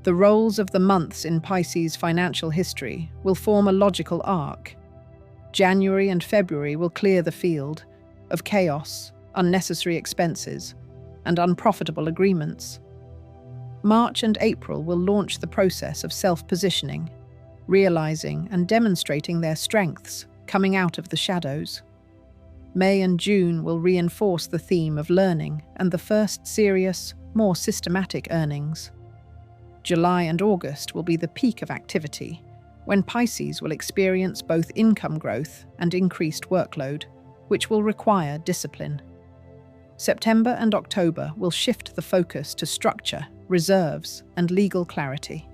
The roles of the months in Pisces' financial history will form a logical arc. January and February will clear the field of chaos, unnecessary expenses, and unprofitable agreements. March and April will launch the process of self-positioning, realizing and demonstrating their strengths coming out of the shadows. May and June will reinforce the theme of learning and the first serious, more systematic earnings. July and August will be the peak of activity, when Pisces will experience both income growth and increased workload, which will require discipline. September and October will shift the focus to structure, reserves, and legal clarity.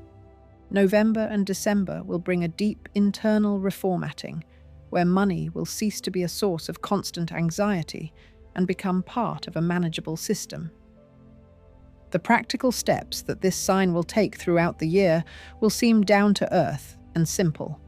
November and December will bring a deep internal reformatting, where money will cease to be a source of constant anxiety and become part of a manageable system. The practical steps that this sign will take throughout the year will seem down to earth and simple.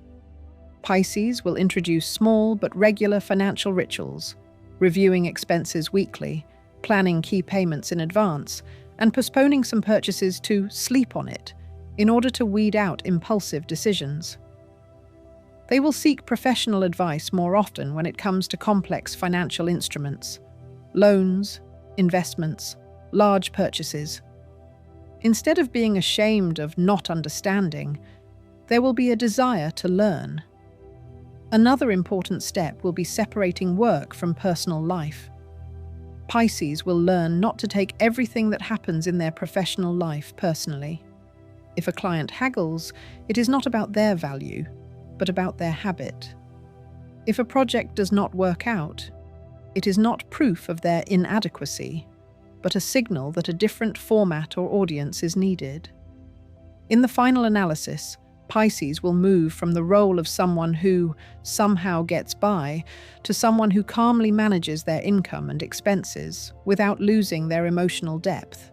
Pisces will introduce small but regular financial rituals, reviewing expenses weekly, planning key payments in advance, and postponing some purchases to sleep on it in order to weed out impulsive decisions. They will seek professional advice more often when it comes to complex financial instruments, loans, investments, large purchases. Instead of being ashamed of not understanding, there will be a desire to learn. Another important step will be separating work from personal life. Pisces will learn not to take everything that happens in their professional life personally. If a client haggles, it is not about their value, but about their habit. If a project does not work out, it is not proof of their inadequacy, but a signal that a different format or audience is needed. In the final analysis, Pisces will move from the role of someone who somehow gets by to someone who calmly manages their income and expenses without losing their emotional depth.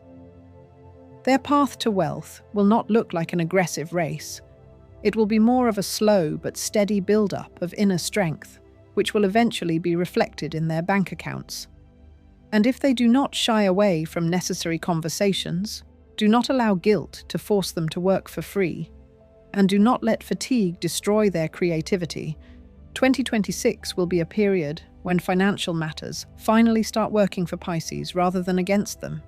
Their path to wealth will not look like an aggressive race. It will be more of a slow but steady build-up of inner strength, which will eventually be reflected in their bank accounts. And if they do not shy away from necessary conversations, do not allow guilt to force them to work for free, and do not let fatigue destroy their creativity, 2026 will be a period when financial matters finally start working for Pisces rather than against them.